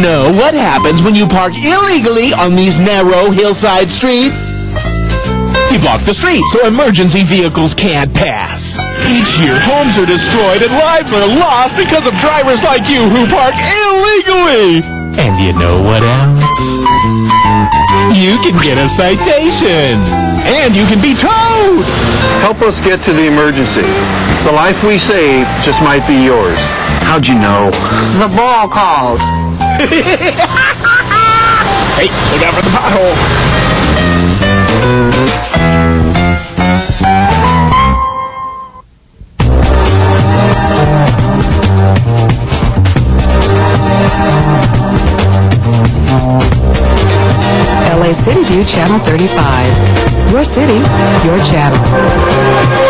know what happens when you park illegally on these narrow hillside streets? You block the street so emergency vehicles can't pass. Each year, homes are destroyed and lives are lost because of drivers like you who park illegally. And you know what else? You can get a citation. And you can be towed. Help us get to the emergency. The life we saved just might be yours. How'd you know? The ball called. Hey, look out for the pothole. LA City View Channel 35. Your city, your channel.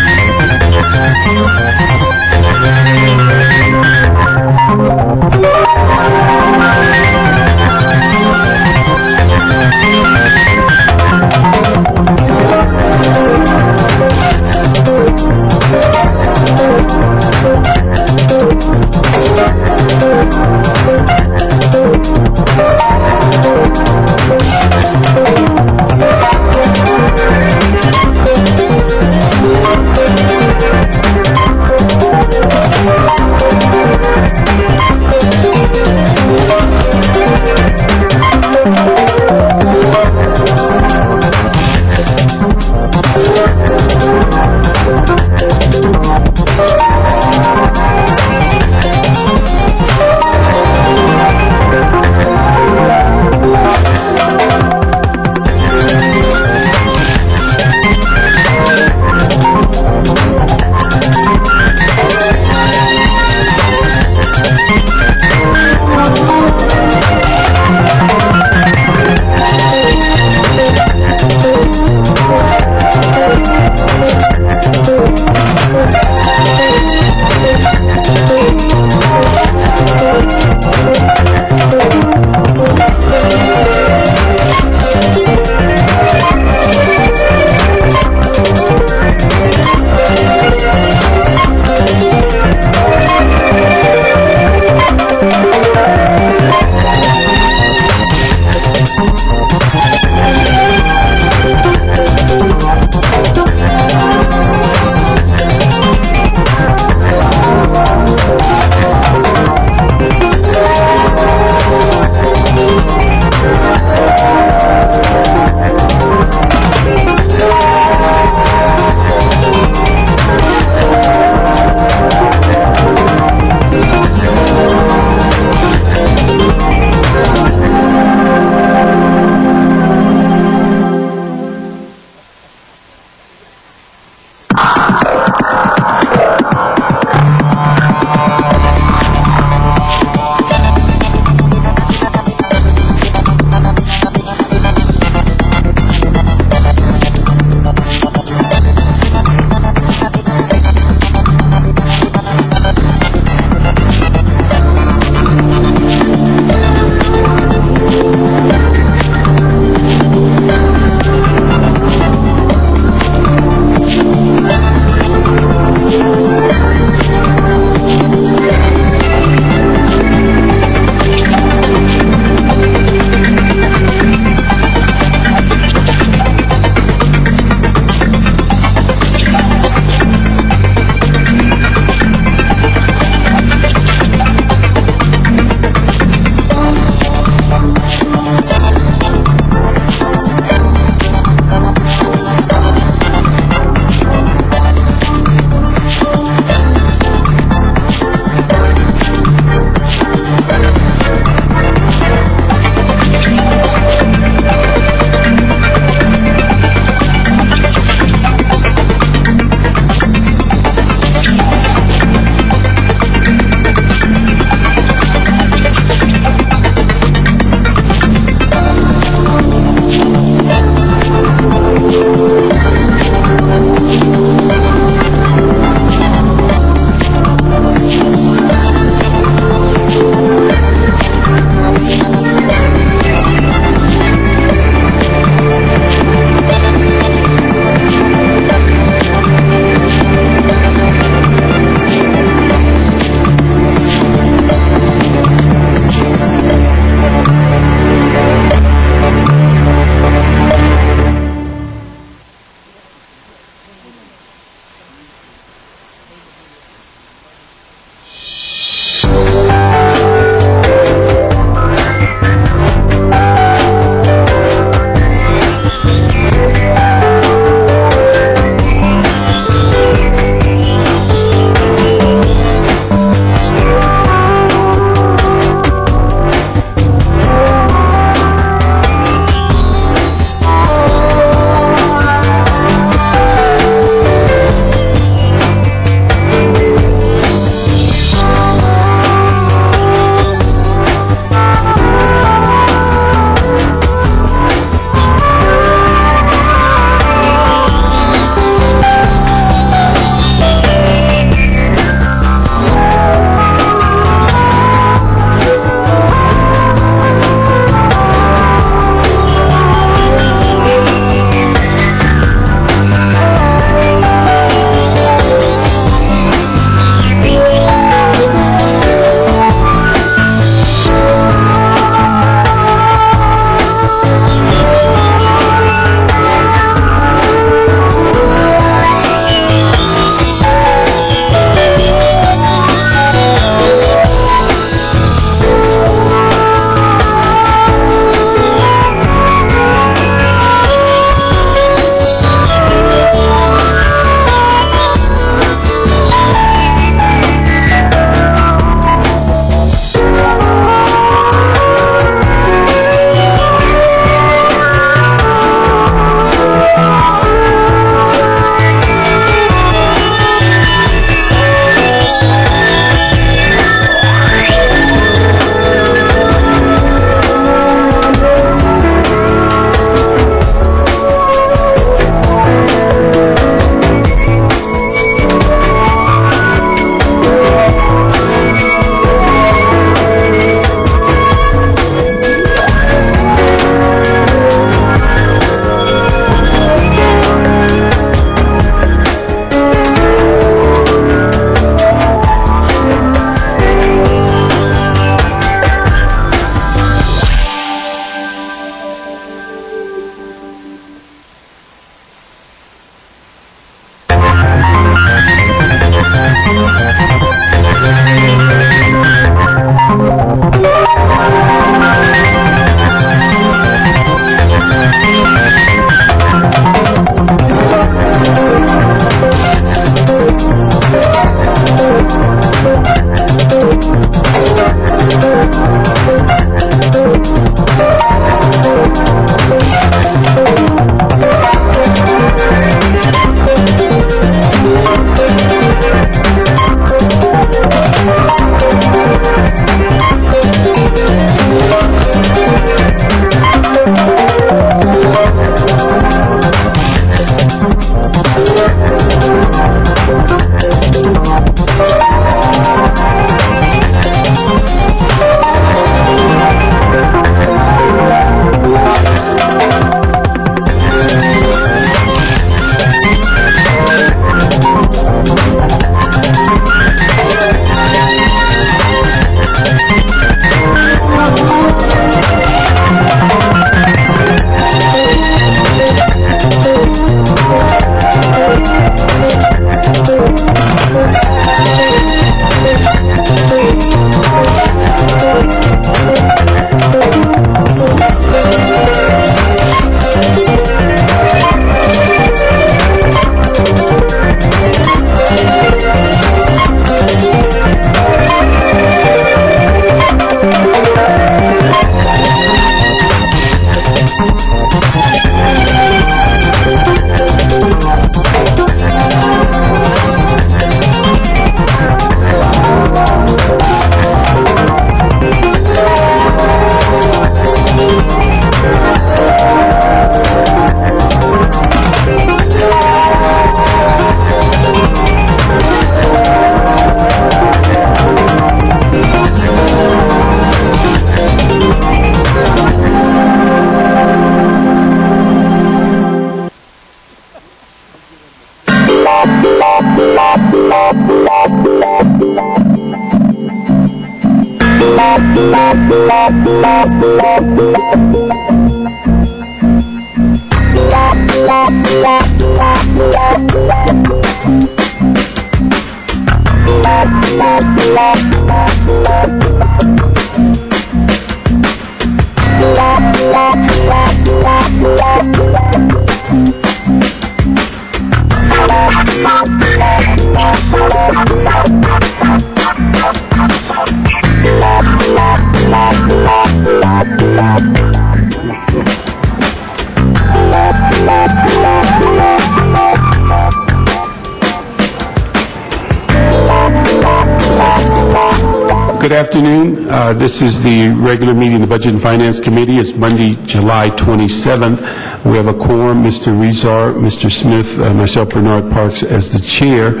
Good afternoon. This is the regular meeting of the Budget and Finance Committee. It's Monday, July 27th. We have a quorum, Mr. Rezar, Mr. Smith, myself, Bernard Parks, as the chair.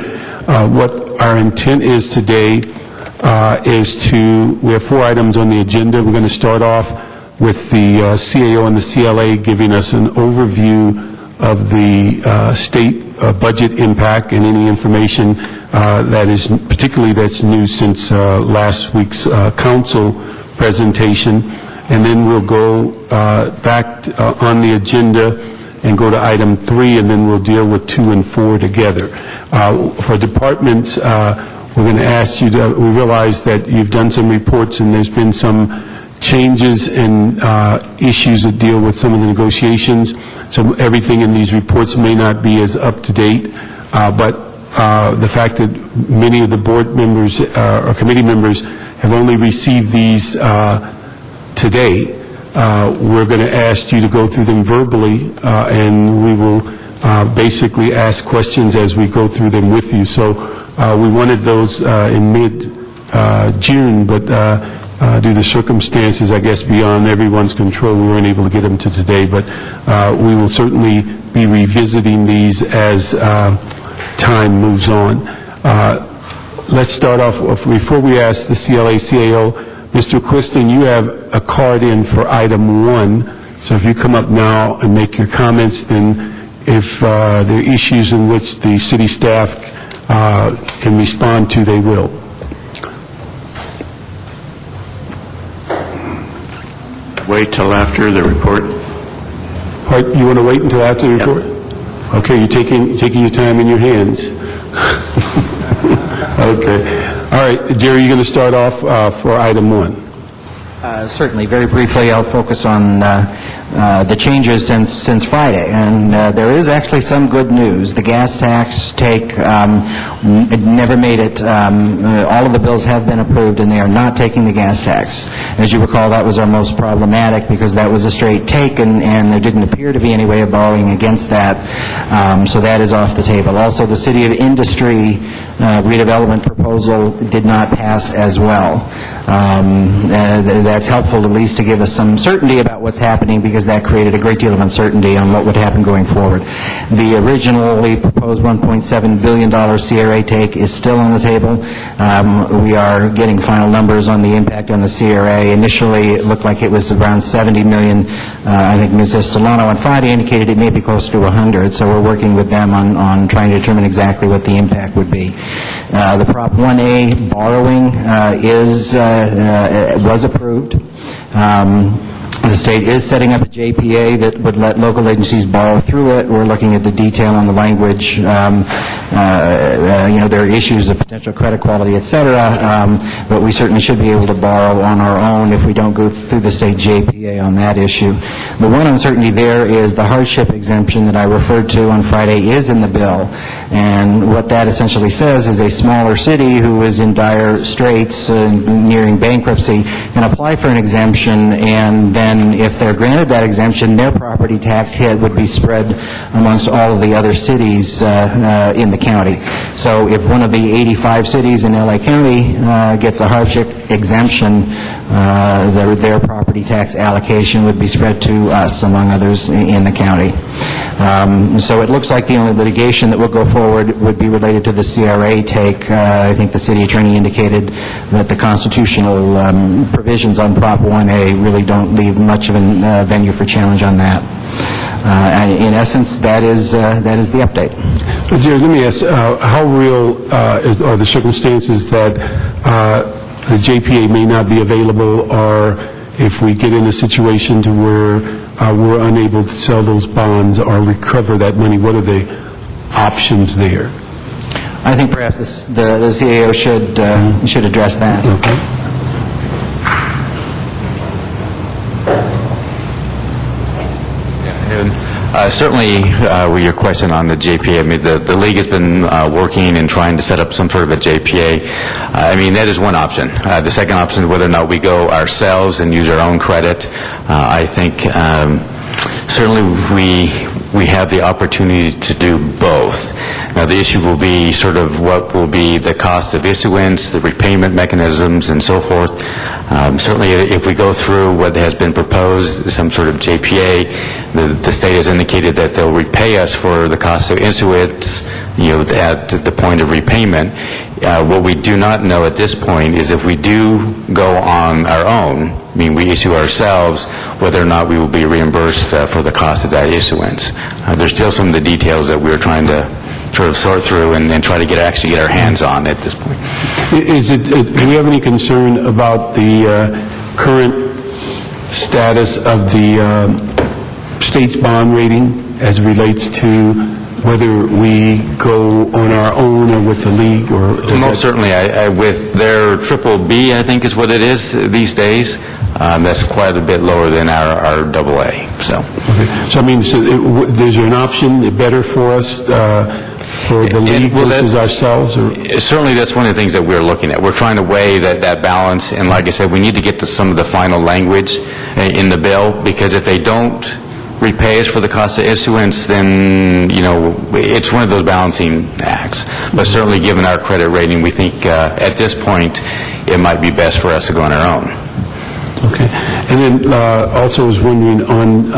What our intent is today we have 4 items on the agenda. We're going to start off with the CAO and the CLA giving us an overview of the state budget impact and any information that is particularly that's new since last week's council presentation, and then we'll go back on the agenda and go to item 3, and then we'll deal with 2 and 4 together. For departments, we're going to ask you to, we realize that you've done some reports and there's been some changes and issues that deal with some of the negotiations, so everything in these reports may not be as up to date, but the fact that many of the board members or committee members have only received these today, we're going to ask you to go through them verbally, and we will basically ask questions as we go through them with you. So we wanted those in mid-June, but due to circumstances, I guess, beyond everyone's control, we weren't able to get them to today. But we will certainly be revisiting these as time moves on. Let's start off, before we ask the CLA-CAO, Mr. Quiston, you have a card in for item 1, so if you come up now and make your comments, then if there are issues in which the city staff can respond to, they will. Wait till after the report. All right, you want to wait until after the report? Okay, you're taking your time in your hands. Okay. All right, Jerry, you're going to start off for item 1. Certainly. Very briefly, I'll focus on the changes since Friday. And there is actually some good news. The gas tax take never made it. All of the bills have been approved, and they are not taking the gas tax. As you recall, that was our most problematic because that was a straight take, and there didn't appear to be any way of borrowing against that. So that is off the table. Also, the City of Industry redevelopment proposal did not pass as well. That's helpful, at least, to give us some certainty about what's happening, because that created a great deal of uncertainty on what would happen going forward. The originally proposed $1.7 billion CRA take is still on the table. We are getting final numbers on the impact on the CRA. Initially, it looked like it was around $70 million. I think Ms. Estolano on Friday indicated it may be close to 100, so we're working with them on trying to determine exactly what the impact would be. The Prop 1A borrowing was approved. The state is setting up a JPA that would let local agencies borrow through it. We're looking at the detail on the language. There are issues of potential credit quality, et cetera, but we certainly should be able to borrow on our own if we don't go through the state JPA on that issue. The one uncertainty there is the hardship exemption that I referred to on Friday is in the bill, and what that essentially says is a smaller city who is in dire straits, nearing bankruptcy, can apply for an exemption, and then if they're granted that exemption, their property tax hit would be spread amongst all of the other cities in the county. So if one of the 85 cities in LA County gets a hardship exemption, their property tax allocation would be spread to us, among others, in the county. So it looks like the only litigation that will go forward would be related to the CRA take. I think the city attorney indicated that the constitutional provisions on Prop 1A really don't leave much of a venue for challenge on that. In essence, that is the update. Jerry, let me ask, how real are the circumstances that the JPA may not be available, or if we get in a situation to where we're unable to sell those bonds or recover that money, what are the options there? I think perhaps the CAO should address that. Okay. Certainly, with your question on the JPA, I mean, the league has been working and trying to set up some sort of a JPA. I mean, that is one option. The second option is whether or not we go ourselves and use our own credit. I think certainly we have the opportunity to do both. Now, the issue will be sort of what will be the cost of issuance, the repayment mechanisms, and so forth. Certainly, if we go through what has been proposed, some sort of JPA, the state has indicated that they'll repay us for the cost of issuance, at the point of repayment. What we do not know at this point is if we do go on our own, I mean, we issue ourselves, whether or not we will be reimbursed for the cost of that issuance. There's still some of the details that we're trying to sort of sort through and try to actually get our hands on at this point. Do we have any concern about the current status of the state's bond rating as it relates to whether we go on our own or with the league? Or most certainly, with their BBB, I think is what it is these days. That's quite a bit lower than our AA. So, okay. So I mean, is there an option better for us for the league versus ourselves? Or? Certainly, that's one of the things that we're looking at. We're trying to weigh that balance, and like I said, we need to get to some of the final language in the bill, because if they don't repay us for the cost of issuance, then, it's one of those balancing acts. But certainly, given our credit rating, we think at this point it might be best for us to go on our own. Okay. And then also was wondering on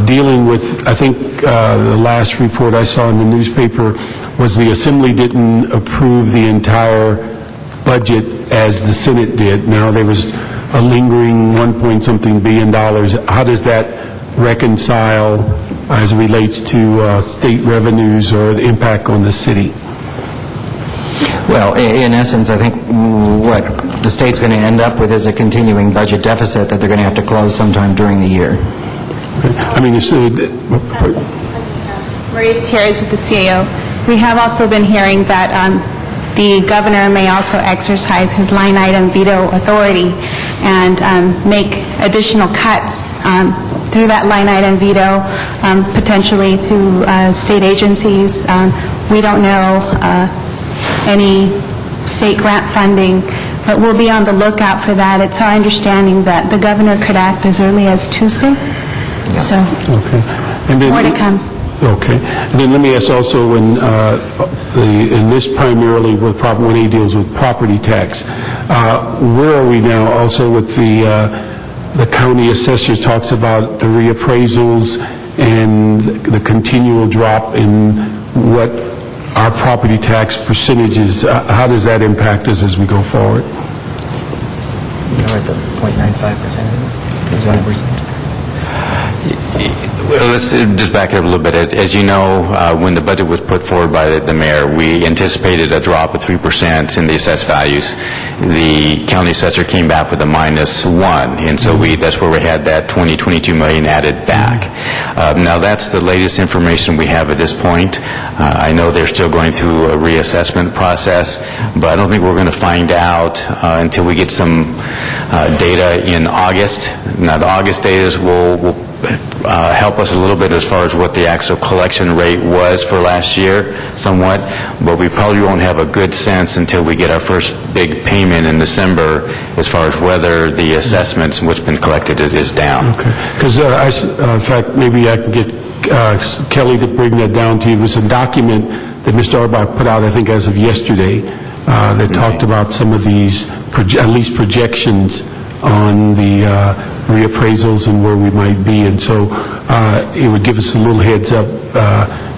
dealing with, I think the last report I saw in the newspaper was the Assembly didn't approve the entire budget as the Senate did. Now there was a lingering $1-point-something billion. How does that reconcile as it relates to state revenues or the impact on the city? Well, in essence, I think what the state's going to end up with is a continuing budget deficit that they're going to have to close sometime during the year. I mean, it's... Maria Gutierrez with the CAO. We have also been hearing that the governor may also exercise his line item veto authority and make additional cuts through that line item veto, potentially through state agencies. We don't know any state grant funding, but we'll be on the lookout for that. It's our understanding that the governor could act as early as Tuesday. Yeah. So, okay. And then, more to come. Okay. And then let me ask also, in this primarily with Prop 1A deals with property tax, where are we now also with the county assessor talks about the reappraisals and the continual drop in what our property tax percentages, how does that impact us as we go forward? You're at the 0.95%, is 1%. Well, let's just back it up a little bit. As you know, when the budget was put forward by the mayor, we anticipated a drop of 3% in the assessed values. The county assessor came back with a -1, and so that's where we had that $22 million added back. Now, that's the latest information we have at this point. I know they're still going through a reassessment process, but I don't think we're going to find out until we get some data in August. Now, the August data will help us a little bit as far as what the actual collection rate was for last year, somewhat, but we probably won't have a good sense until we get our first big payment in December as far as whether the assessments and what's been collected is down. Okay. Because, in fact, maybe I can get Kelly to bring that down to you. It was a document that Mr. Auerbach put out, I think, as of yesterday, that talked about some of these, at least projections on the reappraisals and where we might be, and so it would give us a little heads up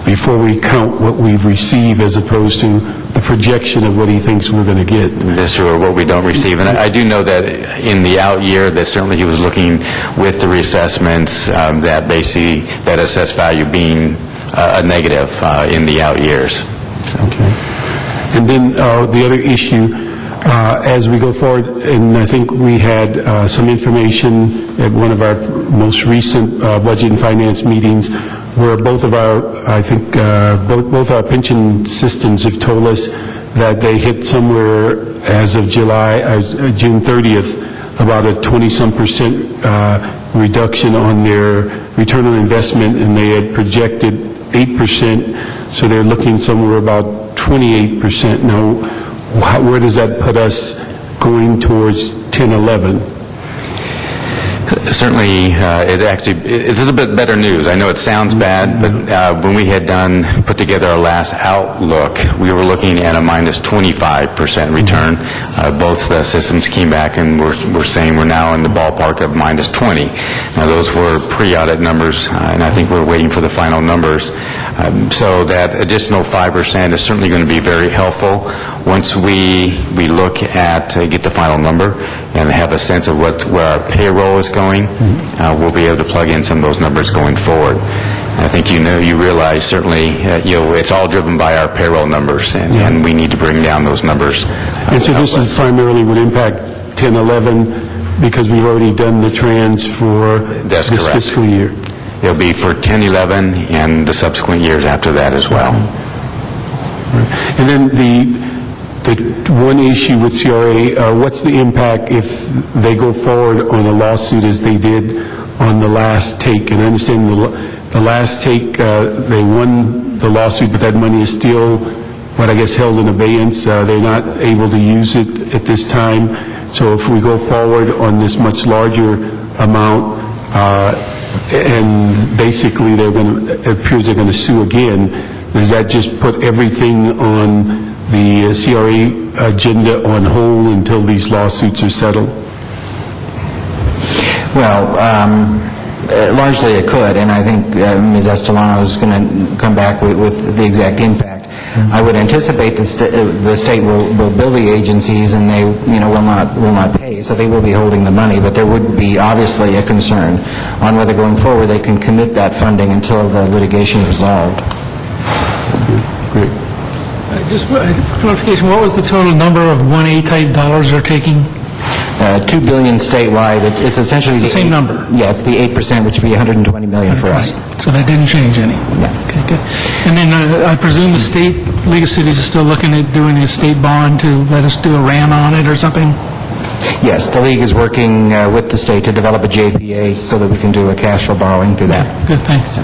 before we count what we've received as opposed to the projection of what he thinks we're going to get. That's true, or what we don't receive. And I do know that in the out year that certainly he was looking with the reassessments, that basically that assessed value being a negative in the out years. So. Okay. And then the other issue, as we go forward, and I think we had some information at one of our most recent Budget and Finance meetings where both of our, I think, both our pension systems have told us that they hit somewhere as of June 30th, about a 20-some% reduction on their return on investment, and they had projected 8%, so they're looking somewhere about 28%. Now, where does that put us going towards 10-11? Certainly, it's a little bit better news. I know it sounds bad, but when we had put together our last outlook, we were looking at a minus 25% return. Both systems came back and we're saying we're now in the ballpark of minus 20. Now, those were pre-audit numbers, and I think we're waiting for the final numbers. So that additional 5% is certainly going to be very helpful once we look at, get the final number and have a sense of where our payroll is going. We'll be able to plug in some of those numbers going forward. I think you realize certainly it's all driven by our payroll numbers, and we need to bring down those numbers. And so this is primarily would impact 10-11 because we've already done the trans for this fiscal year. It'll be for 10-11 and the subsequent years after that as well. And then the one issue with CRA, what's the impact if they go forward on a lawsuit as they did on the last take? And I understand the last take, they won the lawsuit, but that money is still, what I guess, held in abeyance. They're not able to use it at this time. So if we go forward on this much larger amount, and basically it appears they're going to sue again, does that just put everything on the CRA agenda on hold until these lawsuits are settled? Well, largely it could, and I think Ms. Estolano is going to come back with the exact impact. I would anticipate the state will bill the agencies, and they will not pay, so they will be holding the money. But there would be obviously a concern on whether going forward they can commit that funding until the litigation is resolved. Great. Just clarification, what was the total number of 1A type dollars they're taking? $2 billion statewide. It's essentially the same number. Yeah, it's the 8%, which would be $120 million for us. So that didn't change any. Yeah. Okay, good. And then I presume the state, League of Cities is still looking at doing a state bond to let us do a RAM on it or something? Yes, the League is working with the state to develop a JPA so that we can do a cash flow borrowing through that. Good, thanks.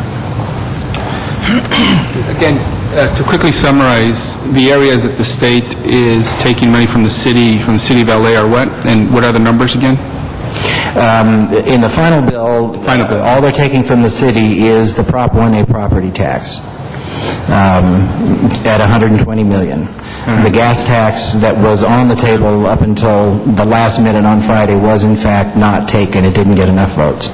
Again, to quickly summarize, the areas that the state is taking money from the city of LA are what? And what are the numbers again? In the final bill, all they're taking from the city is the Prop 1A property tax at $120 million. The gas tax that was on the table up until the last minute on Friday was in fact not taken. It didn't get enough votes.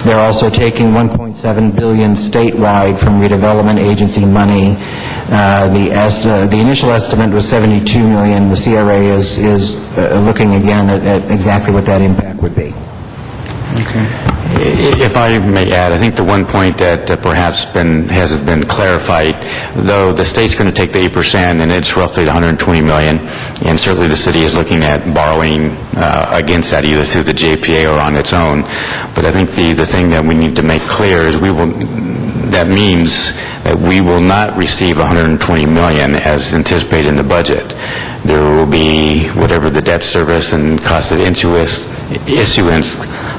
They're also taking $1.7 billion statewide from redevelopment agency money. The initial estimate was $72 million. The CRA is looking again at exactly what that impact would be. Okay. If I may add, I think the one point that perhaps hasn't been clarified, though the state's going to take the 8%, and it's roughly $120 million, and certainly the city is looking at borrowing against that, either through the JPA or on its own. But I think the thing that we need to make clear is that means that we will not receive $120 million as anticipated in the budget. There will be whatever the debt service and cost of issuance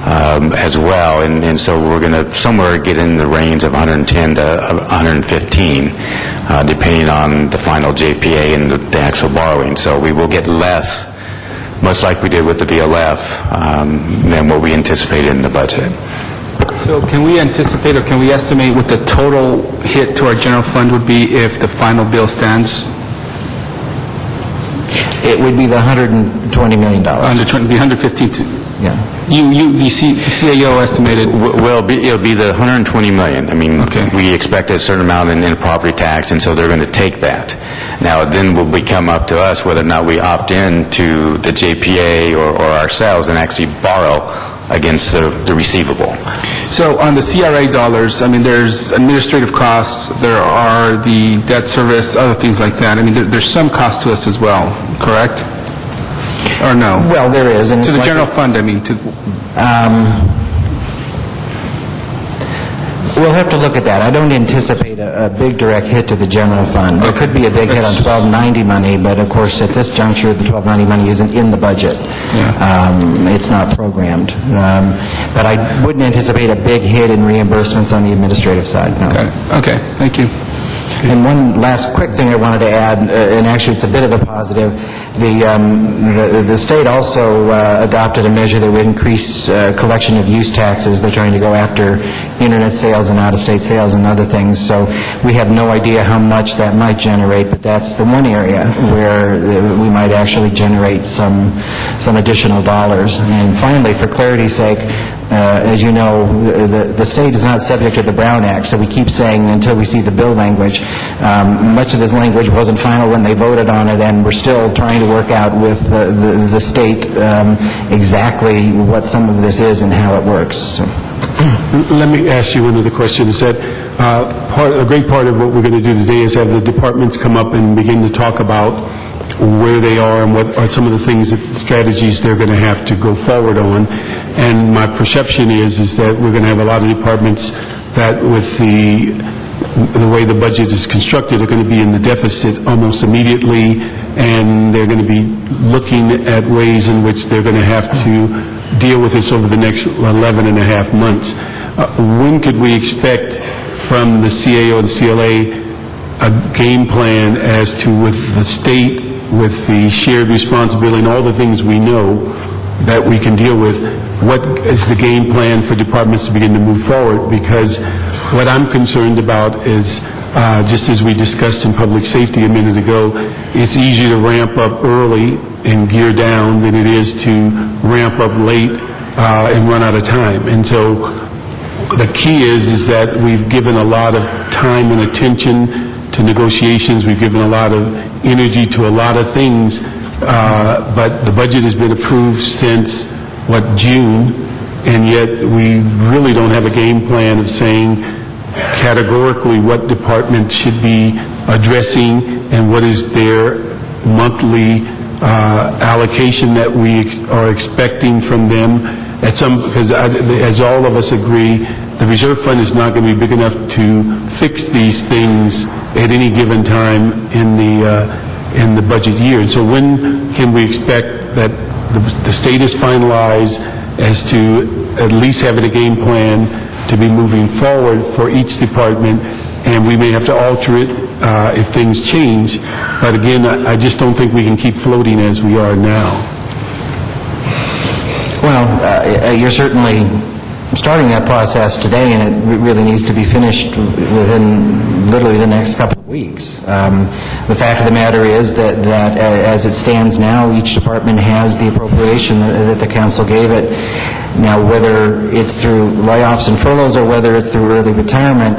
as well, and so we're going to somewhere get in the range of 110 to 115, depending on the final JPA and the actual borrowing. So we will get less, much like we did with the VLF, than what we anticipated in the budget. So can we anticipate or can we estimate what the total hit to our general fund would be if the final bill stands? It would be the $120 million. The 115 to... Yeah. The CAO estimated... Well, it'll be the $120 million. I mean, we expect a certain amount in property tax, and so they're going to take that. Now, then will become up to us whether or not we opt in to the JPA or ourselves and actually borrow against the receivable. So on the CRA dollars, I mean, there's administrative costs, there are the debt service, other things like that. I mean, there's some cost to us as well, correct? or no? Well, there is. And To it's the like- general fund, I mean, to... We'll have to look at that. I don't anticipate a big direct hit to the general fund. There could be a big hit on 1290 money, but of course, at this juncture, the 1290 money isn't in the budget. It's not programmed. But I wouldn't anticipate a big hit in reimbursements on the administrative side, no. Okay, thank you. And one last quick thing I wanted to add, and actually it's a bit of a positive, the state also adopted a measure that would increase collection of use taxes. They're trying to go after internet sales and out-of-state sales and other things, so we have no idea how much that might generate, but that's the one area where we might actually generate some additional dollars. And finally, for clarity's sake, as you know, the state is not subject to the Brown Act, so we keep saying until we see the bill language. Much of this language wasn't final when they voted on it, and we're still trying to work out with the state exactly what some of this is and how it works. So. Let me ask you another question. Is that a great part of what we're going to do today is have the departments come up and begin to talk about where they are and what are some of the things, strategies they're going to have to go forward on. And my perception is that we're going to have a lot of departments that, with the way the budget is constructed, are going to be in the deficit almost immediately, and they're going to be looking at ways in which they're going to have to deal with this over the next 11 and a half months. When could we expect from the CAO and CLA a game plan as to, with the state, with the shared responsibility and all the things we know that we can deal with, what is the game plan for departments to begin to move forward? Because what I'm concerned about is, just as we discussed in public safety a minute ago, it's easier to ramp up early and gear down than it is to ramp up late and run out of time. And so the key is that we've given a lot of time and attention to negotiations. We've given a lot of energy to a lot of things, but the budget has been approved since, June, and yet we really don't have a game plan of saying categorically what department should be addressing and what is their monthly allocation that we are expecting from them. Because as all of us agree, the reserve fund is not going to be big enough to fix these things at any given time in the budget year. And so when can we expect that the state is finalized as to at least having a game plan to be moving forward for each department, and we may have to alter it if things change. But again, I just don't think we can keep floating as we are now. Well, you're certainly starting that process today, and it really needs to be finished within literally the next couple of weeks. The fact of the matter is that as it stands now, each department has the appropriation that the council gave it. Now, whether it's through layoffs and furloughs or whether it's through early retirement,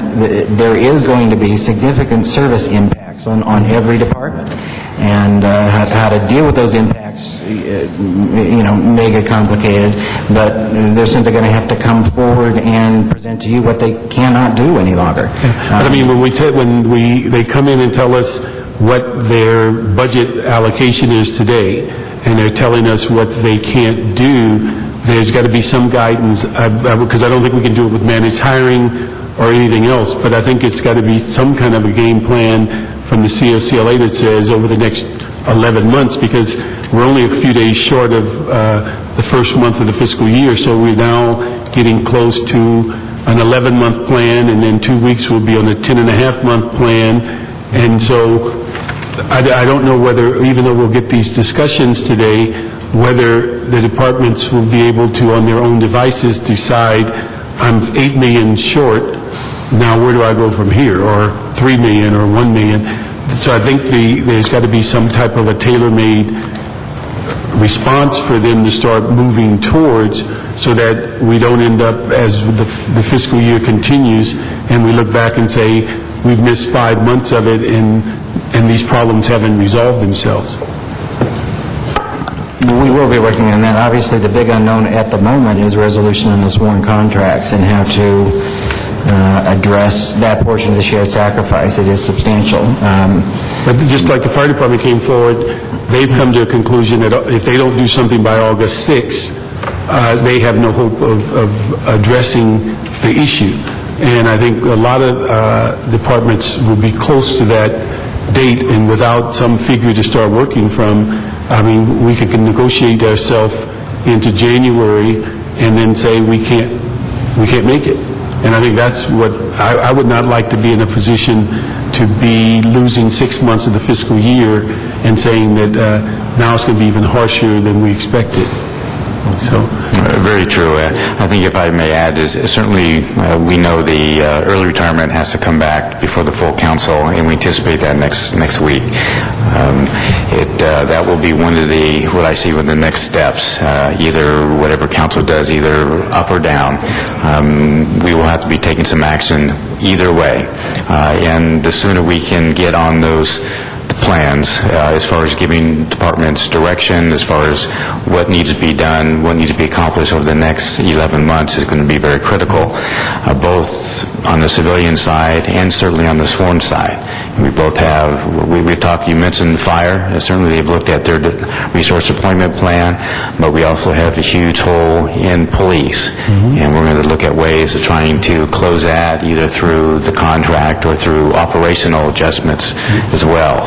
there is going to be significant service impacts on every department. And how to deal with those impacts, may get complicated, but they're simply going to have to come forward and present to you what they cannot do any longer. But I mean, when they come in and tell us what their budget allocation is today, and they're telling us what they can't do, there's got to be some guidance, because I don't think we can do it with managed hiring or anything else, but I think it's got to be some kind of a game plan from the COCLA that says over the next 11 months, because we're only a few days short of the first month of the fiscal year, so we're now getting close to an 11-month plan, and then 2 weeks we'll be on a 10-and-a-half-month plan. And so I don't know whether, even though we'll get these discussions today, whether the departments will be able to, on their own devices, decide, I'm $8 million short, now where do I go from here, or $3 million or $1 million. So I think there's got to be some type of a tailor-made response for them to start moving towards, so that we don't end up, as the fiscal year continues, and we look back and say, we've missed 5 months of it, and these problems haven't resolved themselves. We will be working on that. Obviously, the big unknown at the moment is resolution on the sworn contracts and how to address that portion of the shared sacrifice. It is substantial. But just like the fire department came forward, they've come to a conclusion that if they don't do something by August 6th, they have no hope of addressing the issue. And I think a lot of departments will be close to that date, and without some figure to start working from, I mean, we can negotiate ourselves into January and then say we can't make it. And I think that's what, I would not like to be in a position to be losing 6 months of the fiscal year and saying that now it's going to be even harsher than we expected. So, very true. I think if I may add is certainly we know the early retirement has to come back before the full council, and we anticipate that next week. That will be one of what I see with the next steps. Either whatever council does, either up or down, we will have to be taking some action either way. And the sooner we can get on those plans as far as giving departments direction, as far as what needs to be done, what needs to be accomplished over the next 11 months is going to be very critical, both on the civilian side and certainly on the sworn side. We both have, we talked, you mentioned fire. Certainly they've looked at their resource deployment plan, but we also have a huge hole in police. And we're going to look at ways of trying to close that either through the contract or through operational adjustments as well.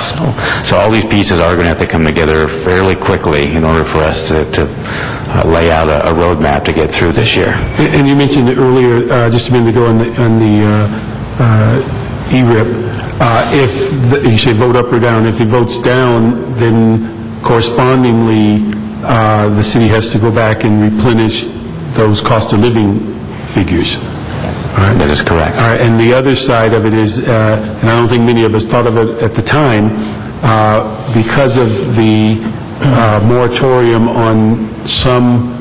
So all these pieces are going to have to come together fairly quickly in order for us to lay out a roadmap to get through this year. And you mentioned earlier, just a minute ago, on the ERIP, if you say vote up or down, if it votes down, then correspondingly the city has to go back and replenish those cost of living figures. All right. That is correct. All right. And the other side of it is, and I don't think many of us thought of it at the time, because of the moratorium on some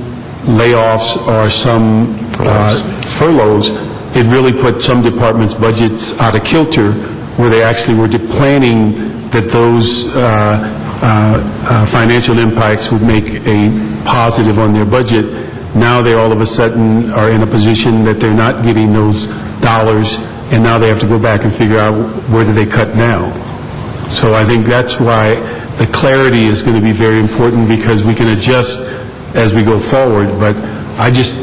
layoffs or some furloughs, it really put some departments' budgets out of kilter, where they actually were planning that those financial impacts would make a positive on their budget. Now they all of a sudden are in a position that they're not getting those dollars, and now they have to go back and figure out where do they cut now. So I think that's why the clarity is going to be very important, because we can adjust as we go forward, but I just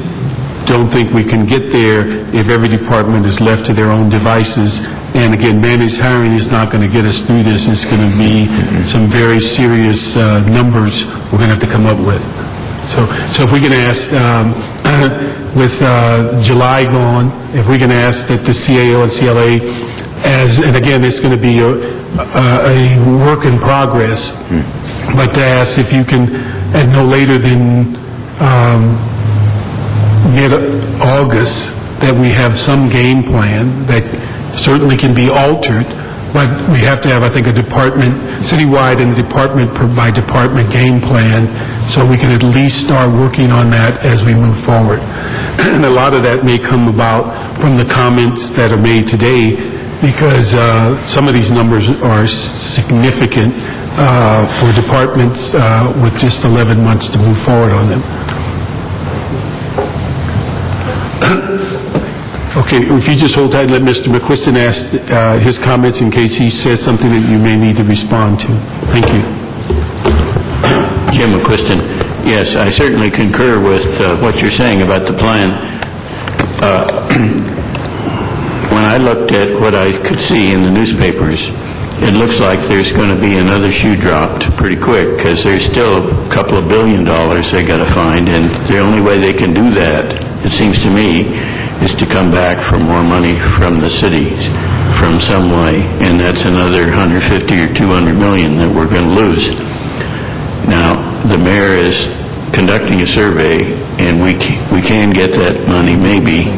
don't think we can get there if every department is left to their own devices. And again, managed hiring is not going to get us through this. It's going to be some very serious numbers we're going to have to come up with. So if we can ask, with July gone, if we can ask that the CAO and CLA, and again, it's going to be a work in progress, but to ask if you can, at no later than mid-August, that we have some game plan that certainly can be altered, but we have to have, I think, a department, citywide and department-by-department game plan, so we can at least start working on that as we move forward. And a lot of that may come about from the comments that are made today, because some of these numbers are significant for departments with just 11 months to move forward on them. Okay, if you just hold tight and let Mr. McQuiston ask his comments in case he says something that you may need to respond to. Thank you. Jim McQuiston. Yes, I certainly concur with what you're saying about the plan. When I looked at what I could see in the newspapers, it looks like there's going to be another shoe dropped pretty quick, because there's still a couple of $1 billion they got to find, and the only way they can do that, it seems to me, is to come back for more money from the cities from some way, and that's another 150 or 200 million that we're going to lose. Now, the mayor is conducting a survey, and we can get that money maybe.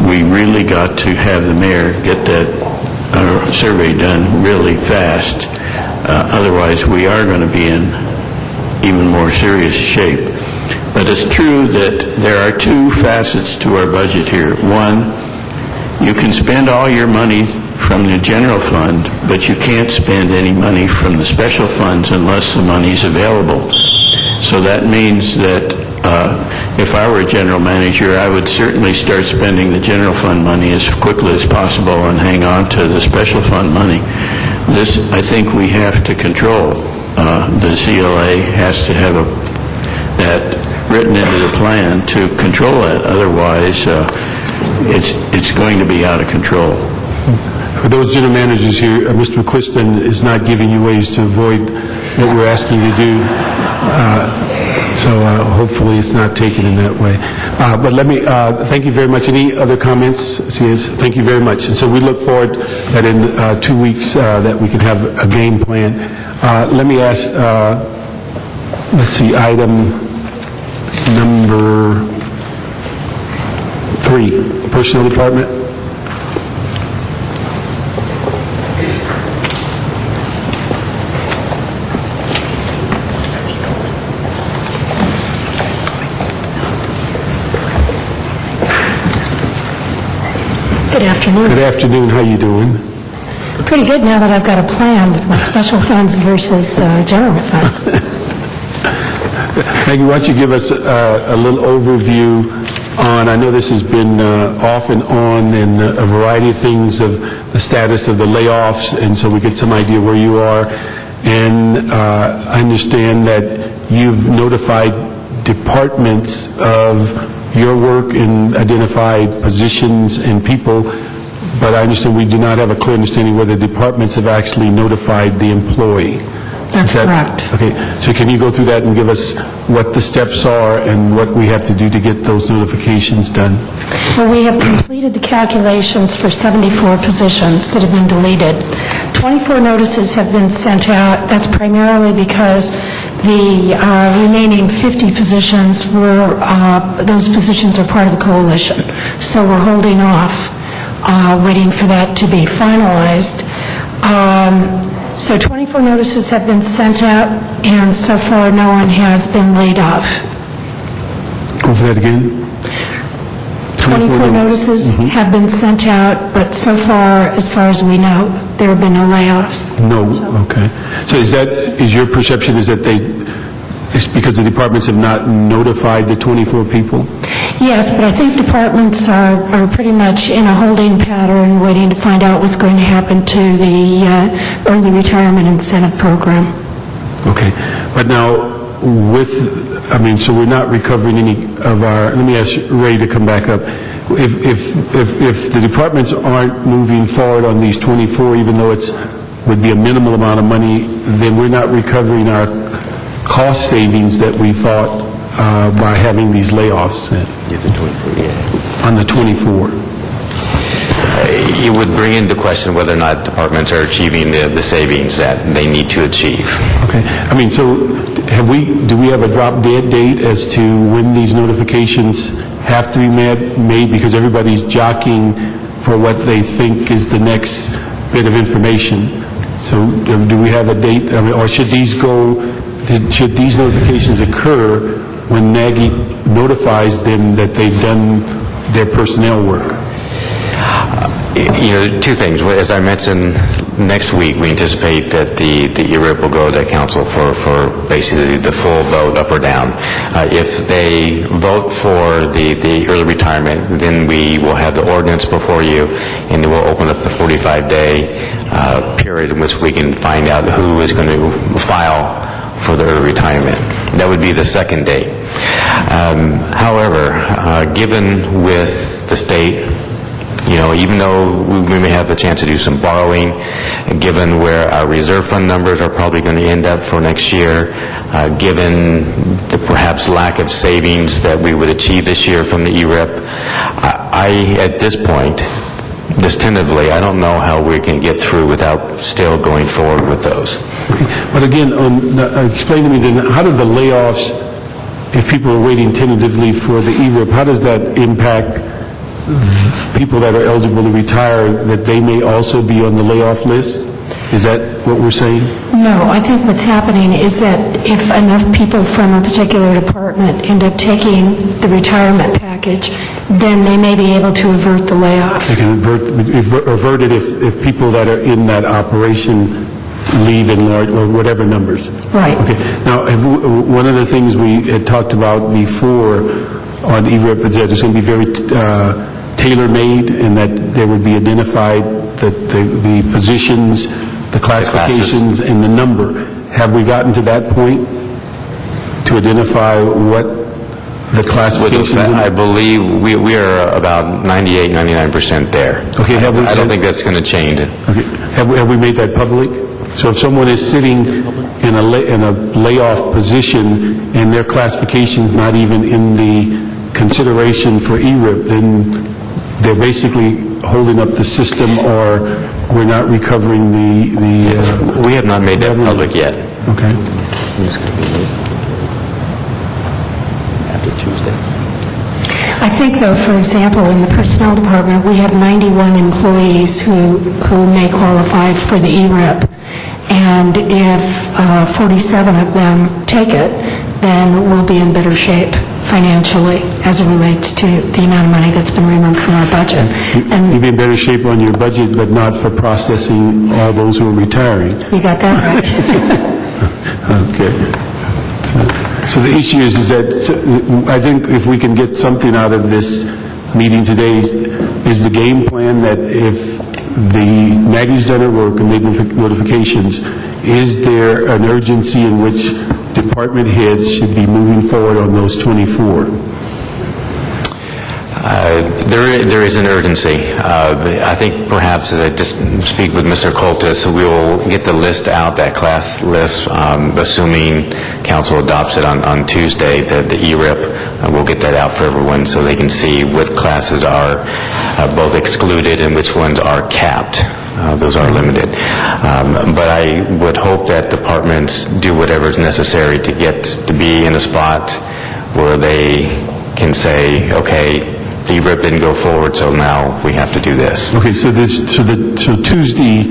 We really got to have the mayor get that survey done really fast. Otherwise, we are going to be in even more serious shape. But it's true that there are two facets to our budget here. One, you can spend all your money from the general fund, but you can't spend any money from the special funds unless the money's available. So that means that if I were a general manager, I would certainly start spending the general fund money as quickly as possible and hang on to the special fund money. This, I think we have to control. The CLA has to have that written into the plan to control it. Otherwise, it's going to be out of control. For those general managers here, Mr. McQuiston is not giving you ways to avoid what we're asking you to do. So hopefully it's not taken in that way. But let me, thank you very much. Any other comments? Thank you very much. And so we look forward that in 2 weeks that we can have a game plan. Let me ask, let's see, item number 3, Personnel Department. Good afternoon. Good afternoon. How you doing? Pretty good now that I've got a plan with my special funds versus general fund. Maggie, why don't you give us a little overview on, I know this has been off and on and a variety of things of the status of the layoffs, and so we get some idea where you are. And I understand that you've notified departments of your work and identified positions and people, but I understand we do not have a clear understanding whether departments have actually notified the employee. That's correct. Okay, so can you go through that and give us what the steps are and what we have to do to get those notifications done? Well, we have completed the calculations for 74 positions that have been deleted. 24 notices have been sent out. That's primarily because the remaining 50 positions were, those positions are part of the coalition. So we're holding off, waiting for that to be finalized. So 24 notices have been sent out, and so far no one has been laid off. Go for that again. 24 notices have been sent out, but so far as we know, there have been no layoffs. No, okay. So is your perception is that it's because the departments have not notified the 24 people? Yes, but I think departments are pretty much in a holding pattern, waiting to find out what's going to happen to the early retirement incentive program. Okay. But now, so we're not recovering any of our, let me ask Ray to come back up. If the departments aren't moving forward on these 24, even though would be a minimal amount of money, then we're not recovering our cost savings that we thought by having these layoffs on the 24. You would bring into question whether or not departments are achieving the savings that they need to achieve. Okay. So do we have a drop dead date as to when these notifications have to be made, because everybody's jockeying for what they think is the next bit of information? So do we have a date, or should these notifications occur when NAGI notifies them that they've done their personnel work? Two things. As I mentioned, next week we anticipate that the ERIP will go to council for basically the full vote up or down. If they vote for the early retirement, then we will have the ordinance before you, and then we'll open up the 45-day period in which we can find out who is going to file for the early retirement. That would be the second date. However, given with the state, even though we may have a chance to do some borrowing, given where our reserve fund numbers are probably going to end up for next year, given the perhaps lack of savings that we would achieve this year from the ERIP, I at this point, just tentatively, I don't know how we can get through without still going forward with those. Okay. But again, explain to me then, how do the layoffs, if people are waiting tentatively for the ERIP, how does that impact people that are eligible to retire, that they may also be on the layoff list? Is that what we're saying? No, I think what's happening is that if enough people from a particular department end up taking the retirement package, then they may be able to avert the layoff. They can avert it if people that are in that operation leave in large, or whatever numbers. Right. Okay. Now, one of the things we had talked about before on E-RIP is that it's going to be very tailor-made, and that there would be identified that the positions, the classifications, and the number. Have we gotten to that point to identify what the classifications? I believe we are about 98, 99% there. Okay. I don't think that's going to change. Okay. Have we made that public? So if someone is sitting in a layoff position and their classification's not even in the consideration for E-RIP, then they're basically holding up the system, or we're not recovering the we have not made that revenue. public yet. Okay. After Tuesday. I think, though, for example, in the Personnel Department, we have 91 employees who may qualify for the E-RIP, and if 47 of them take it, then we'll be in better shape financially as it relates to the amount of money that's been removed from our budget. And You'd be in better shape on your budget, but not for processing all those who are retiring. you got that right. Okay. So the issue is that I think if we can get something out of this meeting today, is the game plan that if the Maggie's done her work and made notifications, is there an urgency in which department heads should be moving forward on those 24? There is an urgency. I think perhaps as I just speak with Mr. Coltis, we will get the list out, that class list, assuming council adopts it on Tuesday, the E-RIP. We'll get that out for everyone so they can see what classes are both excluded and which ones are capped. Those are limited. But I would hope that departments do whatever is necessary to get to be in a spot where they can say, okay, the E-RIP didn't go forward, so now we have to do this. Okay, so Tuesday,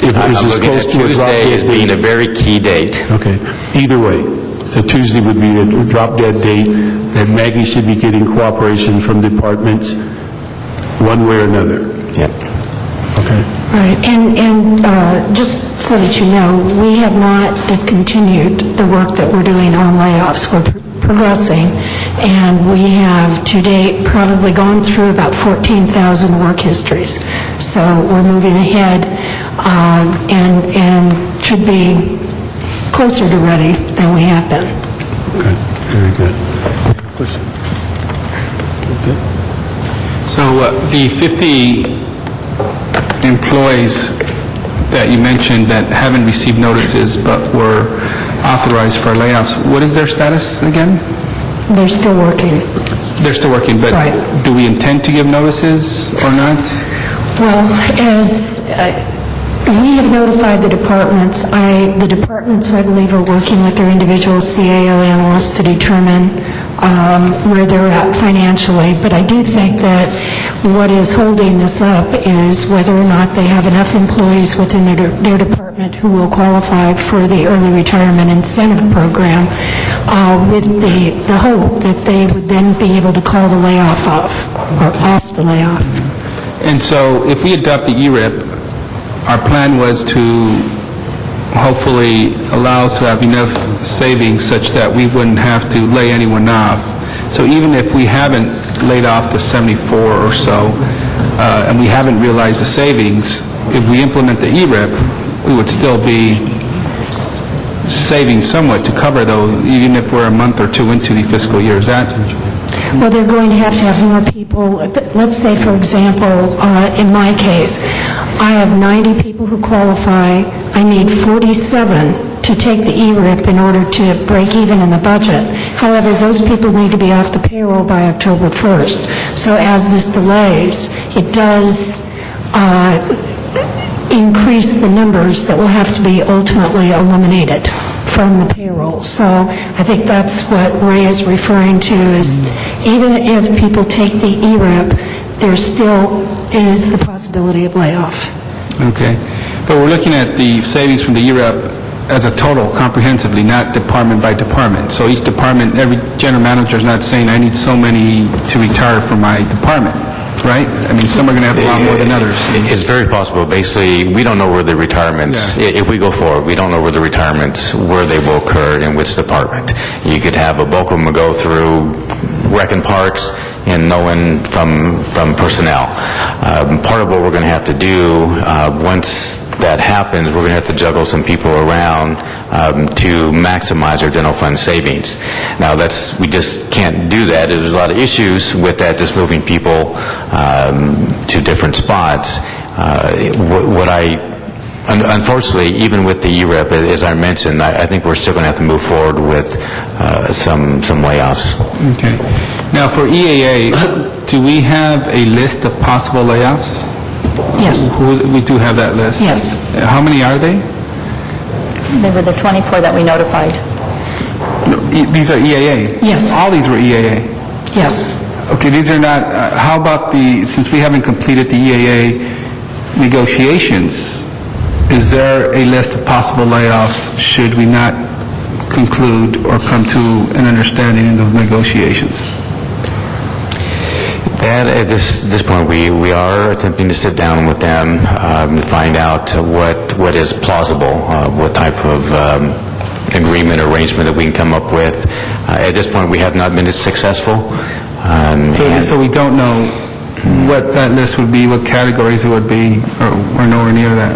if I'm it is looking close at to a drop Tuesday dead as being a date. very key date. Okay, either way. So Tuesday would be a drop dead date that Maggie should be getting cooperation from departments one way or another. Yep. Okay. Right, and just so that you know, we have not discontinued the work that we're doing on layoffs. We're progressing, and we have to date probably gone through about 14,000 work histories. So we're moving ahead, and should be closer to ready than we have been. Okay, very good. So the 50 employees that you mentioned that haven't received notices but were authorized for layoffs, what is their status again? They're still working. They're still working, but Right. do we intend to give notices or not? Well, as we have notified the departments, I believe, are working with their individual CAO analysts to determine where they're at financially. But I do think that what is holding this up is whether or not they have enough employees within their department who will qualify for the early retirement incentive program, with the hope that they would then be able to call the layoff off, or off the layoff. And so if we adopt the E-RIP, our plan was to hopefully allow us to have enough savings such that we wouldn't have to lay anyone off. So even if we haven't laid off the 74 or so, and we haven't realized the savings, if we implement the E-RIP, we would still be saving somewhat to cover those, even if we're a month or two into the fiscal year. Is that? Well, they're going to have more people. Let's say, for example, in my case, I have 90 people who qualify. I need 47 to take the E-RIP in order to break even in the budget. However, those people need to be off the payroll by October 1st. So as this delays, it does increase the numbers that will have to be ultimately eliminated from the payroll. So I think that's what Ray is referring to, is even if people take the E-RIP, there still is the possibility of layoff. Okay. But we're looking at the savings from the E-RIP as a total, comprehensively, not department by department. So each department, every general manager is not saying, I need so many to retire from my department. right? I mean, some are going to have a lot more than others. It's very possible. Basically, we don't know where the retirements, if we go forward, we don't know where the retirements, where they will occur, in which department. You could have a bulk of them go through rec and parks and no one from personnel. Part of what we're going to have to do, once that happens, we're going to have to juggle some people around to maximize our general fund savings. Now, we just can't do that. There's a lot of issues with that, just moving people to different spots. Unfortunately, even with the EREP, as I mentioned, I think we're still going to have to move forward with some layoffs. Okay. Now, for EAA, do we have a list of possible layoffs? Yes. We do have that list? Yes. How many are they? They were the 24 that we notified. No, these are EAA? Yes. All these were EAA? Yes. Okay, these are not, how about since we haven't completed the EAA negotiations, is there a list of possible layoffs should we not conclude or come to an understanding in those negotiations? At this point, we are attempting to sit down with them to find out what is plausible, what type of agreement or arrangement that we can come up with. At this point, we have not been successful. So we don't know what that list would be, what categories it would be, or we're nowhere near that?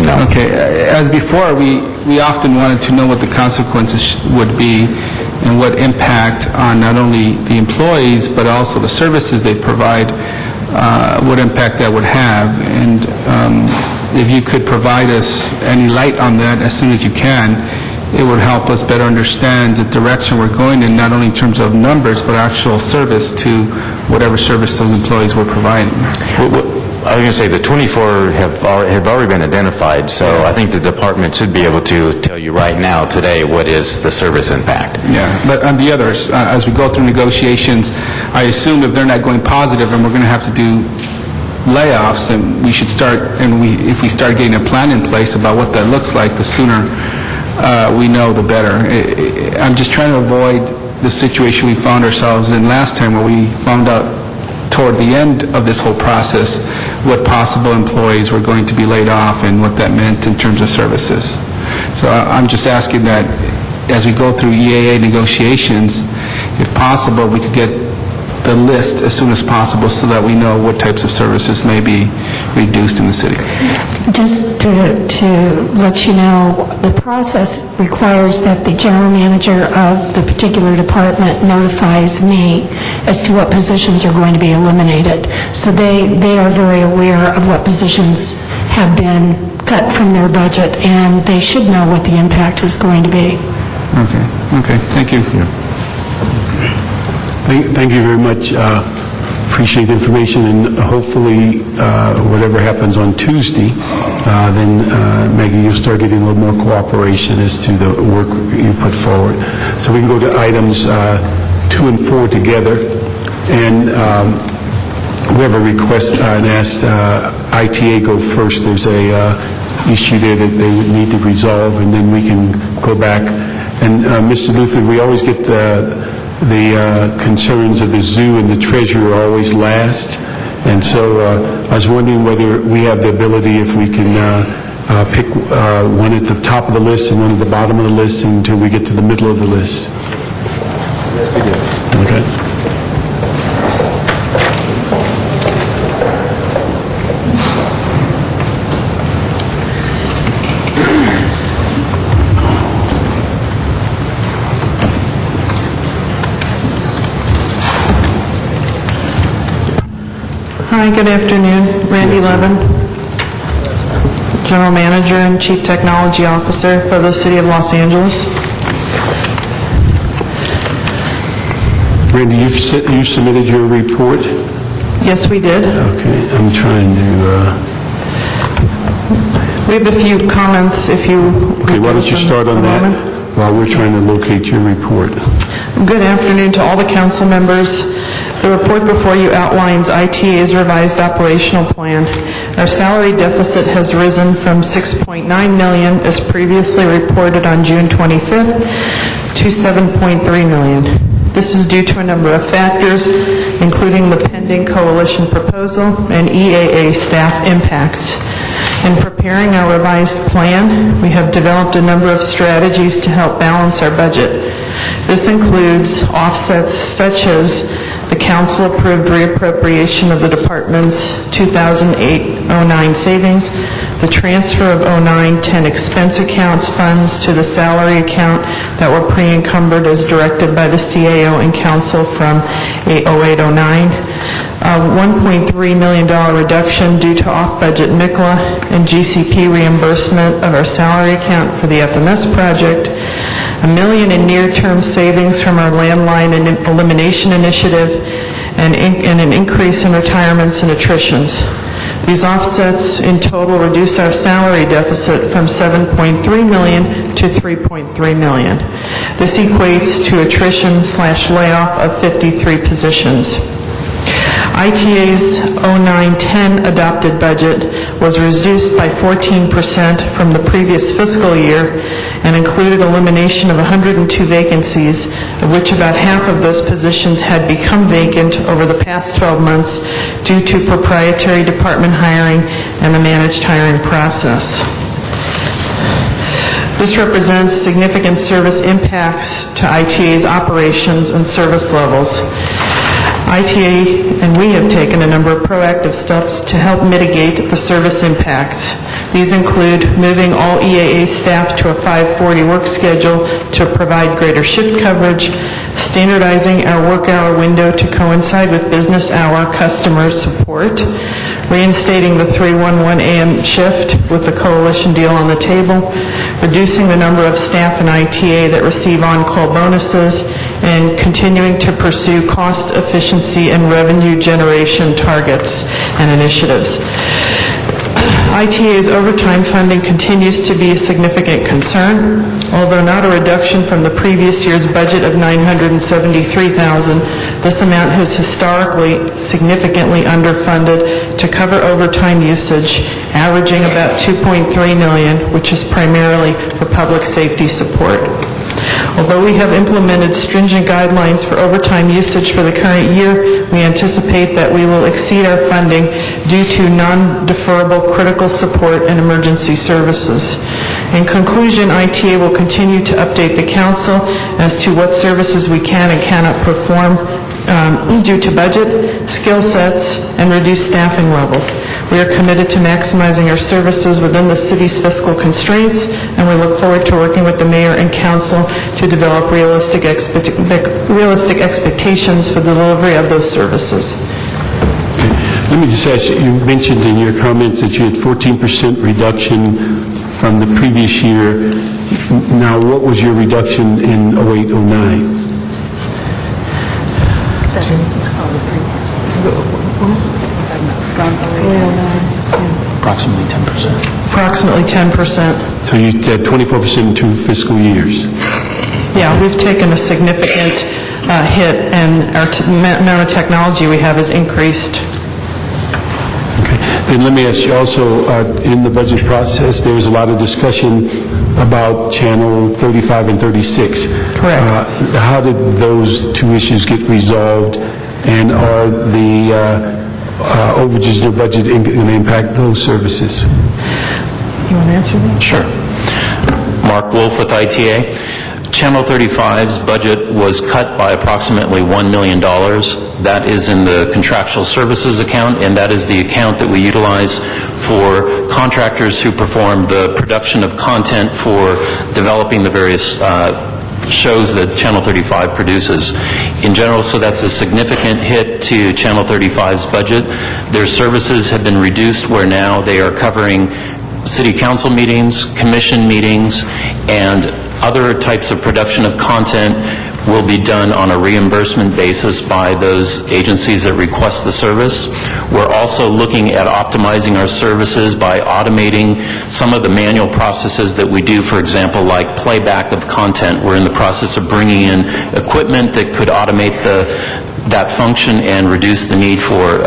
No. Okay. As before, we often wanted to know what the consequences would be and what impact on not only the employees but also the services they provide, what impact that would have. And if you could provide us any light on that as soon as you can, it would help us better understand the direction we're going in, not only in terms of numbers, but actual service to whatever service those employees were providing. I was going to say the 24 have already been identified, so yes. I think the department should be able to tell you right now, today, what is the service impact. Yeah, but on the others, as we go through negotiations, I assume if they're not going positive, and we're going to have to do layoffs, and we should start, if we start getting a plan in place about what that looks like, the sooner we know, the better. I'm just trying to avoid the situation we found ourselves in last time, where we found out toward the end of this whole process what possible employees were going to be laid off and what that meant in terms of services. So I'm just asking that as we go through EAA negotiations, if possible, we could get the list as soon as possible so that we know what types of services may be reduced in the city. Just to let you know, the process requires that the general manager of the particular department notifies me as to what positions are going to be eliminated. So they are very aware of what positions have been cut from their budget, and they should know what the impact is going to be. Okay, thank you. Yeah. Thank you very much. Appreciate the information, and hopefully whatever happens on Tuesday, then Maggie, you'll start getting a little more cooperation as to the work you put forward. So we can go to items 2 and 4 together, and we have a request and asked ITA go first. There's a issue there that they would need to resolve, and then we can go back. And Mr. Luther, we always get the concerns of the zoo and the treasurer always last, and so I was wondering whether we have the ability, if we can pick one at the top of the list and one at the bottom of the list until we get to the middle of the list. Yes, we do. Okay. Hi, good afternoon. Randy Levin, General Manager and Chief Technology Officer for the City of Los Angeles. Randy, you submitted your report? Yes, we did. Okay, I'm trying to... We have a few comments if you... Okay, why don't you start on that while we're trying to locate your report. Good afternoon to all the council members. The report before you outlines ITA's revised operational plan. Our salary deficit has risen from $6.9 million, as previously reported on June 25th, to $7.3 million. This is due to a number of factors, including the pending pending coalition proposal, and EAA staff impacts. In preparing our revised plan, we have developed a number of strategies to help balance our budget. This includes offsets such as the council-approved reappropriation of the department's 2008-09 savings, the transfer of 09-10 expense accounts funds to the salary account that were pre-encumbered as directed by the CAO and council from 08-09, a $1.3 million reduction due to off-budget NICLA and GCP reimbursement of our salary account for the FMS project, $1 million in near-term savings from our landline and elimination initiative, and an increase in retirements and attritions. These offsets in total reduce our salary deficit from $7.3 million to $3.3 million. This equates to attrition/layoff of 53 positions. ITA's 09-10 adopted budget was reduced by 14% from the previous fiscal year and included elimination of 102 vacancies, of which about half of those positions had become vacant over the past 12 months due to proprietary department hiring and a managed hiring process. This represents significant service impacts to ITA's operations and service levels. ITA and we have taken a number of proactive steps to help mitigate the service impacts. These include moving all EAA staff to a 540 work schedule to provide greater shift coverage, standardizing our work hour window to coincide with business hour customer support, reinstating the 311 a.m. shift with the coalition deal on the table, reducing the number of staff in ITA that receive on-call bonuses, and continuing to pursue cost efficiency and revenue generation targets and initiatives. ITA's overtime funding continues to be a significant concern. Although not a reduction from the previous year's budget of $973,000, this amount has historically significantly underfunded to cover overtime usage, averaging about $2.3 million, which is primarily for public safety support. Although we have implemented stringent guidelines for overtime usage for the current year, we anticipate that we will exceed our funding due to non-deferrable critical support and emergency services. In conclusion, ITA will continue to update the council as to what services we can and cannot perform due to budget, skill sets, and reduced staffing levels. We are committed to maximizing our services within the city's fiscal constraints, and we look forward to working with the mayor and council to develop realistic expectations for the delivery of those services. Let me just ask you mentioned in your comments that you had 14% reduction from the previous year. Now, what was your reduction in 08-09? That is from 08-09. Approximately 10%. Approximately 10%. So you had 24% in 2 fiscal years. Yeah, we've taken a significant hit, and our amount of technology we have has increased. Okay. Then let me ask you also, in the budget process, there was a lot of discussion about Channel 35 and 36. Correct. How did those 2 issues get resolved, and are the overages in your budget going to impact those services? You want to answer that? Sure. Mark Wolf with ITA. Channel 35's budget was cut by approximately $1 million. That is in the contractual services account, and that is the account that we utilize for contractors who perform the production of content for developing the various shows that Channel 35 produces. In general, so that's a significant hit to Channel 35's budget. Their services have been reduced where now they are covering city council meetings, commission meetings, and other types of production of content will be done on a reimbursement basis by those agencies that request the service. We're also looking at optimizing our services by automating some of the manual processes that we do, for example, like playback of content. We're in the process of bringing in equipment that could automate that function and reduce the need for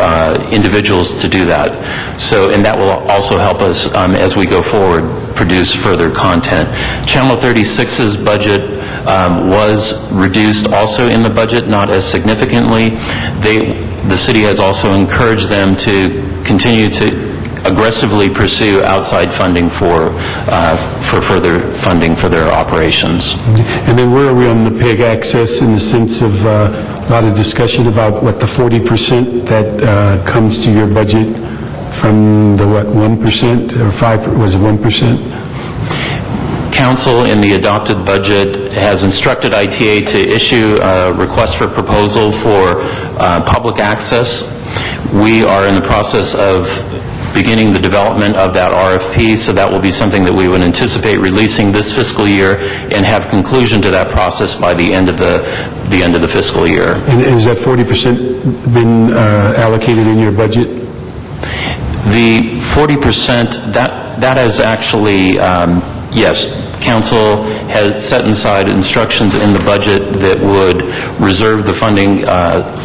individuals to do that. So, and that will also help us as we go forward produce further content. Channel 36's budget was reduced also in the budget, not as significantly. the city has also encouraged them to continue to aggressively pursue outside funding for further funding for their operations. And then where are we on the PEG access in the sense of a lot of discussion about what the 40% that comes to your budget from the 1% or 5, was it 1%? Council in the adopted budget has instructed ITA to issue a request for proposal for public access. We are in the process of beginning the development of that RFP, so that will be something that we would anticipate releasing this fiscal year and have conclusion to that process by the end of the fiscal year. And has that 40% been allocated in your budget? The 40%, that is actually, yes, Council has set aside instructions in the budget that would reserve the funding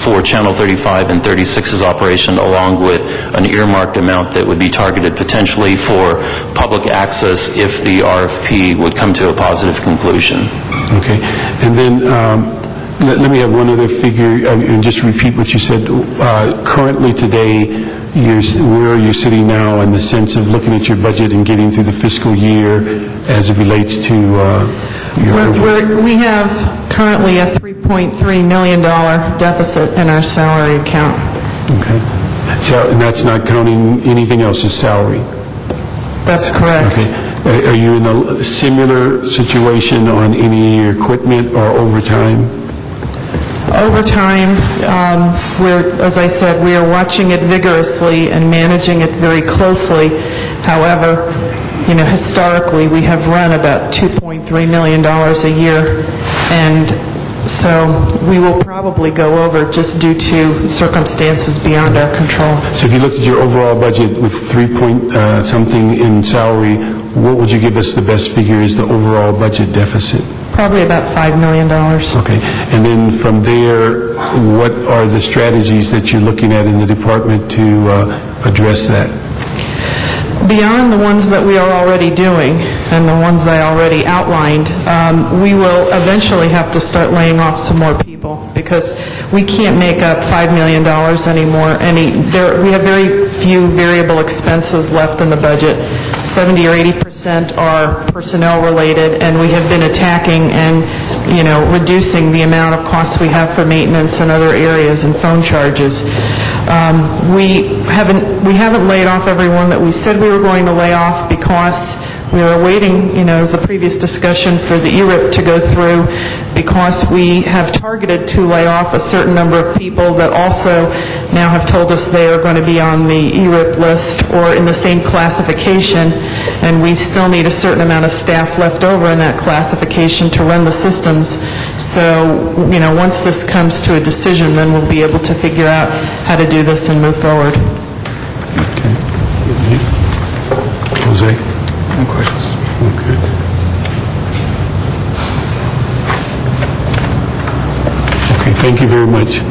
for Channel 35 and 36's operation, along with an earmarked amount that would be targeted potentially for public access if the RFP would come to a positive conclusion. Okay. And then let me have one other figure, and just repeat what you said. Currently today, where are you sitting now in the sense of looking at your budget and getting through the fiscal year as it relates to We have currently a $3.3 million deficit in our salary account. Okay. So, and that's not counting anything else, just salary? That's correct. Okay. Are you in a similar situation on any of your equipment or overtime? Overtime, as I said, we are watching it vigorously and managing it very closely. However, historically, we have run about $2.3 million a year, and so we will probably go over just due to circumstances beyond our control. So if you looked at your overall budget with 3-point-something in salary, what would you give us the best figure as the overall budget deficit? Probably about $5 million. Okay. And then from there, what are the strategies that you're looking at in the department to address that? Beyond the ones that we are already doing and the ones that I already outlined, we will eventually have to start laying off some more people because we can't make up $5 million anymore. We have very few variable expenses left in the budget. 70 or 80% are personnel related, and we have been attacking and reducing the amount of costs we have for maintenance and other areas and phone charges. We haven't laid off everyone that we said we were going to lay off because we were waiting, as the previous discussion, for the ERIP to go through, because we have targeted to lay off a certain number of people that also now have told us they are going to be on the ERIP list or in the same classification, and we still need a certain amount of staff left over in that classification to run the systems. So, once this comes to a decision, then we'll be able to figure out how to do this and move forward. Okay. Jose? No questions. Okay. Okay, thank you very much.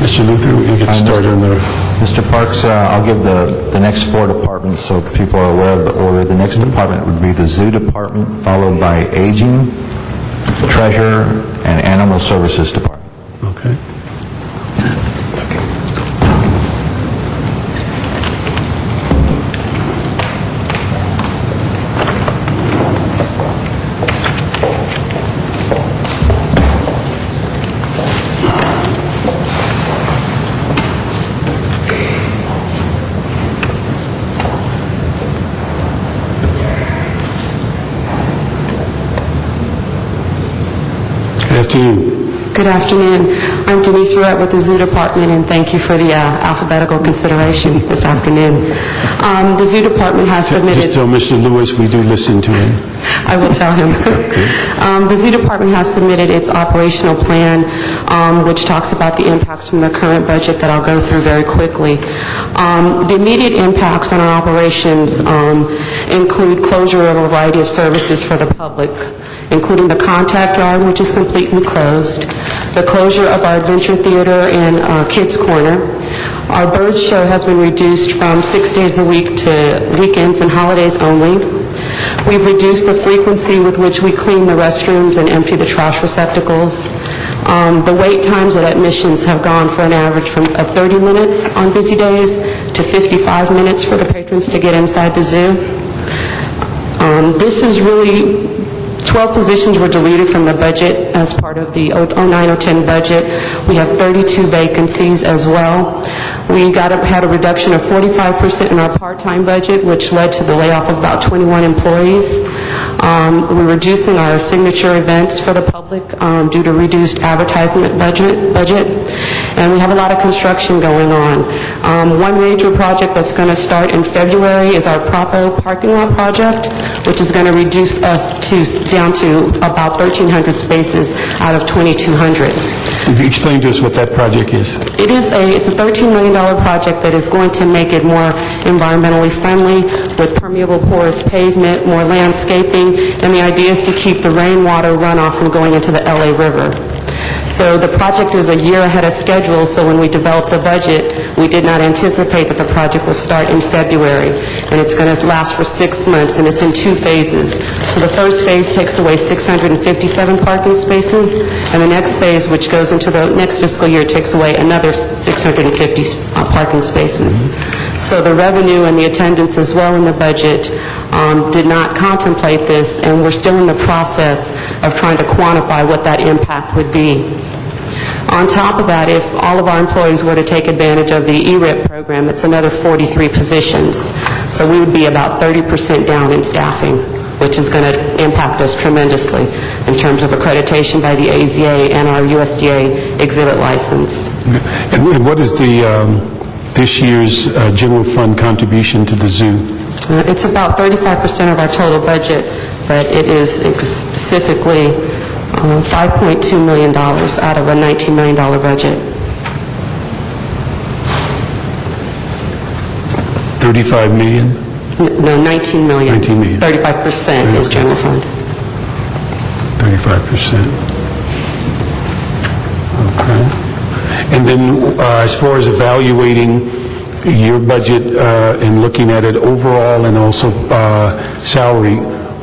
Mr. Luther, we can get started on the... Mr. Parks, I'll give the next 4 departments so people are aware of the order. The next department would be the Zoo Department, followed by Aging, Treasurer, and Animal Services Department. Okay. Good afternoon. Good afternoon. I'm Denise Ruett with the Zoo Department, and thank you for the alphabetical consideration this afternoon. The Zoo Department has submitted... Just tell Mr. Lewis we do listen to him. I will tell him. The Zoo Department has submitted its operational plan, which talks about the impacts from the current budget that I'll go through very quickly. The immediate impacts on our operations include closure of a variety of services for the public, including the Contact Yard, which is completely closed, the closure of our Adventure Theater and Kids Corner. Our bird show has been reduced from 6 days a week to weekends and holidays only. We've reduced the frequency with which we clean the restrooms and empty the trash receptacles. The wait times at admissions have gone for an average of 30 minutes on busy days to 55 minutes for the patrons to get inside the zoo. This is really 12 positions were deleted from the budget as part of the 09-010 budget. We have 32 vacancies as well. We had a reduction of 45% in our part-time budget, which led to the layoff of about 21 employees. We're reducing our signature events for the public due to reduced advertisement budget. And we have a lot of construction going on. One major project that's going to start in February is our Propo parking lot project, which is going to reduce us down to about 1,300 spaces out of 2,200. Could you explain to us what that project is? It's a $13 million project that is going to make it more environmentally friendly with permeable porous pavement, more landscaping, and the idea is to keep the rainwater runoff from going into the LA River. So the project is a year ahead of schedule, so when we developed the budget, we did not anticipate that the project will start in February, and it's going to last for 6 months, and it's in 2 phases. So the first phase takes away 657 parking spaces, and the next phase, which goes into the next fiscal year, takes away another 650 parking spaces. So the revenue and the attendance as well in the budget did not contemplate this, and we're still in the process of trying to quantify what that impact would be. On top of that, if all of our employees were to take advantage of the ERIP program, it's another 43 positions. So we would be about 30% down in staffing, which is going to impact us tremendously in terms of accreditation by the AZA and our USDA exhibit license. And what is this year's general fund contribution to the zoo? It's about 35% of our total budget, but it is specifically $5.2 million out of a $19 million budget. 35 million? No, 19 million. 19 million. 35% is general fund. 35%. Okay. And then as far as evaluating your budget and looking at it overall and also salary,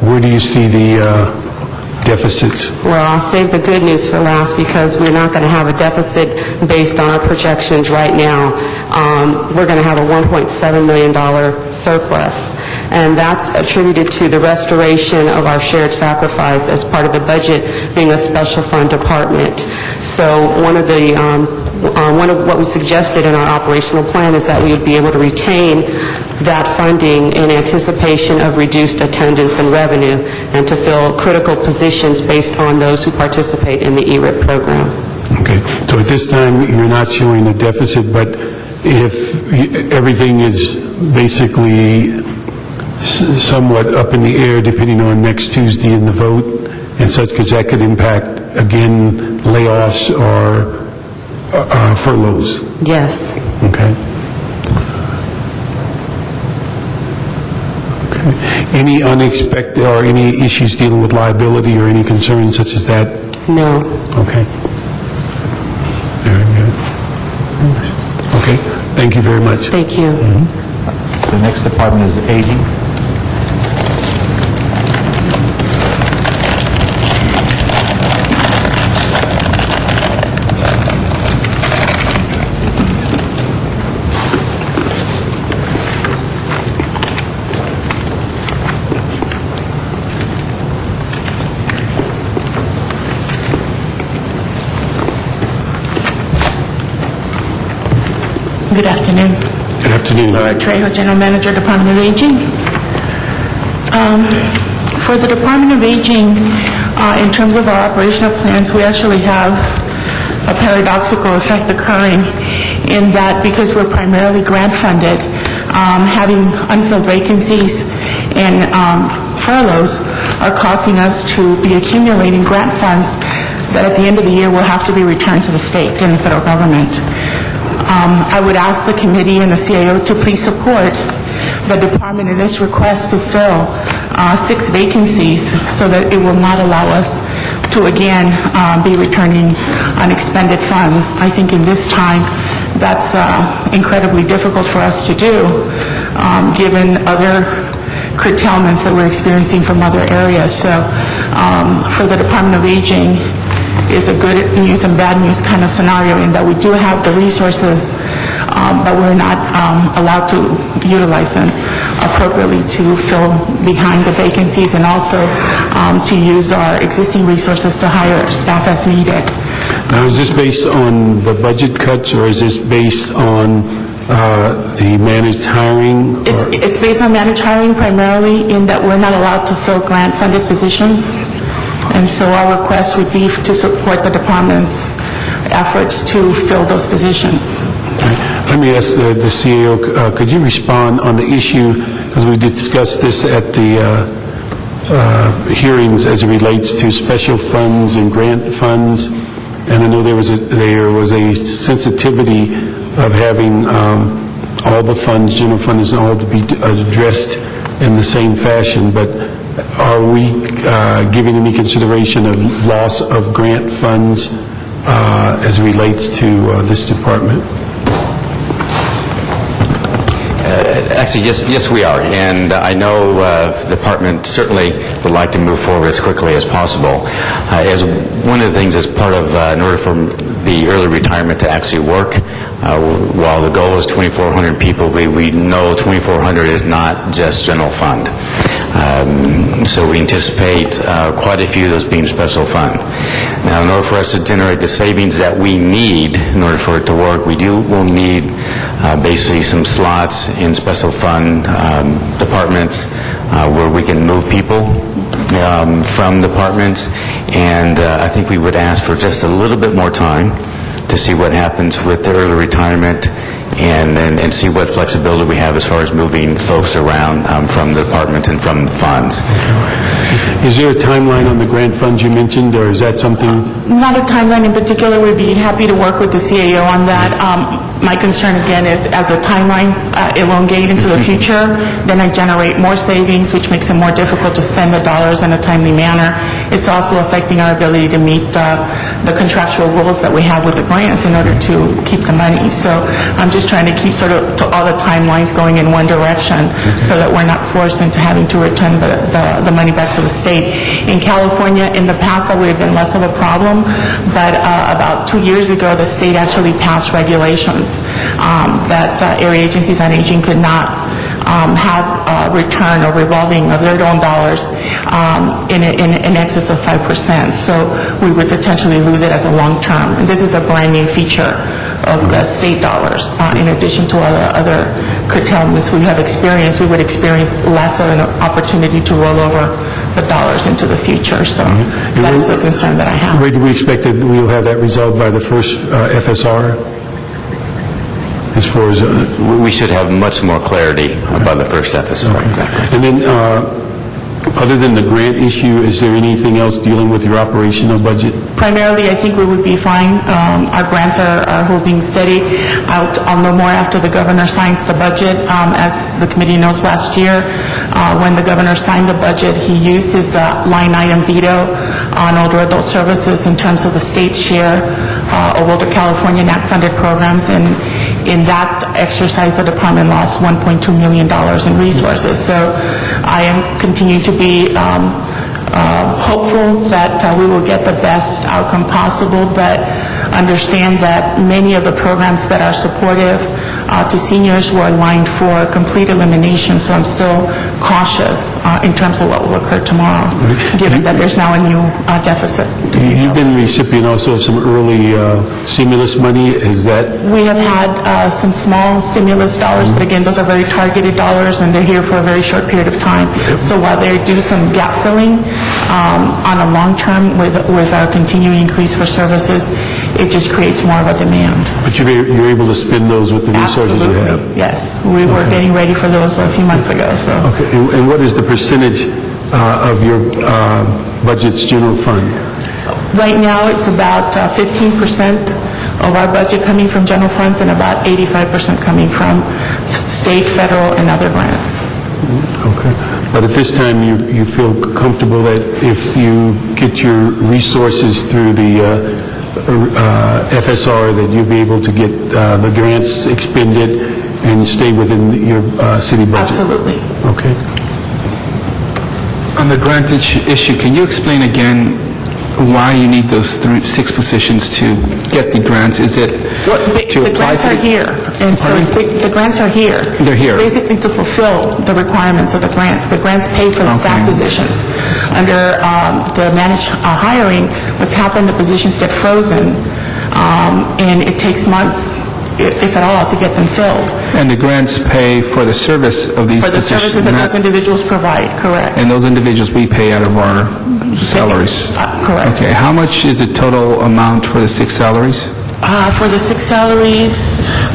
where do you see the deficits? Well, I'll save the good news for last because we're not going to have a deficit based on our projections right now. We're going to have a $1.7 million surplus, and that's attributed to the restoration of our shared sacrifice as part of the budget being a special fund department. So one of what we suggested in our operational plan is that we would be able to retain that funding in anticipation of reduced attendance and revenue and to fill critical positions based on those who participate in the ERIP program. Okay. So at this time, you're not showing a deficit, but if everything is basically somewhat up in the air depending on next Tuesday in the vote and such, because that could impact, again, layoffs or furloughs? Yes. Okay. Any unexpected or any issues dealing with liability or any concerns such as that? No. Okay. Very good. Okay. Thank you very much. Thank you. The next department is aging. Good afternoon. Good afternoon. Laura Trejo, General Manager, Department of Aging. For the Department of Aging, in terms of our operational plans, we actually have a paradoxical effect occurring in that because we're primarily grant funded, having unfilled vacancies and furloughs are causing us to be accumulating grant funds that at the end of the year will have to be returned to the state and the federal government. I would ask the committee and the CAO to please support the department in this request to fill 6 vacancies so that it will not allow us to again be returning unexpended funds. I think in this time that's incredibly difficult for us to do given other curtailments that we're experiencing from other areas. So for the Department of Aging, is a good news and bad news kind of scenario in that we do have the resources, but we're not allowed to utilize them appropriately to fill behind the vacancies and also to use our existing resources to hire staff as needed. Now, is this based on the budget cuts, or is this based on the managed hiring? It's based on managed hiring primarily, in that we're not allowed to fill grant-funded positions. And so our request would be to support the department's efforts to fill those positions. Let me ask the CEO, could you respond on the issue, because we discussed this at the hearings as it relates to special funds and grant funds, and I know there was a sensitivity of having all the funds, general funds, all to be addressed in the same fashion, but are we giving any consideration of loss of grant funds as it relates to this department? Actually, yes, we are. And I know the department certainly would like to move forward as quickly as possible. As one of the things as part of, in order for the early retirement to actually work, while the goal is 2,400 people, we know 2,400 is not just general fund. So we anticipate quite a few of those being special fund. Now, in order for us to generate the savings that we need in order for it to work, will need basically some slots in special fund departments where we can move people from departments, and I think we would ask for just a little bit more time to see what happens with the early retirement and see what flexibility we have as far as moving folks around from the department and from the funds. Is there a timeline on the grant funds you mentioned, or is that something? Not a timeline in particular. We'd be happy to work with the CAO on that. My concern, again, is as the timelines elongate into the future, then I generate more savings, which makes it more difficult to spend the dollars in a timely manner. It's also affecting our ability to meet the contractual rules that we have with the grants in order to keep the money. So I'm just trying to keep sort of all the timelines going in one direction so that we're not forced into having to return the money back to the state. In California, in the past, that would have been less of a problem, but about 2 years ago, the state actually passed regulations that area agencies on aging could not have return or revolving of their own dollars in excess of 5%. So we would potentially lose it as a long term. And this is a brand new feature of the state dollars. In addition to other curtailments we have experienced, we would experience less of an opportunity to roll over the dollars into the future. So that is a concern that I have. Where do we expect that we'll have that resolved by the first FSR? As far as we should have much more clarity by the first FSR. Exactly. And then, other than the grant issue, is there anything else dealing with your operational budget? Primarily, I think we would be fine. Our grants are holding steady. I'll know more after the governor signs the budget. As the committee knows, last year, when the governor signed the budget, he used his line item veto on older adult services in terms of the state's share of older California NAC-funded programs. And in that exercise, the department lost $1.2 million in resources. So I am continuing to be hopeful that we will get the best outcome possible, but understand that many of the programs that are supportive to seniors were aligned for complete elimination, so I'm still cautious in terms of what will occur tomorrow, given that there's now a new deficit. You've been a recipient also of some early stimulus money. Is that? We have had some small stimulus dollars, but again, those are very targeted dollars, and they're here for a very short period of time. So while they do some gap filling on a long term with our continuing increase for services, it just creates more of a demand. But you're able to spend those with the resources you have? Yes. We were getting ready for those a few months ago. So. Okay. And what is the percentage of your budget's general fund? Right now, it's about 15% of our budget coming from general funds and about 85% coming from state, federal, and other grants. Okay. But at this time, you feel comfortable that if you get your resources through the FSR, that you'll be able to get the grants expended and stay within your city budget? Absolutely. Okay. On the grant issue, can you explain again why you need those 6 positions to get the grants? Is it to The apply grants to are here, and so the grants are here. They're here. It's basically to fulfill the requirements of the grants. The grants pay for the staff positions. Under the managed hiring, what's happened, the positions get frozen, and it takes months, if at all, to get them filled. And the grants pay for the service of these For the positions? services that those individuals provide, correct. And those individuals we pay out of our salaries? Correct. Okay, how much is the total amount for the 6 salaries? For the 6 salaries,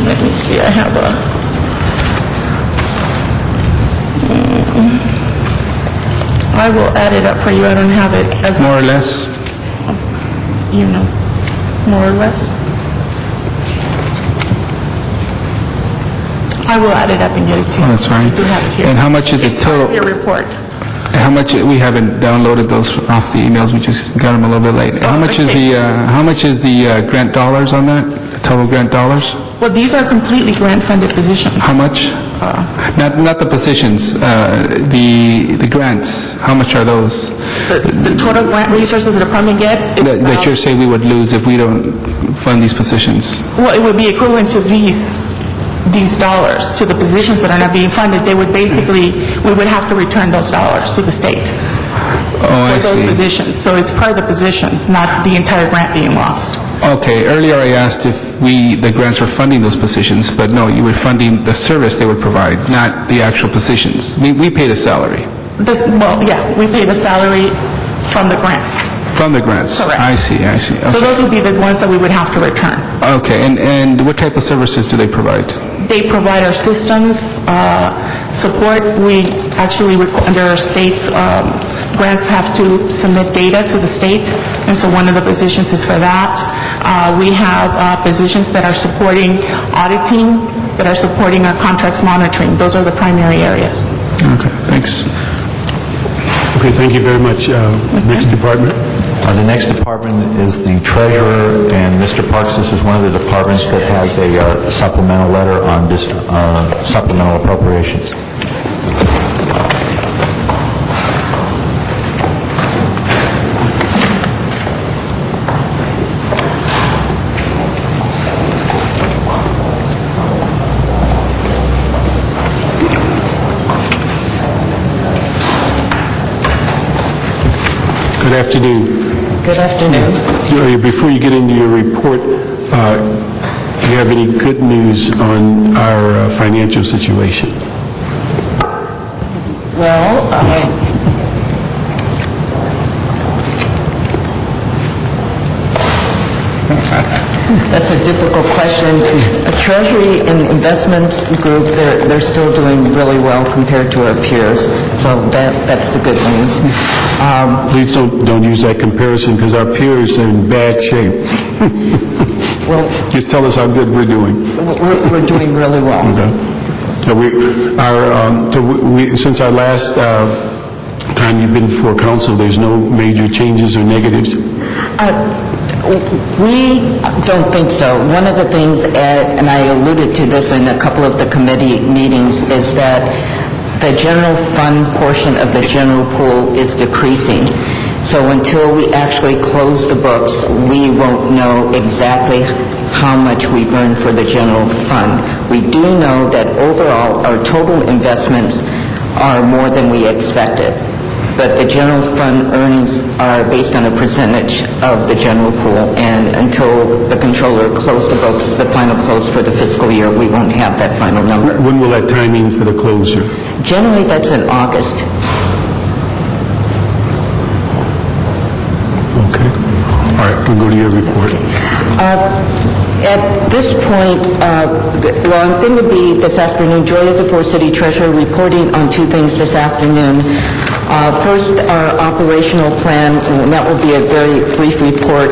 let me see, I have a... I will add it up for you, I don't have it as... More or less? You know, more or less. I will add it up and get it to you. Oh, that's fine. I do have it here. And how much is the It's part total? of your report. How much, we haven't downloaded those off the emails, we just got them a little bit late. How much is the grant dollars on that, the total grant dollars? Well, these are completely grant-funded positions. How much? Not the positions, the grants, how much are those? The total grant resources the department gets is That you're saying we would lose if we don't fund these positions? well, it would be equivalent to these dollars, to the positions that are not being funded. They would basically, we would have to return those dollars to the state Oh, I for those see. positions. So it's per the positions, not the entire grant being lost. Okay, earlier I asked if the grants were funding those positions, but no, you were funding the service they would provide, not the actual positions. We pay the salary. Well, yeah, we pay the salary from the grants. From the grants? Correct. I see. So Okay. those would be the ones that we would have to return. Okay, and what type of services do they provide? They provide our systems support. We actually, under our state grants, have to submit data to the state, and so one of the positions is for that. We have positions that are supporting auditing, that are supporting our contracts monitoring. Those are the primary areas. Okay, thanks. Okay, thank you very much. Next department. The next department is the treasurer, and Mr. Parks, this is one of the departments that has a supplemental letter on supplemental appropriations. Good afternoon. Good afternoon. Before you get into your report, do you have any good news on our financial situation? Well, that's a difficult question. Treasury and Investments Group, they're still doing really well compared to our peers, so that's the good news. Please don't use that comparison because our peers are in bad shape. Well, just tell us how good we're doing. We're doing really well. Okay. Since our last time you've been before council, there's no major changes or negatives? We don't think so. One of the things, and I alluded to this in a couple of the committee meetings, is that the general fund portion of the general pool is decreasing. So until we actually close the books, we won't know exactly how much we've earned for the general fund. We do know that overall our total investments are more than we expected. But the general fund earnings are based on a percentage of the general pool, and until the controller closed the books, the final close for the fiscal year, we won't have that final number. When will that timing for the closure? Generally, that's in August. Okay. All right, we'll go to your report. At this point, well, I'm going to be this afternoon, Joy of the Four City Treasurer, reporting on 2 things this afternoon. First, our operational plan, and that will be a very brief report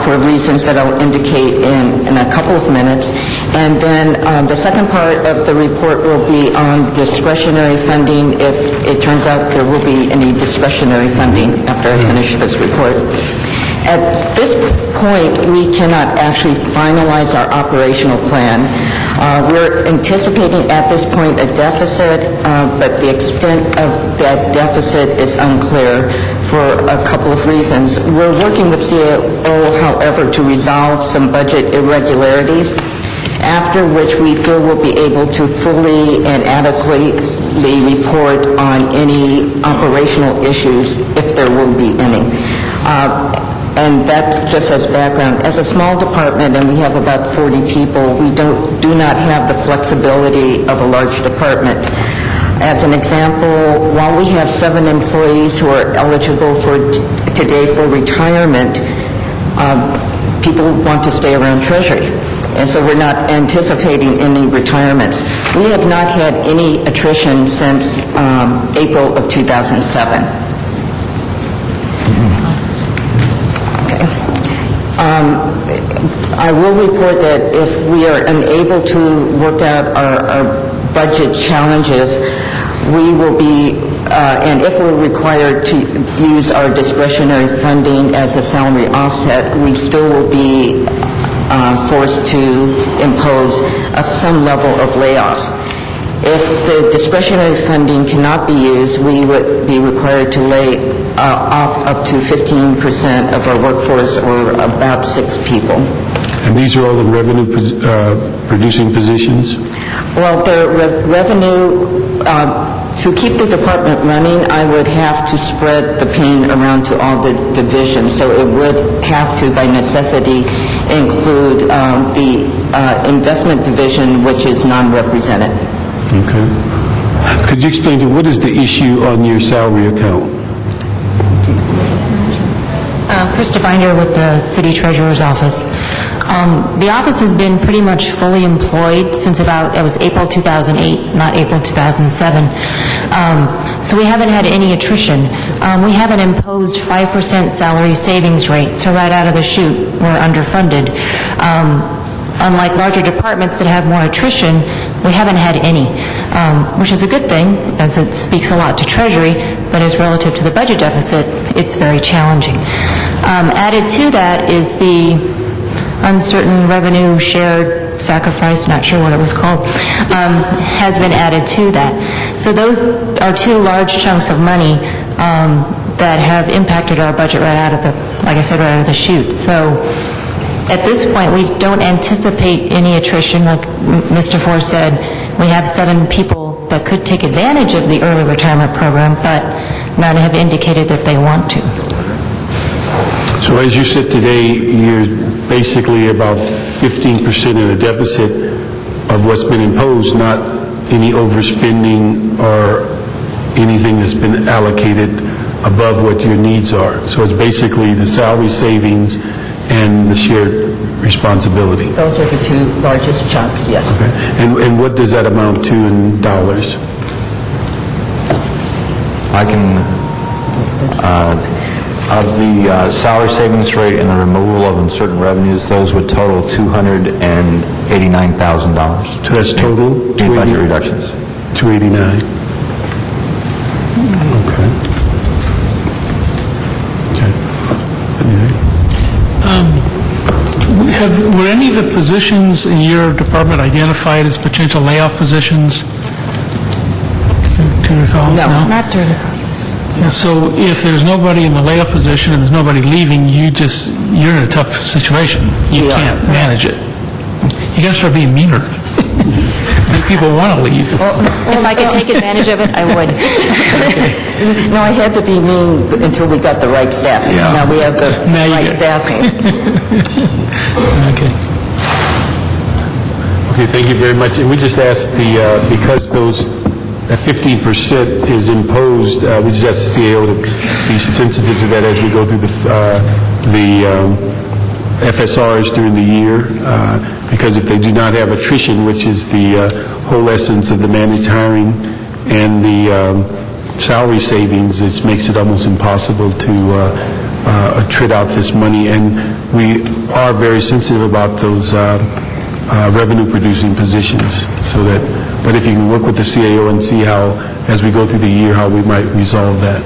for reasons that I'll indicate in a couple of minutes. And then the second part of the report will be on discretionary funding, if it turns out there will be any discretionary funding after I finish this report. At this point, we cannot actually finalize our operational plan. We're anticipating at this point a deficit, but the extent of that deficit is unclear for a couple of reasons. We're working with CAO, however, to resolve some budget irregularities, after which we feel we'll be able to fully and adequately report on any operational issues, if there will be any. And that just as background. As a small department, and we have about 40 people, we do not have the flexibility of a large department. As an example, while we have 7 employees who are eligible today for retirement, people want to stay around Treasury. And so we're not anticipating any retirements. We have not had any attrition since April of 2007. Okay. I will report that if we are unable to work out our budget challenges, we will be, and if we're required to use our discretionary funding as a salary offset, we still will be forced to impose some level of layoffs. If the discretionary funding cannot be used, we would be required to lay off up to 15% of our workforce, or about 6 people. And these are all in revenue-producing positions? Well, the revenue, to keep the department running, I would have to spread the pain around to all the divisions. So it would have to, by necessity, include the investment division, which is non-represented. Okay. Could you explain to me, what is the issue on your salary account? Krista Binder with the City Treasurer's Office. The office has been pretty much fully employed since it was April 2008, not April 2007. So we haven't had any attrition. We have an imposed 5% salary savings rate, so right out of the chute, we're underfunded. Unlike larger departments that have more attrition, we haven't had any, which is a good thing, as it speaks a lot to Treasury, but as relative to the budget deficit, it's very challenging. Added to that is the uncertain revenue shared sacrifice, not sure what it was called, has been added to that. So those are 2 large chunks of money that have impacted our budget right out of the, like I said, right out of the chute. So at this point, we don't anticipate any attrition. Like Mr. Forrest said, we have 7 people that could take advantage of the early retirement program, but none have indicated that they want to. So as you sit today, you're basically about 15% in a deficit of what's been imposed, not any overspending or anything that's been allocated above what your needs are. So it's basically the salary savings and the shared responsibility. Those are the 2 largest chunks, yes. Okay. And what does that amount to in dollars? I can, of the salary savings rate and the removal of uncertain revenues, those would total $289,000. So that's total? In budget reductions. 289. Okay. Were any of the positions in your department identified as potential layoff positions? Do you recall? No, not during the process. Yeah, so if there's nobody in the layoff position and there's nobody leaving, you're in a tough situation. You can't manage it. You got to start being meaner. Make people want to leave. If I could take advantage of it, I would. No, I had to be mean until we got the right staffing. Yeah. Now we have the right staffing. Okay. Okay, thank you very much. And we just asked because that 15% is imposed, we just asked the CAO to be sensitive to that as we go through the FSRs during the year, because if they do not have attrition, which is the whole essence of the managed hiring and the salary savings, it makes it almost impossible to attrit out this money. And we are very sensitive about those revenue-producing positions. But if you can work with the CAO and see how, as we go through the year, how we might resolve that.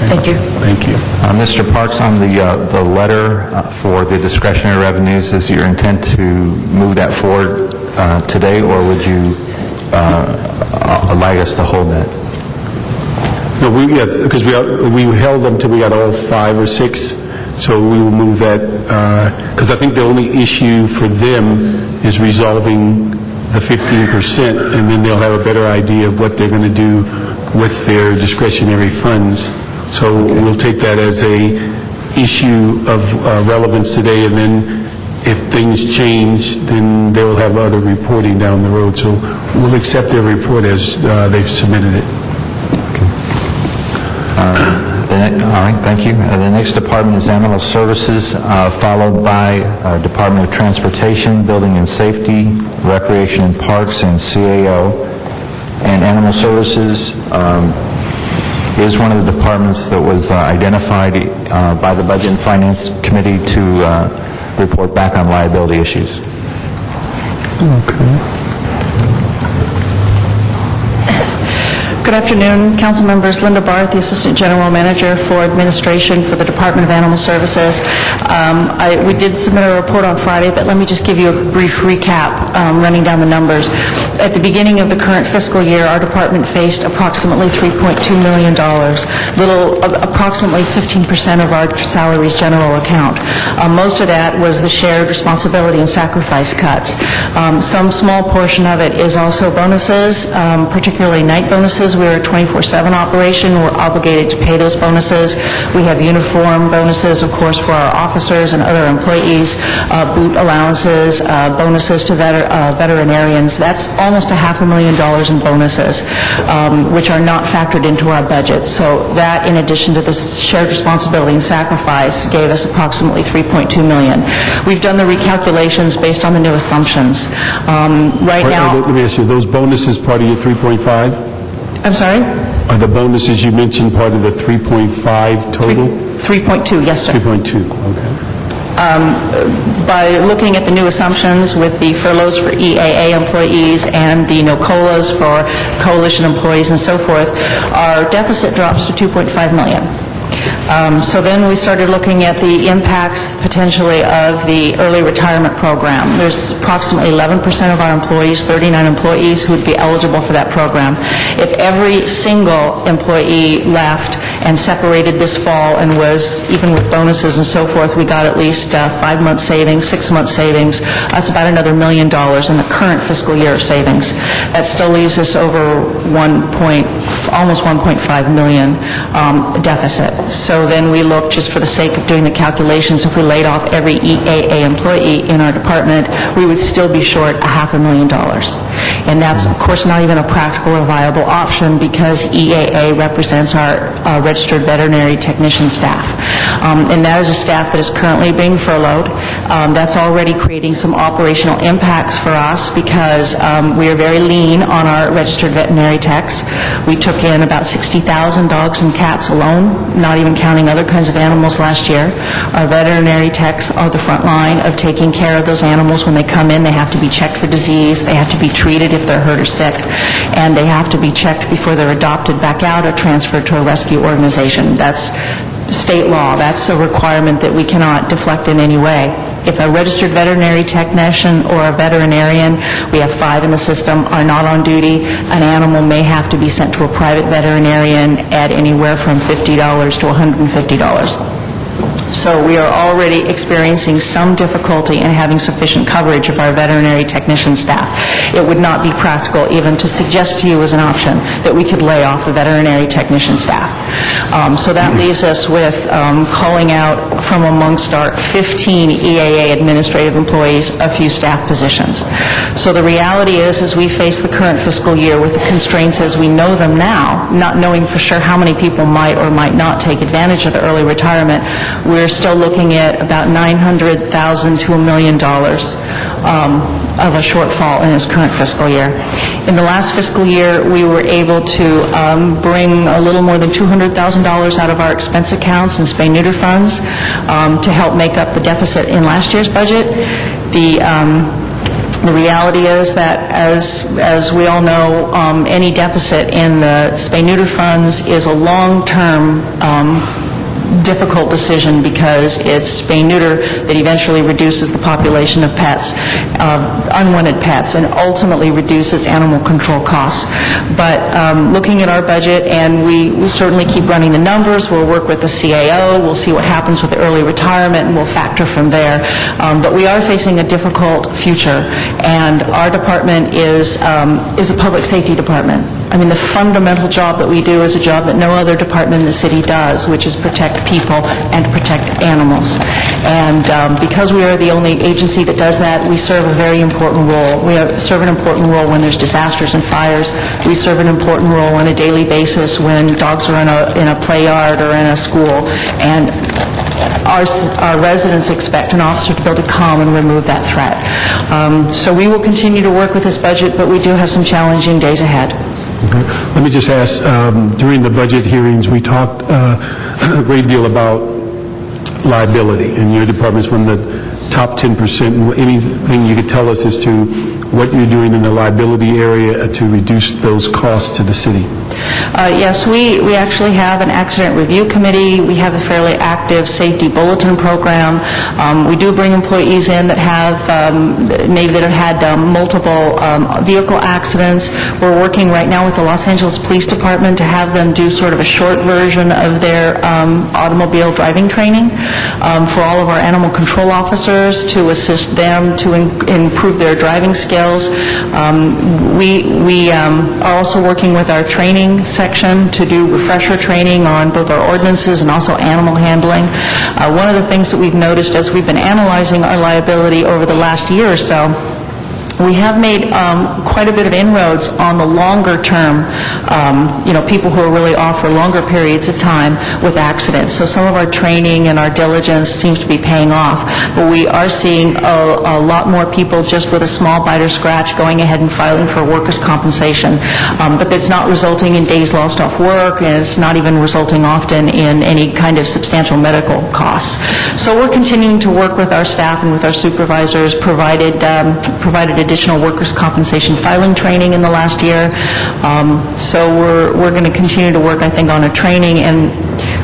Thank you. Thank you. Mr. Parks, on the letter for the discretionary revenues, is your intent to move that forward today, or would you allow us to hold that? No, because we held them till we got all 5 or 6, so we will move that, because I think the only issue for them is resolving the 15%, and then they'll have a better idea of what they're going to do with their discretionary funds. So we'll take that as a issue of relevance today, and then if things change, then they will have other reporting down the road. So we'll accept their report as they've submitted it. All right, thank you. The next department is Animal Services, followed by Department of Transportation, Building and Safety, Recreation and Parks, and CAO. And Animal Services is one of the departments that was identified by the Budget and Finance Committee to report back on liability issues. Okay. Good afternoon, council members. Linda Barth, the Assistant General Manager for Administration for the Department of Animal Services. We did submit a report on Friday, but let me just give you a brief recap, running down the numbers. At the beginning of the current fiscal year, our department faced approximately $3.2 million, approximately 15% of our salaries general account. Most of that was the shared responsibility and sacrifice cuts. Some small portion of it is also bonuses, particularly night bonuses. We're a 24/7 operation. We're obligated to pay those bonuses. We have uniform bonuses, of course, for our officers and other employees, boot allowances, bonuses to veterinarians. That's almost $500,000 in bonuses, which are not factored into our budget. So that, in addition to the shared responsibility and sacrifice, gave us approximately $3.2 million. We've done the recalculations based on the new assumptions. Right now... Let me ask you, those bonuses part of your 3.5? I'm sorry? Are the bonuses you mentioned part of the 3.5 total? 3.2, yes, sir. 3.2, okay. By looking at the new assumptions with the furloughs for EAA employees and the no-COLAs for coalition employees and so forth, our deficit drops to $2.5 million. So then we started looking at the impacts potentially of the early retirement program. There's approximately 11% of our employees, 39 employees, who would be eligible for that program. If every single employee left and separated this fall and was, even with bonuses and so forth, we got at least 5 months savings, 6 months savings. That's about another $1 million in the current fiscal year of savings. That still leaves us over almost 1.5 million deficit. So then we looked, just for the sake of doing the calculations, if we laid off every EAA employee in our department, we would still be short $500,000. And that's, of course, not even a practical or viable option because EAA represents our registered veterinary technician staff. And that is a staff that is currently being furloughed. That's already creating some operational impacts for us because we are very lean on our registered veterinary techs. We took in about 60,000 dogs and cats alone, not even counting other kinds of animals last year. Our veterinary techs are the front line of taking care of those animals. When they come in, they have to be checked for disease, they have to be treated if they're hurt or sick, and they have to be checked before they're adopted back out or transferred to a rescue organization. That's state law. That's a requirement that we cannot deflect in any way. If a registered veterinary technician or a veterinarian, we have 5 in the system, are not on duty, an animal may have to be sent to a private veterinarian at anywhere from $50 to $150. So we are already experiencing some difficulty in having sufficient coverage of our veterinary technician staff. It would not be practical even to suggest to you as an option that we could lay off the veterinary technician staff. So that leaves us with calling out from amongst our 15 EAA administrative employees a few staff positions. So the reality is we face the current fiscal year with the constraints as we know them now, not knowing for sure how many people might or might not take advantage of the early retirement. We're still looking at about $900,000 to $1 million of a shortfall in this current fiscal year. In the last fiscal year, we were able to bring a little more than $200,000 out of our expense accounts and spay-neuter funds to help make up the deficit in last year's budget. The reality is that, as we all know, any deficit in the spay-neuter funds is a long-term difficult decision because it's spay-neuter that eventually reduces the population of pets, unwanted pets, and ultimately reduces animal control costs. But looking at our budget, and we certainly keep running the numbers, we'll work with the CAO, we'll see what happens with the early retirement, and we'll factor from there. But we are facing a difficult future, and our department is a public safety department. I mean, the fundamental job that we do is a job that no other department in the city does, which is protect people and protect animals. And because we are the only agency that does that, we serve a very important role. We serve an important role when there's disasters and fires. We serve an important role on a daily basis when dogs are in a play yard or in a school. And our residents expect an officer to be able to come and remove that threat. So we will continue to work with this budget, but we do have some challenging days ahead. Let me just ask, during the budget hearings, we talked a great deal about liability, and your department's one of the top 10%. Anything you could tell us as to what you're doing in the liability area to reduce those costs to the city? Yes, we actually have an accident review committee. We have a fairly active safety bulletin program. We do bring employees in that have had multiple vehicle accidents. We're working right now with the Los Angeles Police Department to have them do sort of a short version of their automobile driving training for all of our animal control officers to assist them to improve their driving skills. We are also working with our training section to do refresher training on both our ordinances and also animal handling. One of the things that we've noticed as we've been analyzing our liability over the last year or so, we have made quite a bit of inroads on the longer term, people who are really off for longer periods of time with accidents. So some of our training and our diligence seems to be paying off. But we are seeing a lot more people just with a small bite or scratch going ahead and filing for workers' compensation. But that's not resulting in days lost off work, and it's not even resulting often in any kind of substantial medical costs. So we're continuing to work with our staff and with our supervisors, provided additional workers' compensation filing training in the last year. So we're going to continue to work, I think, on a training and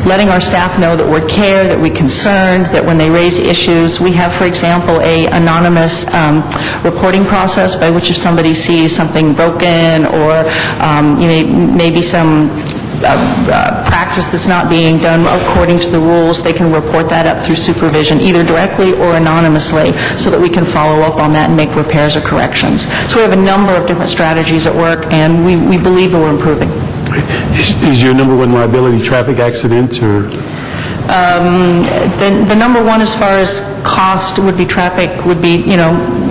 letting our staff know that we're care, that we're concerned, that when they raise issues, we have, for example, a anonymous reporting process by which if somebody sees something broken or maybe some practice that's not being done according to the rules, they can report that up through supervision, either directly or anonymously, so that we can follow up on that and make repairs or corrections. So we have a number of different strategies at work, and we believe that we're improving. Is your number one liability traffic accidents, or? The number one as far as cost would be traffic, would be,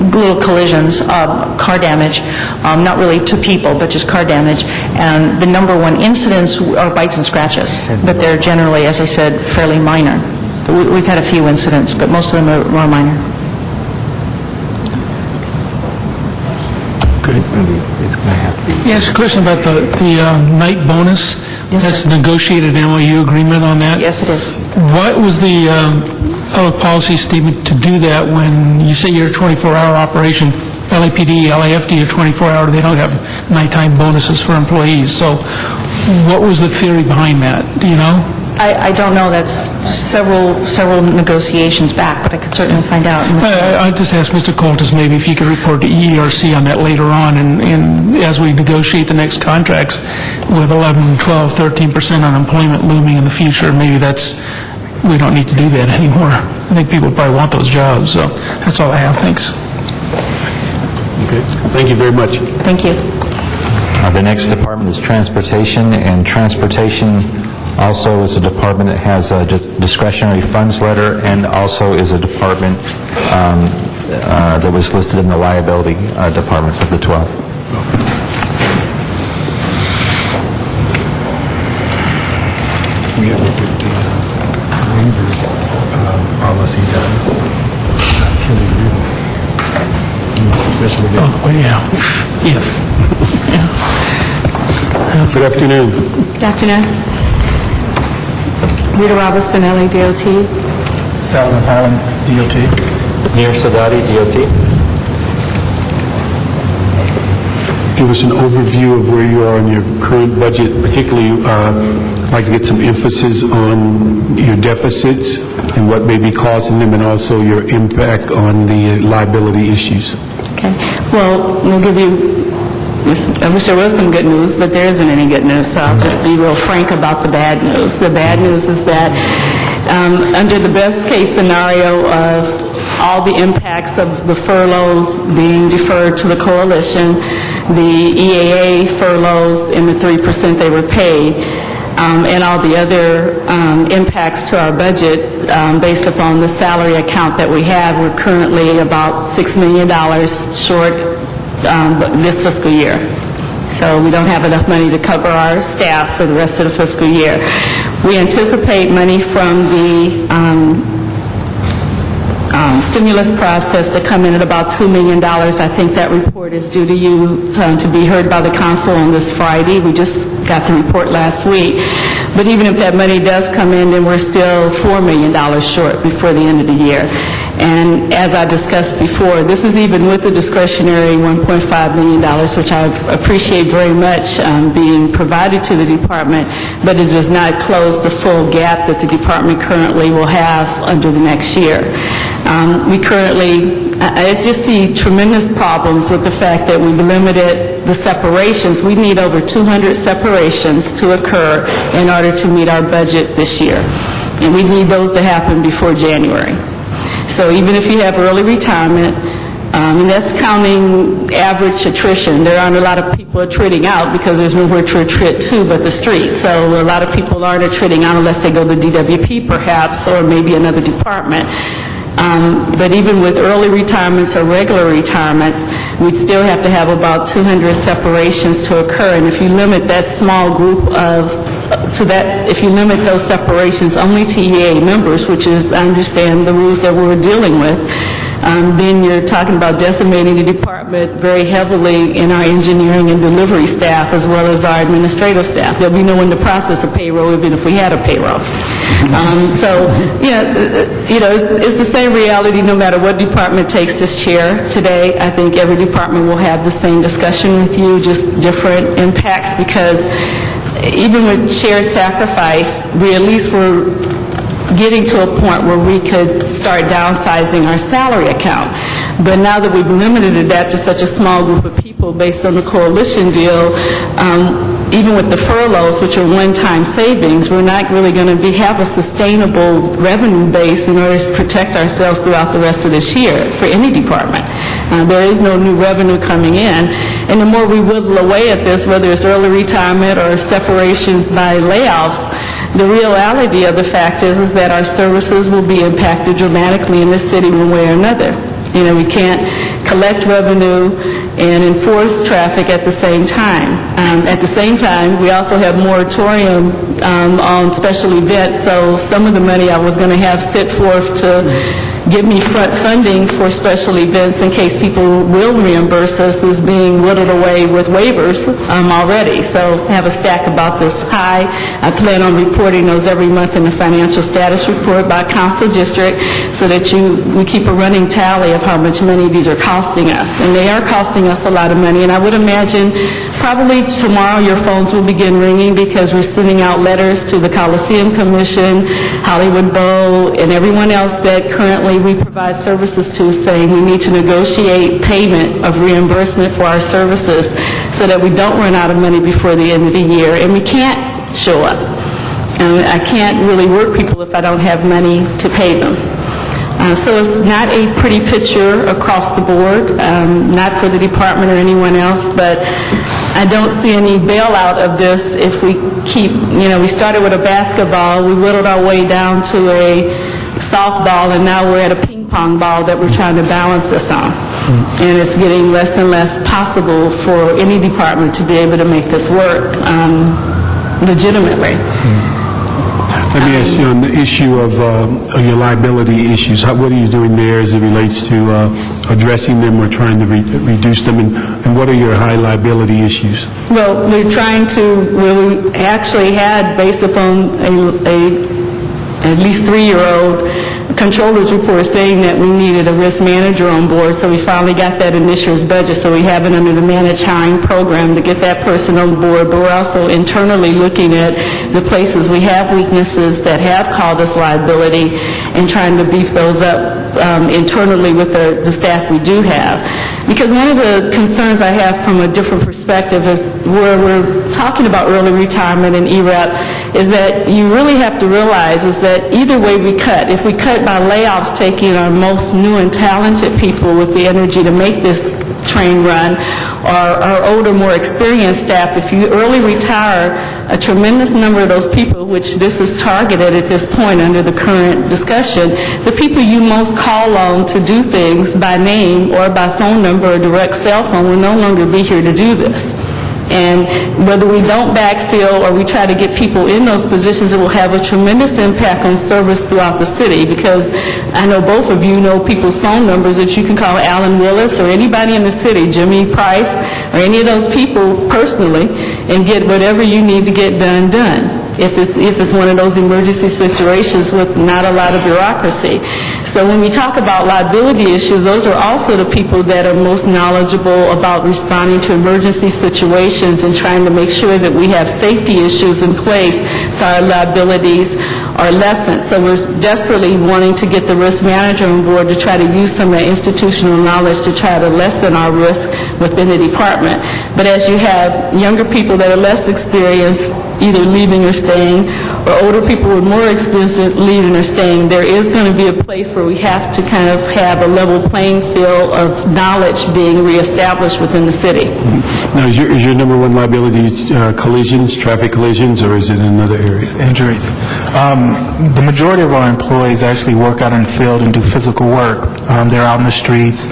little collisions, car damage, not really to people, but just car damage. And the number one incidents are bites and scratches, but they're generally, as I said, fairly minor. We've had a few incidents, but most of them are more minor. Yes, a question about the night bonus. Yes, that's a negotiated MOU agreement on that? Yes, it is. What was the policy statement to do that when you say you're a 24-hour operation? LAPD, LAFD are 24-hour. They don't have nighttime bonuses for employees. So what was the theory behind that? Do you know? I don't know. That's several negotiations back, but I could certainly find out. I just asked Mr. Coltis maybe if he could report to EERC on that later on, and as we negotiate the next contracts with 11, 12, 13% unemployment looming in the future, maybe we don't need to do that anymore. I think people probably want those jobs, so that's all I have. Thanks. Okay. Thank you very much. Thank you. The next department is transportation, and transportation also is a department that has a discretionary funds letter, and also is a department that was listed in the liability departments of the 12. We have to get the waiver policy done. Good afternoon. Good afternoon. Rita Robinson, LADOT. Salman Highlands, DOT. Nir Sadati, DOT. give us an overview of where you are in your current budget, particularly I'd like to get some emphasis on your deficits and what may be causing them, and also your impact on the liability issues. Okay. Well, we'll give you, I wish there was some good news, but there isn't any good news, so I'll just be real frank about the bad news. The bad news is that under the best case scenario of all the impacts of the furloughs being deferred to the coalition, the EAA furloughs and the 3% they were paid, and all the other impacts to our budget based upon the salary account that we have, we're currently about $6 million short this fiscal year. So we don't have enough money to cover our staff for the rest of the fiscal year. We anticipate money from the stimulus process to come in at about $2 million. I think that report is due to you to be heard by the council on this Friday. We just got the report last week. But even if that money does come in, then we're still $4 million short before the end of the year. And as I discussed before, this is even with the discretionary $1.5 million, which I appreciate very much being provided to the department, but it does not close the full gap that the department currently will have under the next year. I just see tremendous problems with the fact that we've limited the separations. We need over 200 separations to occur in order to meet our budget this year. And we need those to happen before January. So even if you have early retirement, and that's counting average attrition. There aren't a lot of people attriting out because there's nowhere to attrit to but the street. So a lot of people aren't attriting out unless they go to DWP perhaps, or maybe another department. But even with early retirements or regular retirements, we'd still have to have about 200 separations to occur. And if you limit that small group if you limit those separations only to EA members, which is, I understand, the rules that we're dealing with, then you're talking about decimating the department very heavily in our engineering and delivery staff as well as our administrative staff. There'll be no one to process a payroll even if we had a payroll. It's the same reality no matter what department takes this chair today. I think every department will have the same discussion with you, just different impacts, because even with shared sacrifice, we at least were getting to a point where we could start downsizing our salary account. But now that we've limited that to such a small group of people based on the coalition deal, even with the furloughs, which are one-time savings, we're not really going to have a sustainable revenue base in order to protect ourselves throughout the rest of this year for any department. There is no new revenue coming in. And the more we whittle away at this, whether it's early retirement or separations by layoffs, the reality of the fact is that our services will be impacted dramatically in this city one way or another. We can't collect revenue and enforce traffic at the same time. At the same time, we also have moratorium on special events, so some of the money I was going to have set forth to give me front funding for special events in case people will reimburse us is being whittled away with waivers already. So I have a stack about this high. I plan on reporting those every month in the financial status report by council district so that we keep a running tally of how much money these are costing us. And they are costing us a lot of money. And I would imagine probably tomorrow your phones will begin ringing because we're sending out letters to the Coliseum Commission, Hollywood Bowl, and everyone else that currently we provide services to, saying we need to negotiate payment of reimbursement for our services so that we don't run out of money before the end of the year. And we can't show up. I can't really work people if I don't have money to pay them. So it's not a pretty picture across the board, not for the department or anyone else, but I don't see any bailout of this if we keep, we started with a basketball, we whittled our way down to a softball, and now we're at a ping pong ball that we're trying to balance this on. And it's getting less and less possible for any department to be able to make this work legitimately. Let me ask you on the issue of your liability issues. What are you doing there as it relates to addressing them or trying to reduce them? And what are your high liability issues? Well, we actually had, based upon a at least 3-year-old controller's report saying that we needed a risk manager on board, so we finally got that initial budget, so we have it under the managed hiring program to get that person on board, but we're also internally looking at the places we have weaknesses that have caused us liability and trying to beef those up internally with the staff we do have. Because one of the concerns I have from a different perspective is where we're talking about early retirement and EREP is that you really have to realize is that either way we cut, if we cut by layoffs taking our most new and talented people with the energy to make this train run, or our older, more experienced staff, if you early retire a tremendous number of those people, which this is targeted at this point under the current discussion, the people you most call on to do things by name or by phone number or direct cell phone will no longer be here to do this. And whether we don't backfill or we try to get people in those positions, it will have a tremendous impact on service throughout the city, because I know both of you know people's phone numbers that you can call Alan Willis or anybody in the city, Jimmy Price, or any of those people personally, and get whatever you need to get done. If it's one of those emergency situations with not a lot of bureaucracy. So when we talk about liability issues, those are also the people that are most knowledgeable about responding to emergency situations and trying to make sure that we have safety issues in place so our liabilities are lessened. So we're desperately wanting to get the risk manager on board to try to use some of that institutional knowledge to try to lessen our risk within the department. But as you have younger people that are less experienced either leaving or staying, or older people with more experience leaving or staying, there is going to be a place where we have to kind of have a level playing field of knowledge being reestablished within the city. Now, is your number one liability collisions, traffic collisions, or is it in another area? Injuries. The majority of our employees actually work out in the field and do physical work. They're out in the streets,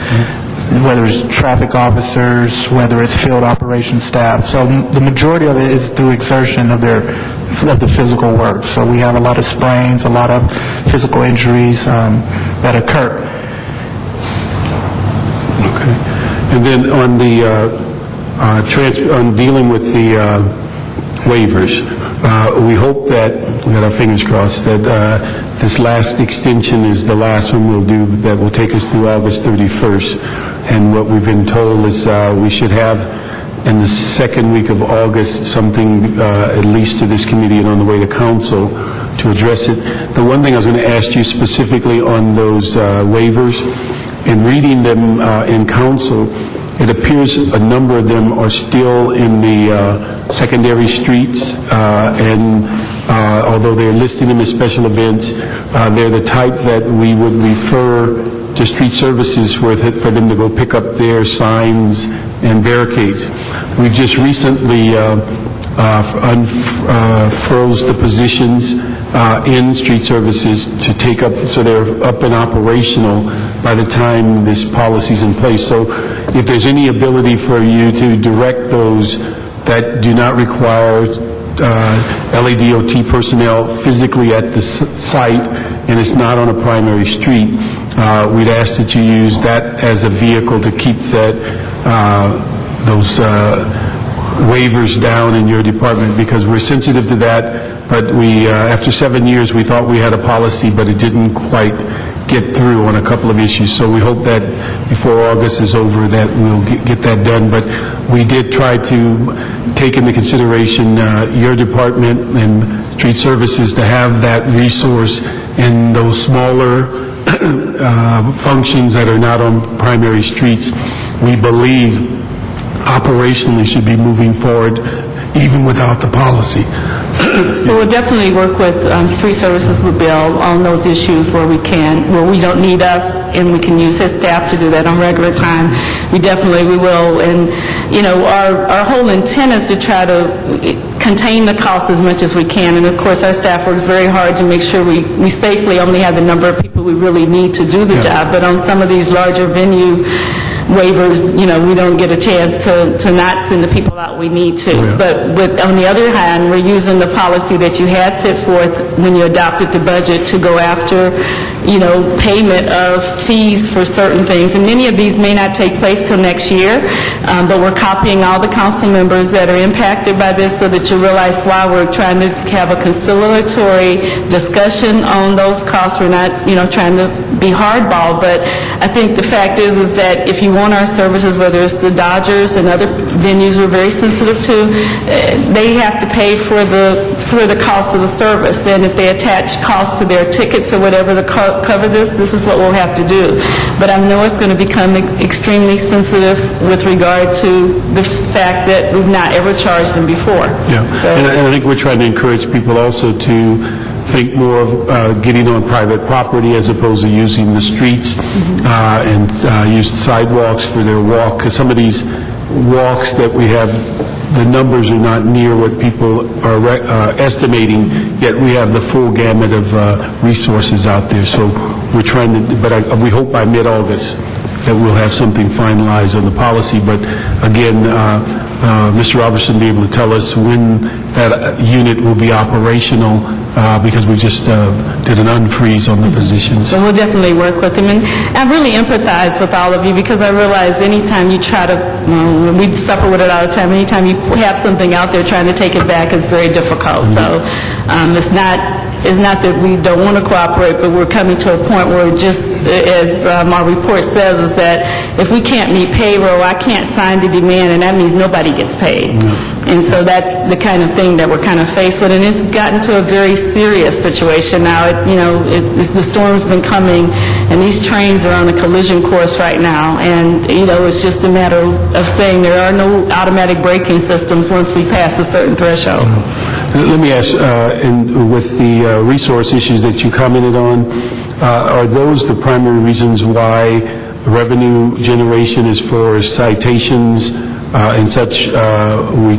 whether it's traffic officers, whether it's field operations staff. So the majority of it is through exertion of the physical work. So we have a lot of sprains, a lot of physical injuries that occur. Okay. And then on the on dealing with the waivers, we hope that, we got our fingers crossed, that this last extension is the last one we'll do that will take us through August 31st. And what we've been told is we should have in the second week of August something at least to this committee and on the way to council to address it. The one thing I was going to ask you specifically on those waivers, in reading them in council, it appears a number of them are still in the secondary streets, and although they're listing them as special events, they're the type that we would refer to street services for them to go pick up their signs and barricades. We've just recently unfroze the positions in street services to take up, so they're up and operational by the time this policy's in place. So if there's any ability for you to direct those that do not require LADOT personnel physically at the site and it's not on a primary street, we'd ask that you use that as a vehicle to keep those waivers down in your department, because we're sensitive to that. But we, after 7 years, we thought we had a policy, but it didn't quite get through on a couple of issues. So we hope that before August is over that we'll get that done. But we did try to take into consideration your department and street services to have that resource in those smaller functions that are not on primary streets. We believe operationally should be moving forward even without the policy. We'll definitely work with street services with Bill on those issues where we can, where we don't need us and we can use his staff to do that on regular time. We will. And, you know, our whole intent is to try to contain the costs as much as we can. And, of course, our staff works very hard to make sure we safely only have the number of people we really need to do the job. But on some of these larger venue waivers, you know, we don't get a chance to not send the people out we need to. But on the other hand, we're using the policy that you had set forth when you adopted the budget to go after payment of fees for certain things. And many of these may not take place till next year, but we're copying all the council members that are impacted by this so that you realize why we're trying to have a conciliatory discussion on those costs. We're not, trying to be hardball, but I think the fact is that if you want our services, whether it's the Dodgers and other venues we're very sensitive to, they have to pay for the cost of the service. And if they attach costs to their tickets or whatever to cover this is what we'll have to do. But I know it's going to become extremely sensitive with regard to the fact that we've not ever charged them before. Yeah, and I think we're trying to encourage people also to think more of getting on private property as opposed to using the streets and use sidewalks for their walk, because some of these walks that we have, the numbers are not near what people are estimating, yet we have the full gamut of resources out there. So we're trying to, but we hope by mid-August that we'll have something finalized on the policy. But again, Mr. Robertson will be able to tell us when that unit will be operational, because we just did an unfreeze on the positions. So we'll definitely work with them. And I really empathize with all of you, because I realize anytime you try to, we suffer with it all the time, anytime you have something out there, trying to take it back is very difficult. So it's not that we don't want to cooperate, but we're coming to a point where just, as my report says, is that if we can't meet payroll, I can't sign the demand, and that means nobody gets paid. And so that's the kind of thing that we're kind of faced with, and it's gotten to a very serious situation now. The storm's been coming, and these trains are on a collision course right now, and it's just a matter of saying there are no automatic braking systems once we pass a certain threshold. Let me ask, with the resource issues that you commented on, are those the primary reasons why revenue generation as far as citations and such, we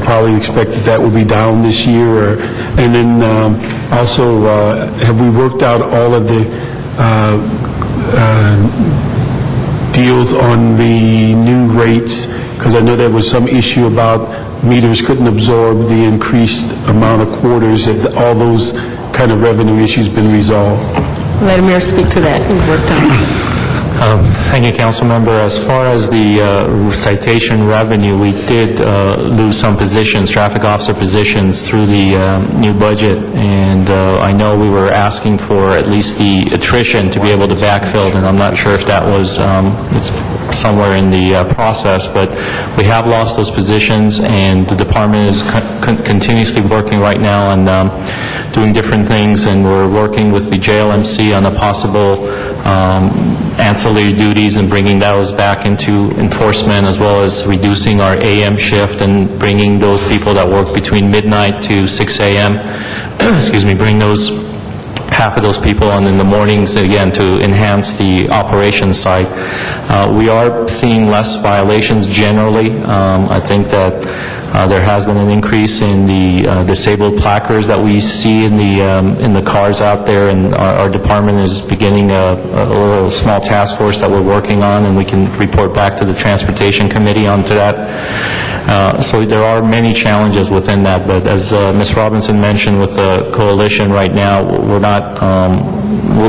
probably expect that will be down this year? And then also, have we worked out all of the deals on the new rates? Because I know there was some issue about meters couldn't absorb the increased amount of quarters. Have all those kind of revenue issues been resolved? Let Amir speak to that. We've worked on it. Thank you, Council Member. As far as the citation revenue, we did lose some positions, traffic officer positions, through the new budget, and I know we were asking for at least the attrition to be able to backfill, and I'm not sure if that was it's somewhere in the process, but we have lost those positions, and the department is continuously working right now on doing different things, and we're working with the JLMC on a possible ancillary duties and bringing those back into enforcement, as well as reducing our AM shift and bringing those people that work between midnight to 6 a.m., bring those half of those people on in the mornings, again, to enhance the operations side. We are seeing less violations generally. I think that there has been an increase in the disabled placards that we see in the cars out there, and our department is beginning a little small task force that we're working on, and we can report back to the Transportation Committee onto that. So there are many challenges within that, but as Ms. Robinson mentioned, with the coalition right now, we're not,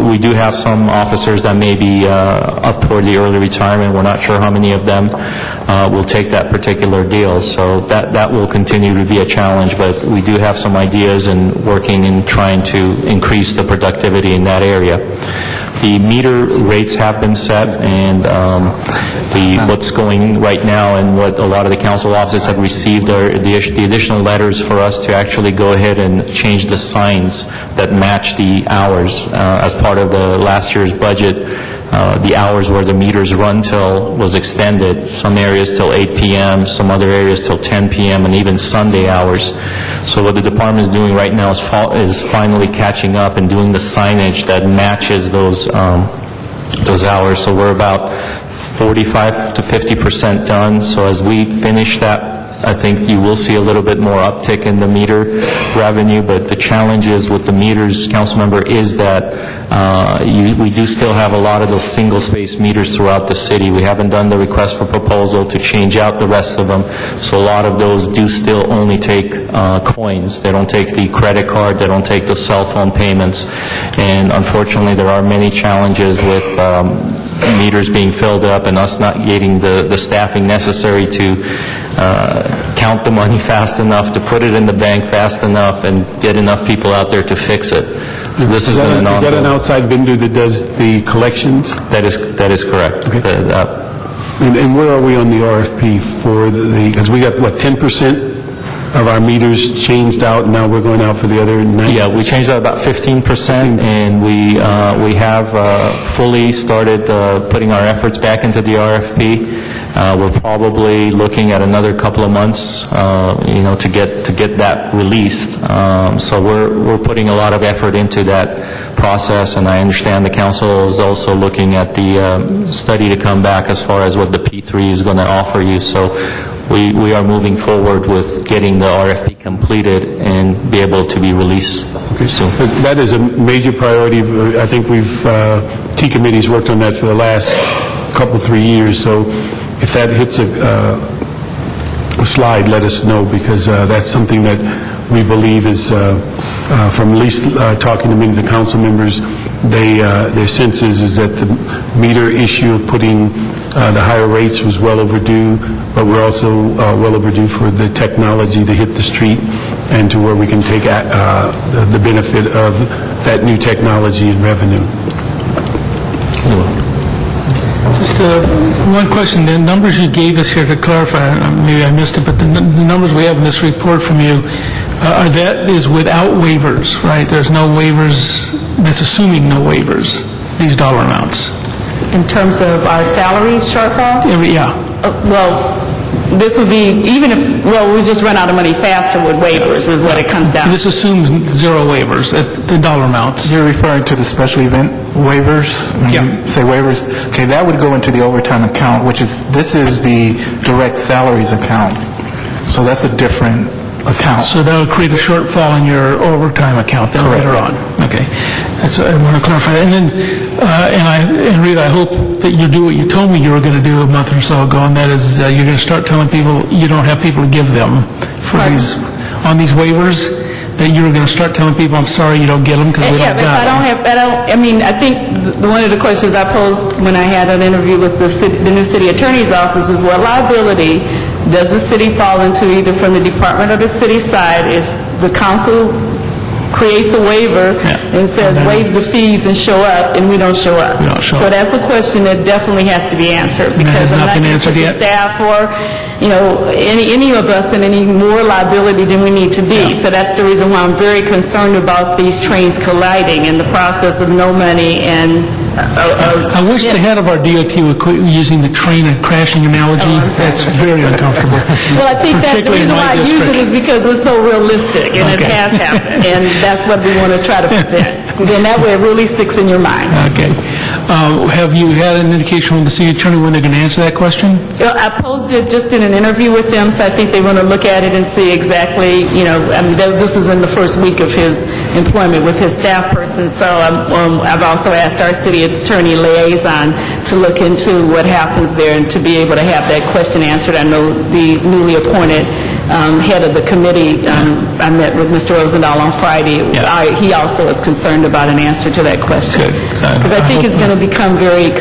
we do have some officers that may be up toward the early retirement. We're not sure how many of them will take that particular deal. So that will continue to be a challenge, but we do have some ideas and working and trying to increase the productivity in that area. The meter rates have been set, and what's going right now and what a lot of the council offices have received are the additional letters for us to actually go ahead and change the signs that match the hours. As part of the last year's budget, the hours where the meters run till was extended, some areas till 8 p.m., some other areas till 10 p.m., and even Sunday hours. So what the department is doing right now is finally catching up and doing the signage that matches those hours. So we're about 45 to 50% done. So as we finish that I think you will see a little bit more uptick in the meter revenue, but the challenges with the meters, Councilmember, is that we do still have a lot of those single-space meters throughout the city. We haven't done the request for proposal to change out the rest of them, so a lot of those do still only take coins. They don't take the credit card, they don't take the cell phone payments, and unfortunately there are many challenges with meters being filled up and us not getting the staffing necessary to count the money fast enough, to put it in the bank fast enough, and get enough people out there to fix it. So this is Is that an outside vendor that does the collections? That is correct. Okay. And where are we on the RFP for because we got, what, 10% of our meters changed out, and now we're going out for the other 90%? Yeah, we changed out about 15%, and we have fully started putting our efforts back into the RFP. We're probably looking at another couple of months, to get that released. So we're putting a lot of effort into that process, and I understand the council is also looking at the study to come back as far as what the P3 is going to offer you. So we are moving forward with getting the RFP completed and be able to be released soon. That is a major priority. I think T-Committee's worked on that for the last couple, 3 years, so if that hits a slide, let us know, because that's something that we believe is, from at least talking to many of the council members, their sense is that the meter issue of putting the higher rates was well overdue, but we're also well overdue for the technology to hit the street and to where we can take the benefit of that new technology and revenue. Just one question. The numbers you gave us here, to clarify, maybe I missed it, but the numbers we have in this report from you, that is without waivers, right? There's no waivers, that's assuming no waivers, these dollar amounts. In terms of our salary shortfall? Yeah. Well, this would be, even if, we just run out of money faster with waivers, is what it comes down to. This assumes zero waivers, the dollar amounts. You're referring to the special event waivers? When you say waivers, okay, that would go into the overtime account, this is the direct salaries account. So that's a different account. So that would create a shortfall in your overtime account then later on. Okay. That's what I want to clarify. And then, and Rita, I hope that you do what you told me you were going to do a month or so ago, and that is you're going to start telling people you don't have people to give them for on these waivers, that you were going to start telling people, I'm sorry, you don't get them because we don't got them. I think one of the questions I posed when I had an interview with the new city attorney's office is, what liability does the city fall into, either from the department or the city side, if the council creates a waiver and says waives the fees and show up, and we don't show up? So that's a question that definitely has to be answered, because I'm not going to put the staff or any of us in any more liability than we need to be. So that's the reason why I'm very concerned about these trains colliding in the process of no money and I wish the head of our DOT would quit using the train and crashing analogy. That's very uncomfortable. Well, I think that the reason why I use it is because it's so realistic, and it has happened, and that's what we want to try to prevent. And then that way it really sticks in your mind. Okay. Have you had an indication from the city attorney when they're going to answer that question? I posed it just in an interview with them, so I think they want to look at it and see exactly, this was in the first week of his employment with his staff person, so I've also asked our city attorney liaison to look into what happens there and to be able to have that question answered. I know the newly appointed head of the committee, I met with Mr. Rosendahl on Friday. He also is concerned about an answer to that question. Because I think it's going to become I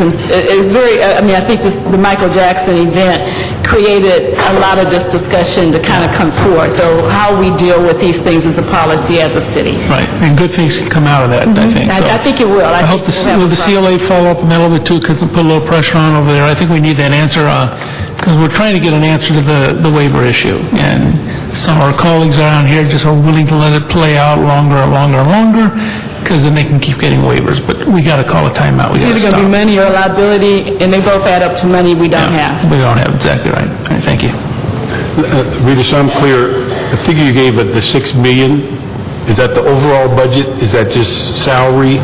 think the Michael Jackson event created a lot of this discussion to kind of come forth, though how we deal with these things as a policy as a city. Right, and good things can come out of that, I think. I think it will. I hope will the CLA follow up on that a little bit too, because put a little pressure on over there. I think we need that answer, because we're trying to get an answer to the waiver issue. And some of our colleagues around here just are willing to let it play out longer and longer and longer, because then they can keep getting waivers. But we got to call a timeout. It's either going to be money or liability, and they both add up to money we don't have. We don't have, exactly right. All right, thank you. Rita, so I'm clear, the figure you gave of the $6 million, is that the overall budget? Is that just salary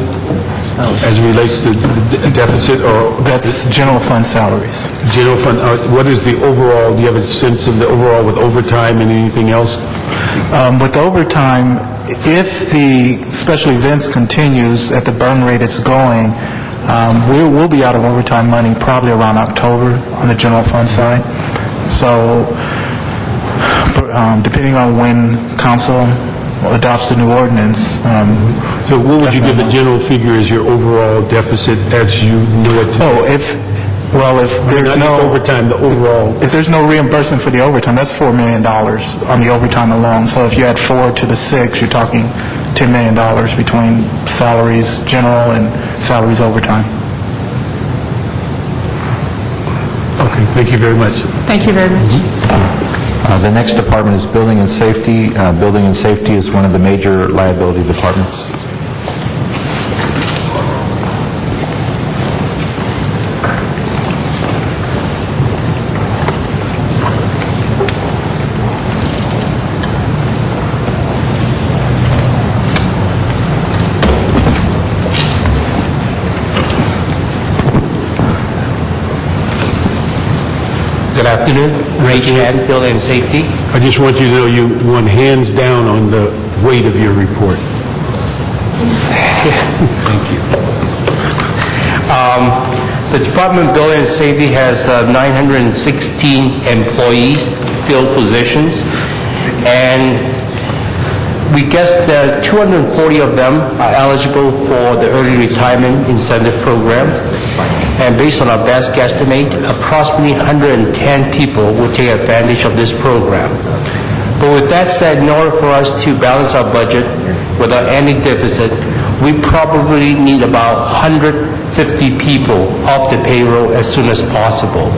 as it relates to the deficit, or? That's general fund salaries. General fund, what is the overall, do you have a sense of the overall with overtime and anything else? With overtime, if the special events continues at the burn rate it's going, we'll be out of overtime money probably around October on the general fund side. So, depending on when council adopts the new ordinance. So what would you give the general figure as your overall deficit as you knew it today? If there's no overtime, the overall. If there's no reimbursement for the overtime, that's $4 million on the overtime alone. So if you add 4 to the 6, you're talking $10 million between salaries general and salaries overtime. Okay, thank you very much. Thank you very much. The next department is Building and Safety. Building and Safety is one of the major liability departments. Good afternoon. Ray Chan, Building and Safety. I just want you to know you won hands down on the weight of your report. Thank you. The Department of Building and Safety has 916 employees, filled positions, and we guess that 240 of them are eligible for the early retirement incentive program. And based on our best guesstimate, approximately 110 people will take advantage of this program. But with that said, in order for us to balance our budget without any deficit, we probably need about 150 people off the payroll as soon as possible.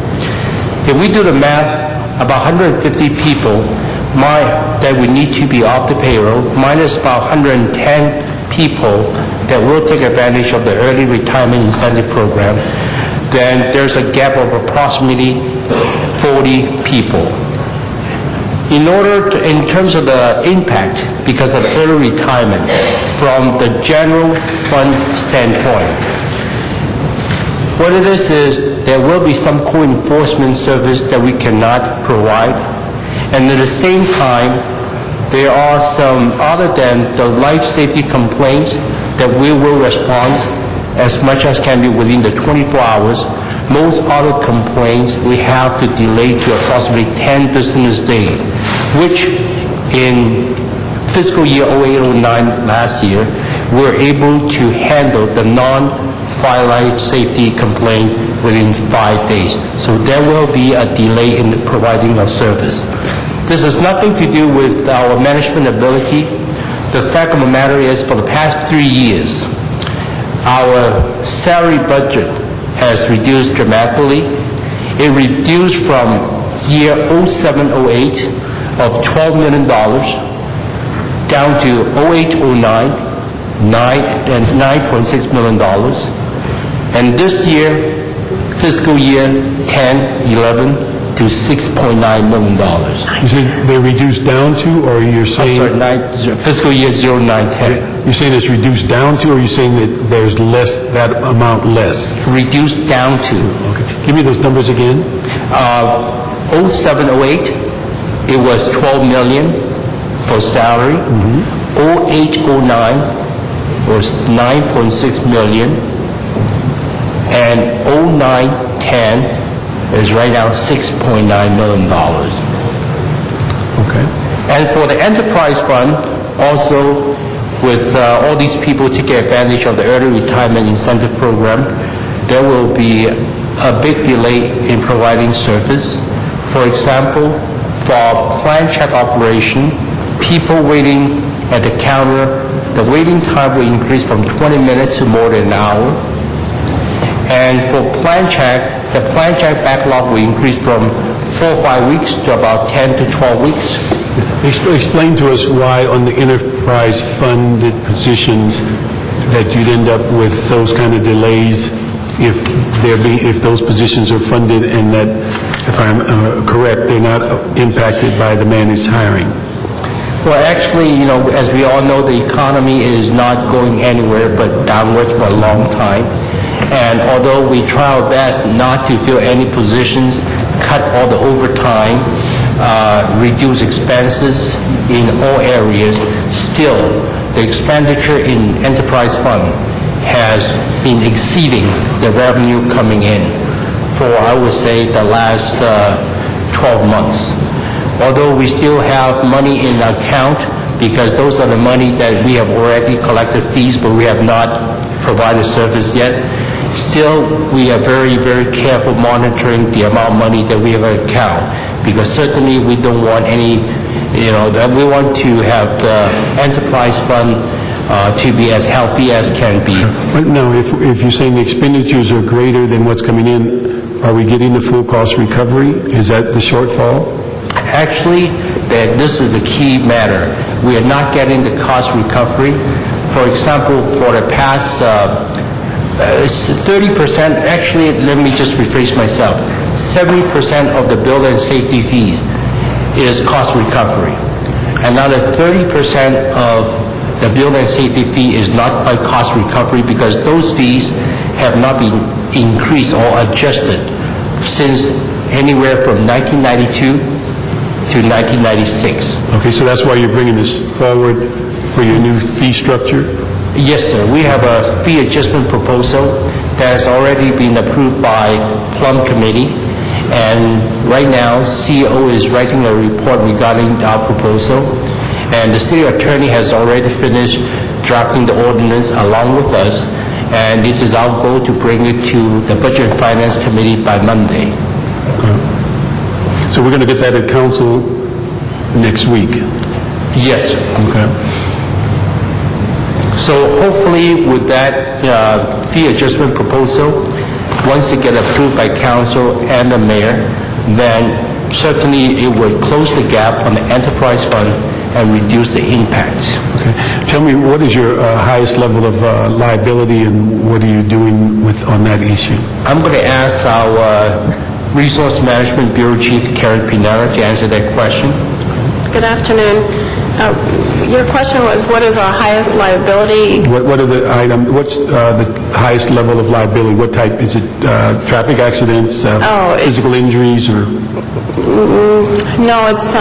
If we do the math, about 150 people that we need to be off the payroll, minus about 110 people that will take advantage of the early retirement incentive program, then there's a gap of approximately 40 people. In terms of the impact, because of early retirement, from the general fund standpoint, what it is there will be some co-enforcement service that we cannot provide, and at the same time, there are some, other than the life safety complaints, that we will respond as much as can be within the 24 hours. Most other complaints we have to delay to approximately 10 business days, which in fiscal year 08-09 last year, we were able to handle the non-fire life safety complaint within 5 days. So there will be a delay in providing of service. This has nothing to do with our management ability. The fact of the matter is, for the past 3 years, our salary budget has reduced dramatically. It reduced from year 07-08 of $12 million down to 08-09, $9.6 million. And this year, fiscal year 10-11, to $6.9 million. You say they reduced down to, or you're saying... I'm sorry, fiscal year 09-10. You're saying it's reduced down to, or you're saying that there's less, that amount less? Reduced down to. Okay. Give me those numbers again. 07-08, it was $12 million for salary. 08-09 was $9.6 million. And 09-10 is right now $6.9 million. Okay. And for the enterprise fund, also with all these people taking advantage of the early retirement incentive program, there will be a big delay in providing service. For example, for our plan check operation, people waiting at the counter, the waiting time will increase from 20 minutes to more than an hour. And for plan check, the plan check backlog will increase from 4 or 5 weeks to about 10 to 12 weeks. Explain to us why on the enterprise funded positions that you'd end up with those kind of delays if those positions are funded and that, if I'm correct, they're not impacted by the managed hiring. Well, actually, as we all know, the economy is not going anywhere but downwards for a long time. And although we try our best not to fill any positions, cut all the overtime, reduce expenses in all areas, still the expenditure in enterprise fund has been exceeding the revenue coming in for, I would say, the last 12 months. Although we still have money in account, because those are the money that we have already collected fees, but we have not provided service yet, still we are very, very careful monitoring the amount of money that we have in account, because certainly we don't want any, that we want to have the enterprise fund to be as healthy as can be. But now, if you're saying the expenditures are greater than what's coming in, are we getting the full cost recovery? Is that the shortfall? Actually, this is the key matter. We are not getting the cost recovery. For example, for the past 30%, actually, let me just rephrase myself. 70% of the building and safety fees is cost recovery. Another 30% of the building and safety fee is not by cost recovery, because those fees have not been increased or adjusted since anywhere from 1992 to 1996. Okay, so that's why you're bringing this forward for your new fee structure? Yes, sir. We have a fee adjustment proposal that has already been approved by Plum Committee, and right now CEO is writing a report regarding our proposal, and the city attorney has already finished drafting the ordinance along with us, and it is our goal to bring it to the Budget and Finance Committee by Monday. So we're going to get that at council next week? Yes. Okay. So hopefully with that fee adjustment proposal, once it gets approved by council and the mayor, then certainly it will close the gap on the enterprise fund and reduce the impact. Okay. Tell me, what is your highest level of liability, and what are you doing on that issue? I'm going to ask our Resource Management Bureau Chief Karen Pinera to answer that question. Good afternoon. Your question was, what is our highest liability? What are the items? What's the highest level of liability? What type? Is it traffic accidents, physical injuries, or? No, it's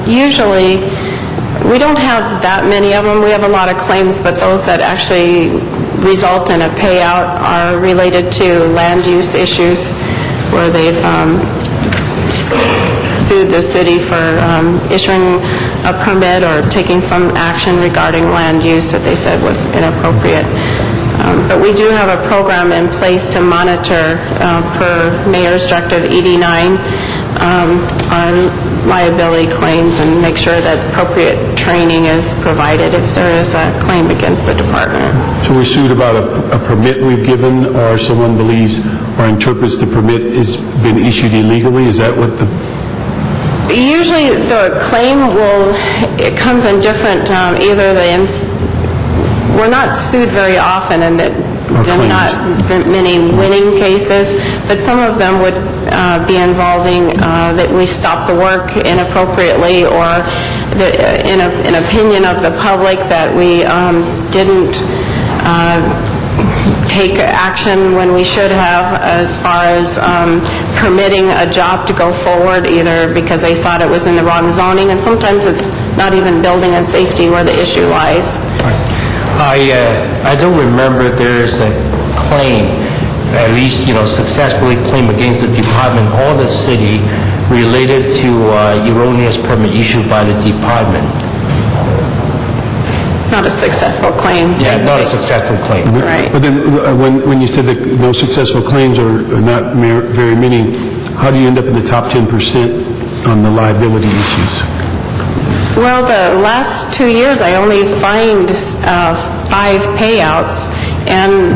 usually, we don't have that many of them. We have a lot of claims, but those that actually result in a payout are related to land use issues, where they've sued the city for issuing a permit or taking some action regarding land use that they said was inappropriate. But we do have a program in place to monitor, per Mayor's Directive ED9, our liability claims, and make sure that appropriate training is provided if there is a claim against the department. So we're sued about a permit we've given, or someone believes or interprets the permit has been issued illegally? Is that what the... Usually the claim it comes in different, we're not sued very often, and there are not many winning cases, but some of them would be involving that we stopped the work inappropriately, or in opinion of the public that we didn't take action when we should have, as far as permitting a job to go forward, either because they thought it was in the wrong zoning, and sometimes it's not even building and safety where the issue lies. I don't remember there's a claim, at least, successfully claim against the department or the city related to erroneous permit issued by the department. Not a successful claim. Yeah, not a successful claim. Right. But then when you said that no successful claims or not very many, how do you end up in the top 10% on the liability issues? Well, the last 2 years, I only fined 5 payouts, and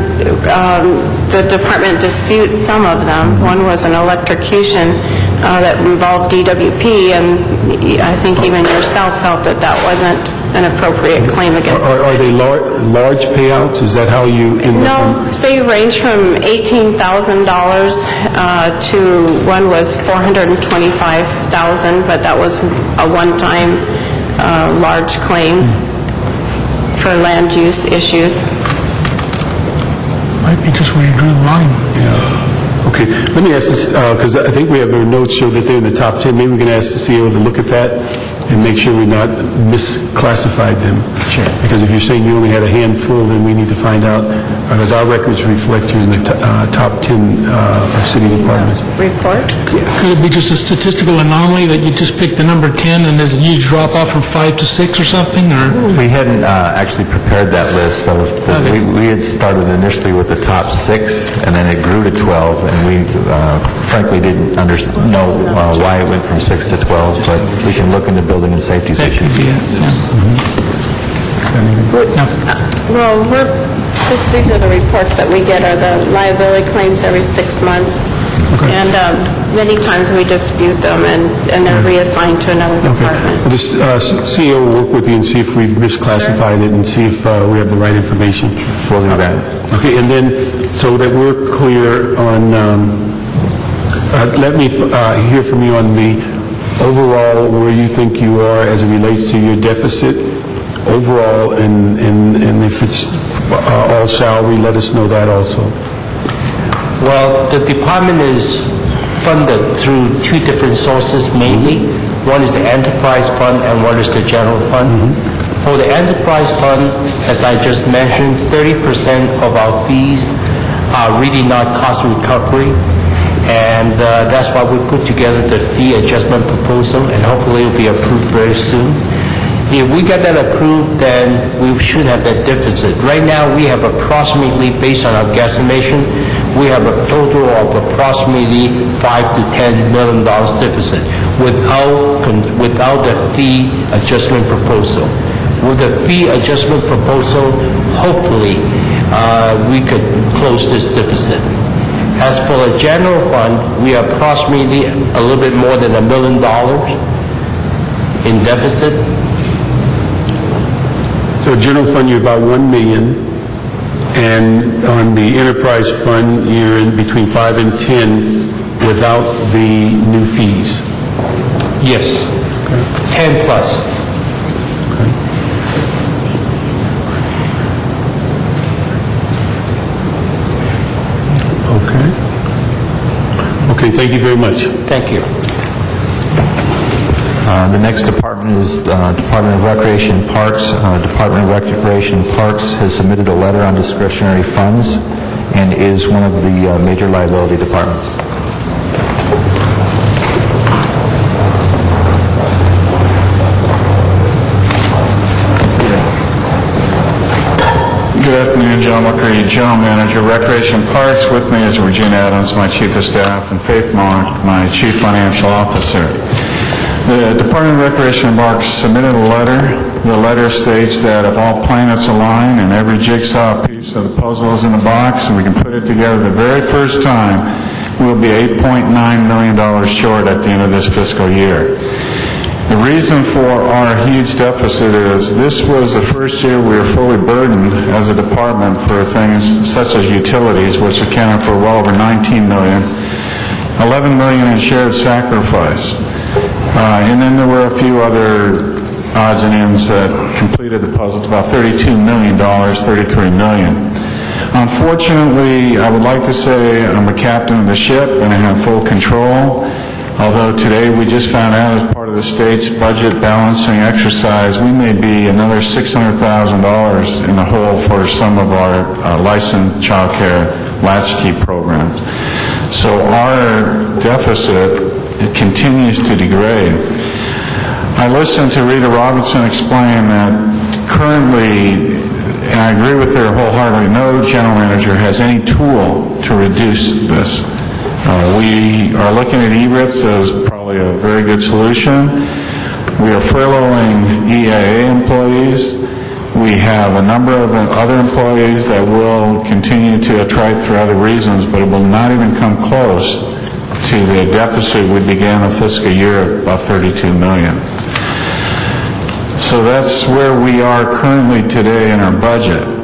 the department disputes some of them. One was an electrocution that involved DWP, and I think even yourself felt that that wasn't an appropriate claim against the Are they large payouts? Is that how you end up? No, they range from $18,000 to one was $425,000, but that was a one-time large claim for land use issues. Might be just where you drew the line. Okay, let me ask this, because I think we have our notes show that they're in the top 10. Maybe we can ask the CEO to look at that and make sure we're not misclassified them. Sure. Because if you're saying you only had a handful, then we need to find out, because our records reflect you in the top 10 of city departments. Report? Could it be just a statistical anomaly that you just picked the number 10 and there's a huge drop-off from 5 to 6 or something, or? We hadn't actually prepared that list. We had started initially with the top 6, and then it grew to 12, and we frankly didn't know why it went from 6 to 12, but we can look into building and safety issues. Well, these are the reports that we get, are the liability claims every 6 months. And many times we dispute them and they're reassigned to another department. The CEO will work with you and see if we've misclassified it and see if we have the right information. We'll do that. Okay, and then, so that we're clear on, let me hear from you on the overall, where you think you are as it relates to your deficit overall, and if it's all salary, let us know that also. Well, the department is funded through 2 different sources mainly. One is the enterprise fund and one is the general fund. For the enterprise fund, as I just mentioned, 30% of our fees are really not cost recovery, and that's why we put together the fee adjustment proposal, and hopefully it will be approved very soon. If we get that approved, then we should have that deficit. Right now, we have approximately, based on our guesstimation, we have a total of approximately $5 to $10 million deficit without the fee adjustment proposal. With the fee adjustment proposal, hopefully, we could close this deficit. As for the general fund, we are approximately a little bit more than $1 million in deficit. So general fund, you're about $1 million, and on the enterprise fund, you're in between 5 and 10 without the new fees. Yes. Okay. 10 plus. Okay, thank you very much. Thank you. The next department is Department of Recreation and Parks. Department of Recreation and Parks has submitted a letter on discretionary funds and is one of the major liability departments. Good afternoon, John McCready, General Manager, Recreation Parks. With me is Regina Adams, my Chief of Staff, and Faith Monk, my Chief Financial Officer. The Department of Recreation and Parks submitted a letter. The letter states that if all planets align and every jigsaw piece of the puzzle is in the box and we can put it together the very first time, we'll be $8.9 million short at the end of this fiscal year. The reason for our huge deficit is this was the first year we were fully burdened as a department for things such as utilities, which accounted for well over $19 million, $11 million in shared sacrifice. And then there were a few other odds and ends that completed the puzzle to about $32 million, $33 million. Unfortunately, I would like to say I'm a captain of the ship and I have full control. Although today we just found out as part of the state's budget balancing exercise, we may be another $600,000 in the hole for some of our licensed child care latchkey programs. So our deficit, it continues to degrade. I listened to Rita Robinson explain that currently, and I agree with her wholeheartedly, no general manager has any tool to reduce this. We are looking at ERIPS as probably a very good solution. We are furloughing EIA employees. We have a number of other employees that will continue to attract through other reasons, but it will not even come close to the deficit we began the fiscal year of about $32 million. So that's where we are currently today in our budget.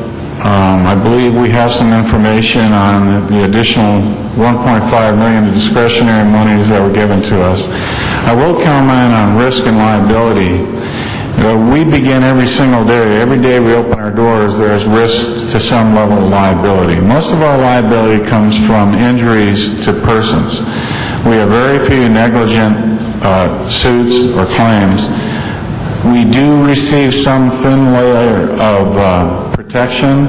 I believe we have some information on the additional $1.5 million in discretionary monies that were given to us. I will comment on risk and liability. We begin every single day. Every day we open our doors, there's risk to some level of liability. Most of our liability comes from injuries to persons. We have very few negligent suits or claims. We do receive some thin layer of protection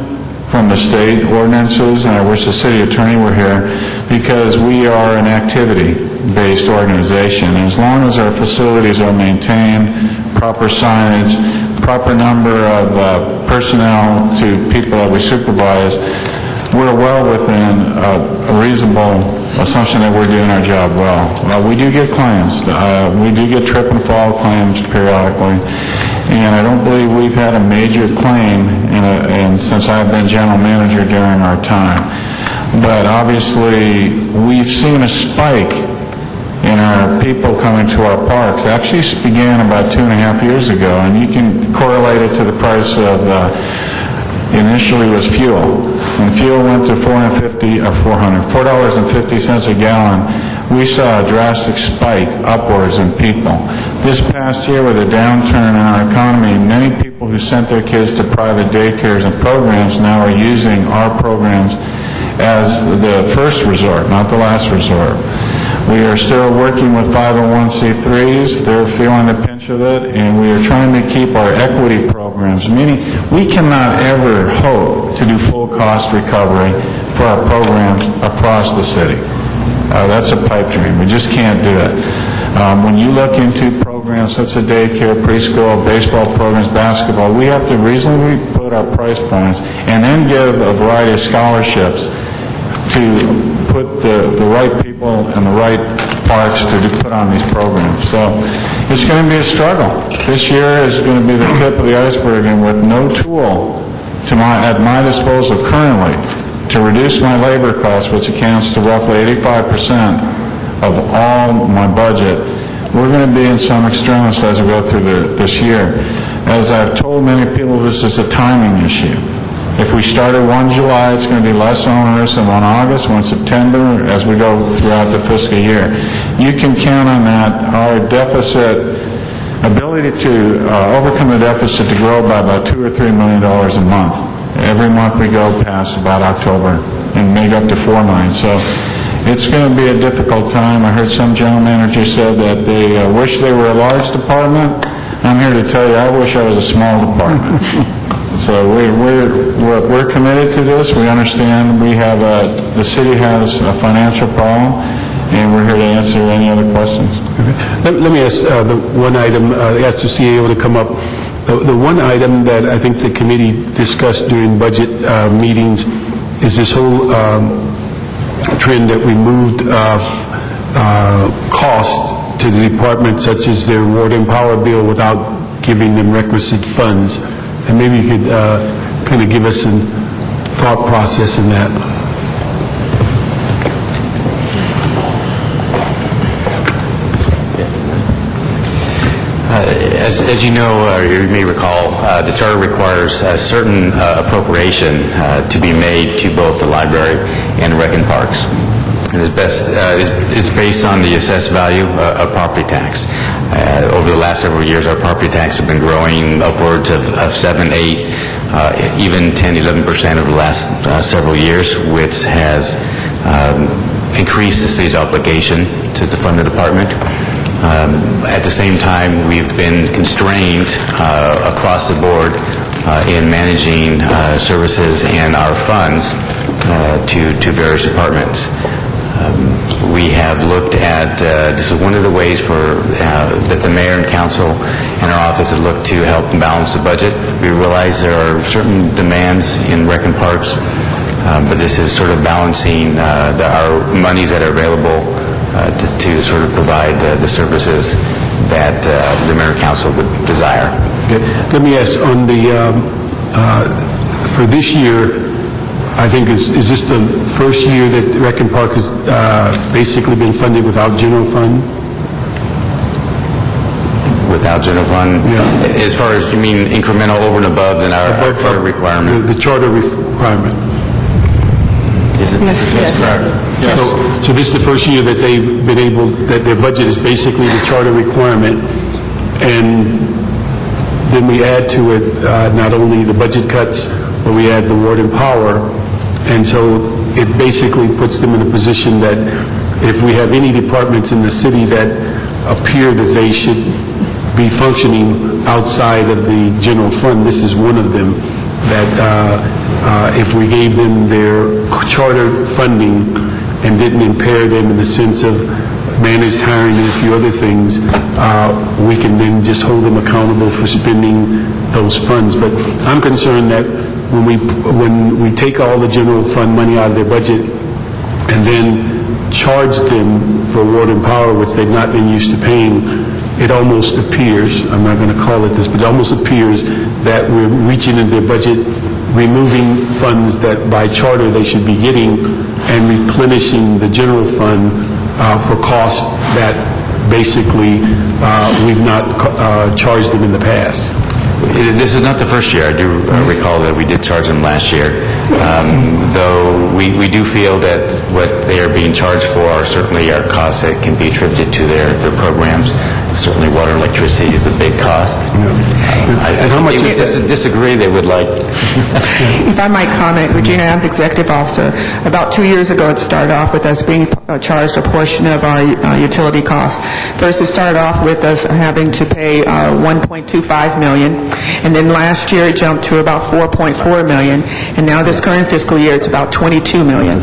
from the state ordinances, and I wish the city attorney were here, because we are an activity-based organization. As long as our facilities are maintained, proper signage, proper number of personnel to people that we supervise, we're well within a reasonable assumption that we're doing our job well. We do get claims. We do get trip and fall claims periodically, and I don't believe we've had a major claim since I've been general manager during our time. But obviously, we've seen a spike in our people coming to our parks. Actually began about 2.5 years ago, and you can correlate it to the price of, initially was fuel. When fuel went to $4.50 a gallon, we saw a drastic spike upwards in people. This past year, with a downturn in our economy, many people who sent their kids to private daycares and programs now are using our programs as the first resort, not the last resort. We are still working with 501c3s. They're feeling the pinch of it, and we are trying to keep our equity programs, meaning we cannot ever hope to do full cost recovery for our programs across the city. That's a pipe dream. We just can't do it. When you look into programs such as daycare, preschool, baseball programs, basketball, we have to reasonably put our price points and then give a variety of scholarships to put the right people in the right parks to put on these programs. So it's going to be a struggle. This year is going to be the tip of the iceberg, and with no tool at my disposal currently to reduce my labor costs, which accounts to roughly 85% of all my budget, we're going to be in some extremis as we go through this year. As I've told many people, this is a timing issue. If we start at 1 July, it's going to be less onerous than 1 August, 1 September, as we go throughout the fiscal year. You can count on that. Our deficit, ability to overcome the deficit to grow by about $2 or $3 million a month. Every month we go past about October and make up to $4 million. So it's going to be a difficult time. I heard some general manager said that they wish they were a large department. I'm here to tell you, I wish I was a small department. So we're committed to this. We understand the city has a financial problem, and we're here to answer any other questions. Let me ask the one item, ask the CAO to come up. The one item that I think the committee discussed during budget meetings is this whole trend that we moved cost to the department, such as their water and power bill, without giving them requisite funds. And maybe you could kind of give us some thought process in that. As you know, or you may recall, the charter requires a certain appropriation to be made to both the library and rec and parks. It's based on the assessed value of property tax. Over the last several years, our property tax has been growing upwards of 7, 8, even 10, 11% over the last several years, which has increased the city's obligation to fund the department. At the same time, we've been constrained across the board in managing services and our funds to various departments. We have looked at, this is one of the ways that the mayor and council and our office have looked to help balance the budget. We realize there are certain demands in rec and parks, but this is sort of balancing our monies that are available to sort of provide the services that the mayor and council would desire. Okay. Let me ask, on the, for this year, I think, is this the first year that Rec and Park has basically been funded without general fund? Without general fund? Yeah. As far as, you mean incremental over and above than our charter requirement? The charter requirement. Yes. So this is the first year that they've been able, that their budget is basically the charter requirement, and then we add to it not only the budget cuts, but we add the ward and power. And so it basically puts them in a position that if we have any departments in the city that appear that they should be functioning outside of the general fund, this is one of them, that if we gave them their charter funding and didn't impair them in the sense of managed hiring and a few other things, we can then just hold them accountable for spending those funds. But I'm concerned that when we take all the general fund money out of their budget and then charge them for water and power, which they've not been used to paying, it almost appears, I'm not going to call it this, but it almost appears that we're reaching into their budget, removing funds that by charter they should be getting, and replenishing the general fund for costs that basically we've not charged them in the past. This is not the first year. I do recall that we did charge them last year, though we do feel that what they are being charged for are certainly our costs that can be attributed to their programs. Certainly water, electricity is a big cost. And how much they would disagree, they would like... If I might comment, Regina Adams, Executive Officer, about 2 years ago it started off with us being charged a portion of our utility costs. First it started off with us having to pay $1.25 million, and then last year it jumped to about $4.4 million, and now this current fiscal year it's about $22 million.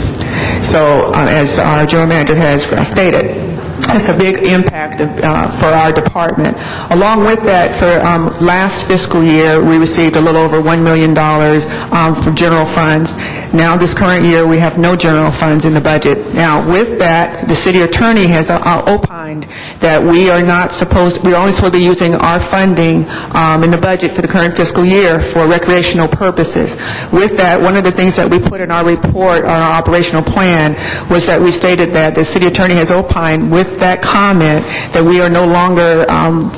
So as our General Manager has stated, it's a big impact for our department. Along with that, for last fiscal year, we received a little over $1 million for general funds. Now, this current year, we have no general funds in the budget. Now, with that, the city attorney has opined that we're only supposed to be using our funding in the budget for the current fiscal year for recreational purposes. With that, one of the things that we put in our report on our operational plan was that we stated that the city attorney has opined with that comment that we are no longer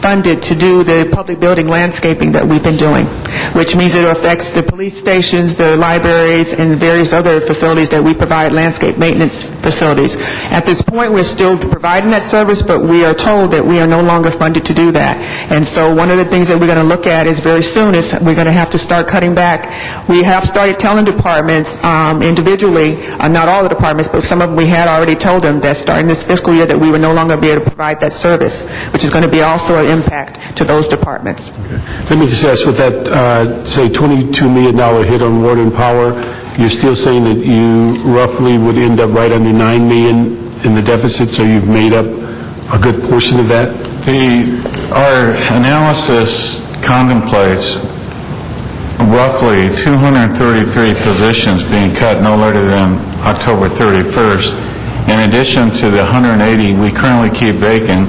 funded to do the public building landscaping that we've been doing, which means it affects the police stations, the libraries, and various other facilities that we provide landscape maintenance facilities. At this point, we're still providing that service, but we are told that we are no longer funded to do that. And so one of the things that we're going to look at is very soon is we're going to have to start cutting back. We have started telling departments individually, not all the departments, but some of them we had already told them that starting this fiscal year that we would no longer be able to provide that service, which is going to be also an impact to those departments. Let me just ask, with that, say, $22 million hit on water and power, you're still saying that you roughly would end up right under $9 million in the deficit, so you've made up a good portion of that? Our analysis contemplates roughly 233 positions being cut no later than October 31st, in addition to the 180 we currently keep vacant,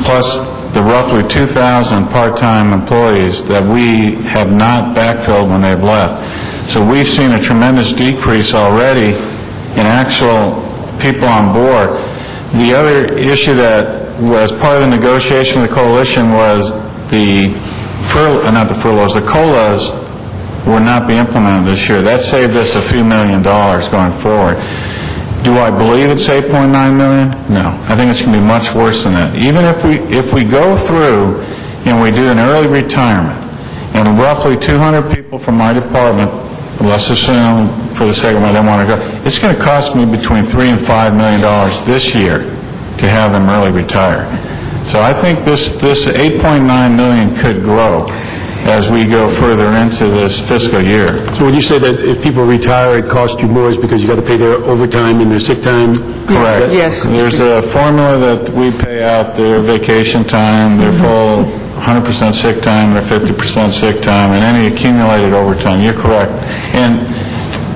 plus the roughly 2,000 part-time employees that we have not backfilled when they've left. So we've seen a tremendous decrease already in actual people on board. The other issue that was part of the negotiation with the coalition was the COLAs will not be implemented this year. That saved us a few $1 million going forward. Do I believe it's 8.9 million? No. I think it's going to be much worse than that. Even if we go through and we do an early retirement, and roughly 200 people from my department, let's assume for the sake of it, they want to go, it's going to cost me between $3 and $5 million this year to have them early retire. So I think this 8.9 million could grow as we go further into this fiscal year. So when you say that if people retire, it costs you more, is because you got to pay their overtime and their sick time? Correct. Yes. There's a formula that we pay out their vacation time, their full 100% sick time, their 50% sick time, and any accumulated overtime. You're correct. And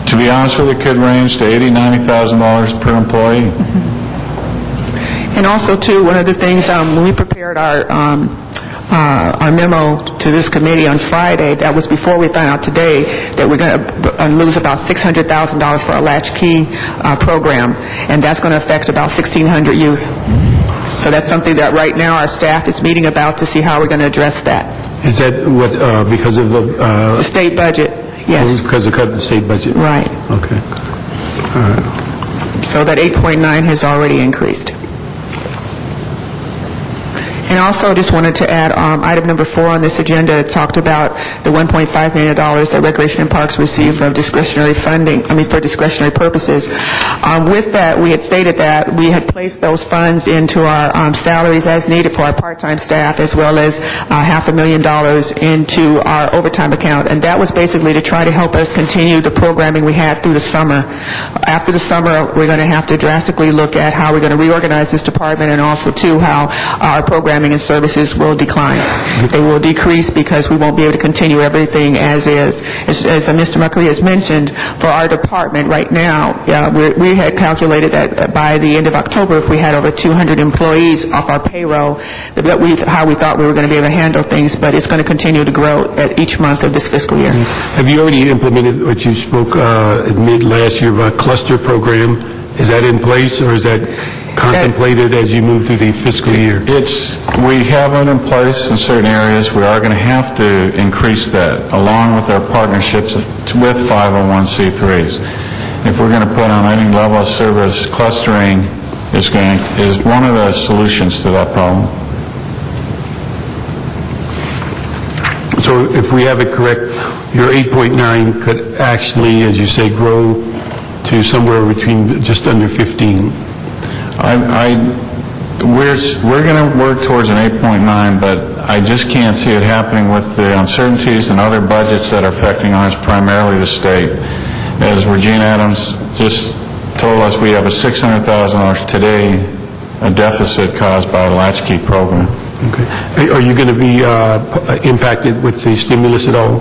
to be honest with you, it could range to $80,000, $90,000 per employee. And also, too, one of the things, when we prepared our memo to this committee on Friday, that was before we found out today that we're going to lose about $600,000 for our latchkey program, and that's going to affect about 1,600 youth. So that's something that right now our staff is meeting about to see how we're going to address that. Is that what, because of the state budget? Yes. Because of the state budget? Right. Okay. All right. So that 8.9 has already increased. And also, just wanted to add, item number 4 on this agenda talked about the $1.5 million that Recreation and Parks received from discretionary funding, for discretionary purposes. With that, we had stated that we had placed those funds into our salaries as needed for our part-time staff, as well as $500,000 into our overtime account. And that was basically to try to help us continue the programming we had through the summer. After the summer, we're going to have to drastically look at how we're going to reorganize this department, and also, too, how our programming and services will decline. They will decrease because we won't be able to continue everything as is. As Mr. McCree has mentioned, for our department right now, we had calculated that by the end of October, if we had over 200 employees off our payroll, how we thought we were going to be able to handle things, but it's going to continue to grow at each month of this fiscal year. Have you already implemented what you spoke mid-last year about cluster program? Is that in place, or is that contemplated as you move through the fiscal year? We have it in place in certain areas. We are going to have to increase that, along with our partnerships with 501c3s. If we're going to put on any level of service, clustering is one of the solutions to that problem. So if we have it correct, your 8.9 could actually, as you say, grow to somewhere between just under 15. We're going to work towards an 8.9, but I just can't see it happening with the uncertainties and other budgets that are affecting us, primarily the state. As Regina Adams just told us, we have a $600,000 today, a deficit caused by a latchkey program. Okay. Are you going to be impacted with the stimulus at all?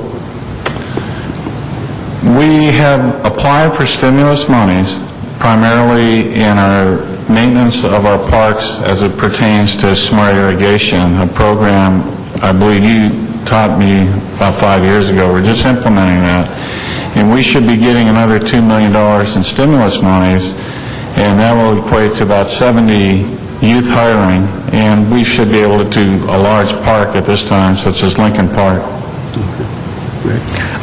We have applied for stimulus monies, primarily in our maintenance of our parks as it pertains to smart irrigation, a program I believe you taught me about 5 years ago. We're just implementing that. And we should be getting another $2 million in stimulus monies, and that will equate to about 70 youth hiring, and we should be able to do a large park at this time, such as Lincoln Park.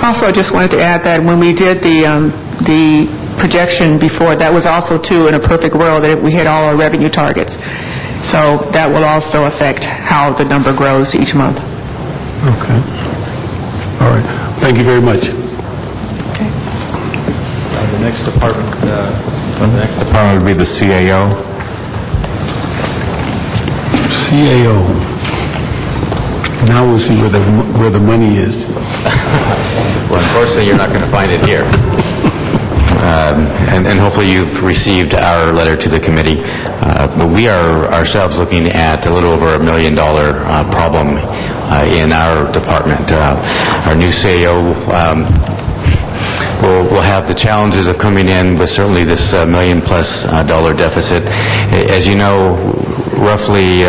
Also, I just wanted to add that when we did the projection before, that was also, too, in a perfect world, that we hit all our revenue targets. So that will also affect how the number grows each month. Okay. All right. Thank you very much. Okay. The next department would be the CAO. CAO. Now we'll see where the money is. Well, unfortunately, you're not going to find it here. And hopefully you've received our letter to the committee. But we are ourselves looking at a little over $1 million problem in our department. Our new CAO will have the challenges of coming in with certainly this $1 million+ deficit. As you know, roughly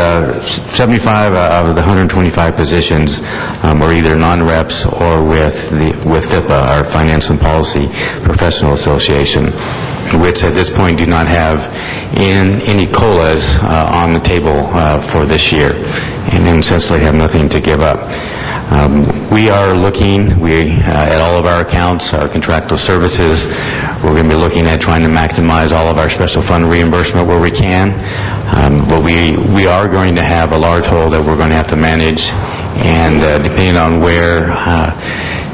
75 out of the 125 positions are either non-reps or with FIPA, our Finance and Policy Professional Association, which at this point do not have any COLAs on the table for this year, and essentially have nothing to give up. We are looking at all of our accounts, our contractual services. We're going to be looking at trying to maximize all of our special fund reimbursement where we can. But we are going to have a large hole that we're going to have to manage, and depending on where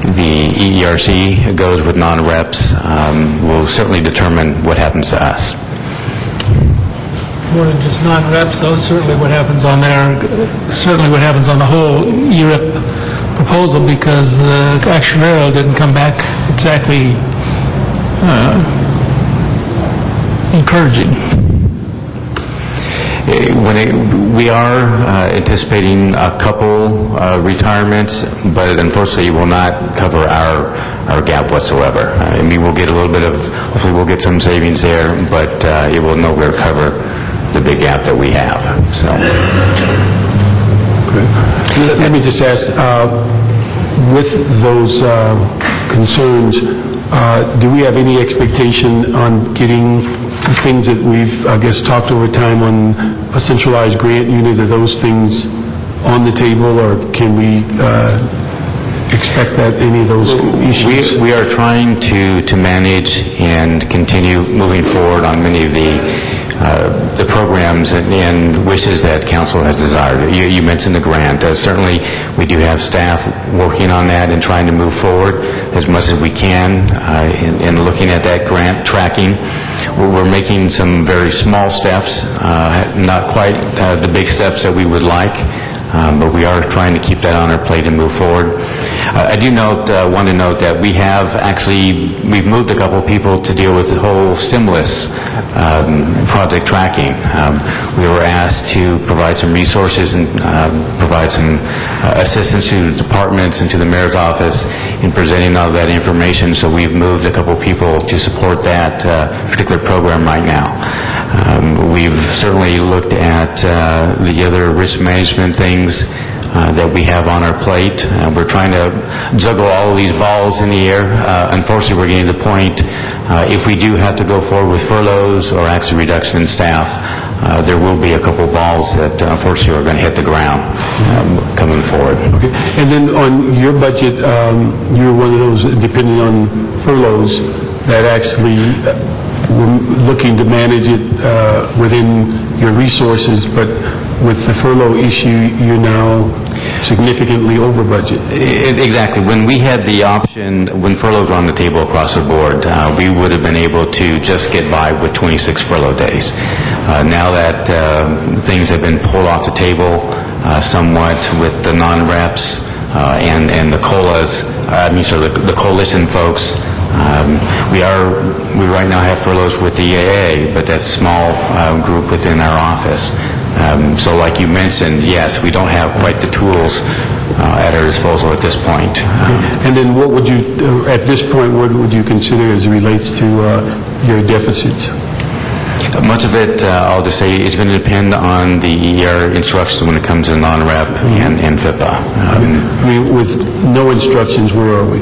the EERC goes with non-reps, will certainly determine what happens to us. More than just non-reps, though, certainly what happens on there, certainly what happens on the whole ERIP proposal, because the actuarial didn't come back exactly encouraging. We are anticipating a couple retirements, but unfortunately will not cover our gap whatsoever. I mean, we'll get a little bit of, hopefully we'll get some savings there, but it will nowhere cover the big gap that we have. So, let me just ask, with those concerns, do we have any expectation on getting the things that we've, I guess, talked over time on a centralized grant unit? Are those things on the table, or can we expect that any of those issues? We are trying to manage and continue moving forward on many of the the programs and wishes that council has desired. You mentioned the grant. Certainly, we do have staff working on that and trying to move forward as much as we can in looking at that grant tracking. We're making some very small steps, not quite the big steps that we would like, but we are trying to keep that on our plate and move forward. I do want to note that we've moved a couple people to deal with the whole stimulus project tracking. We were asked to provide some resources and provide some assistance to the departments and to the mayor's office in presenting all that information, so we've moved a couple people to support that particular program right now. We've certainly looked at the other risk management things that we have on our plate. We're trying to juggle all of these balls in the air. Unfortunately, we're getting to the point, if we do have to go forward with furloughs or actually reduction in staff, there will be a couple balls that unfortunately are going to hit the ground coming forward. Okay. And then on your budget, you're one of those, depending on furloughs, that actually we're looking to manage it within your resources, but with the furlough issue, you're now significantly over budget. Exactly. When we had the option, when furloughs were on the table across the board, we would have been able to just get by with 26 furlough days. Now that things have been pulled off the table somewhat with the non-reps and the COLAs, the coalition folks, we right now have furloughs with the EAA, but that's a small group within our office. So like you mentioned, yes, we don't have quite the tools at our disposal at this point. And then what would you, at this point, what would you consider as it relates to your deficits? Much of it, I'll just say, is going to depend on the ER instructions when it comes to non-rep and FIPA. With no instructions, where are we?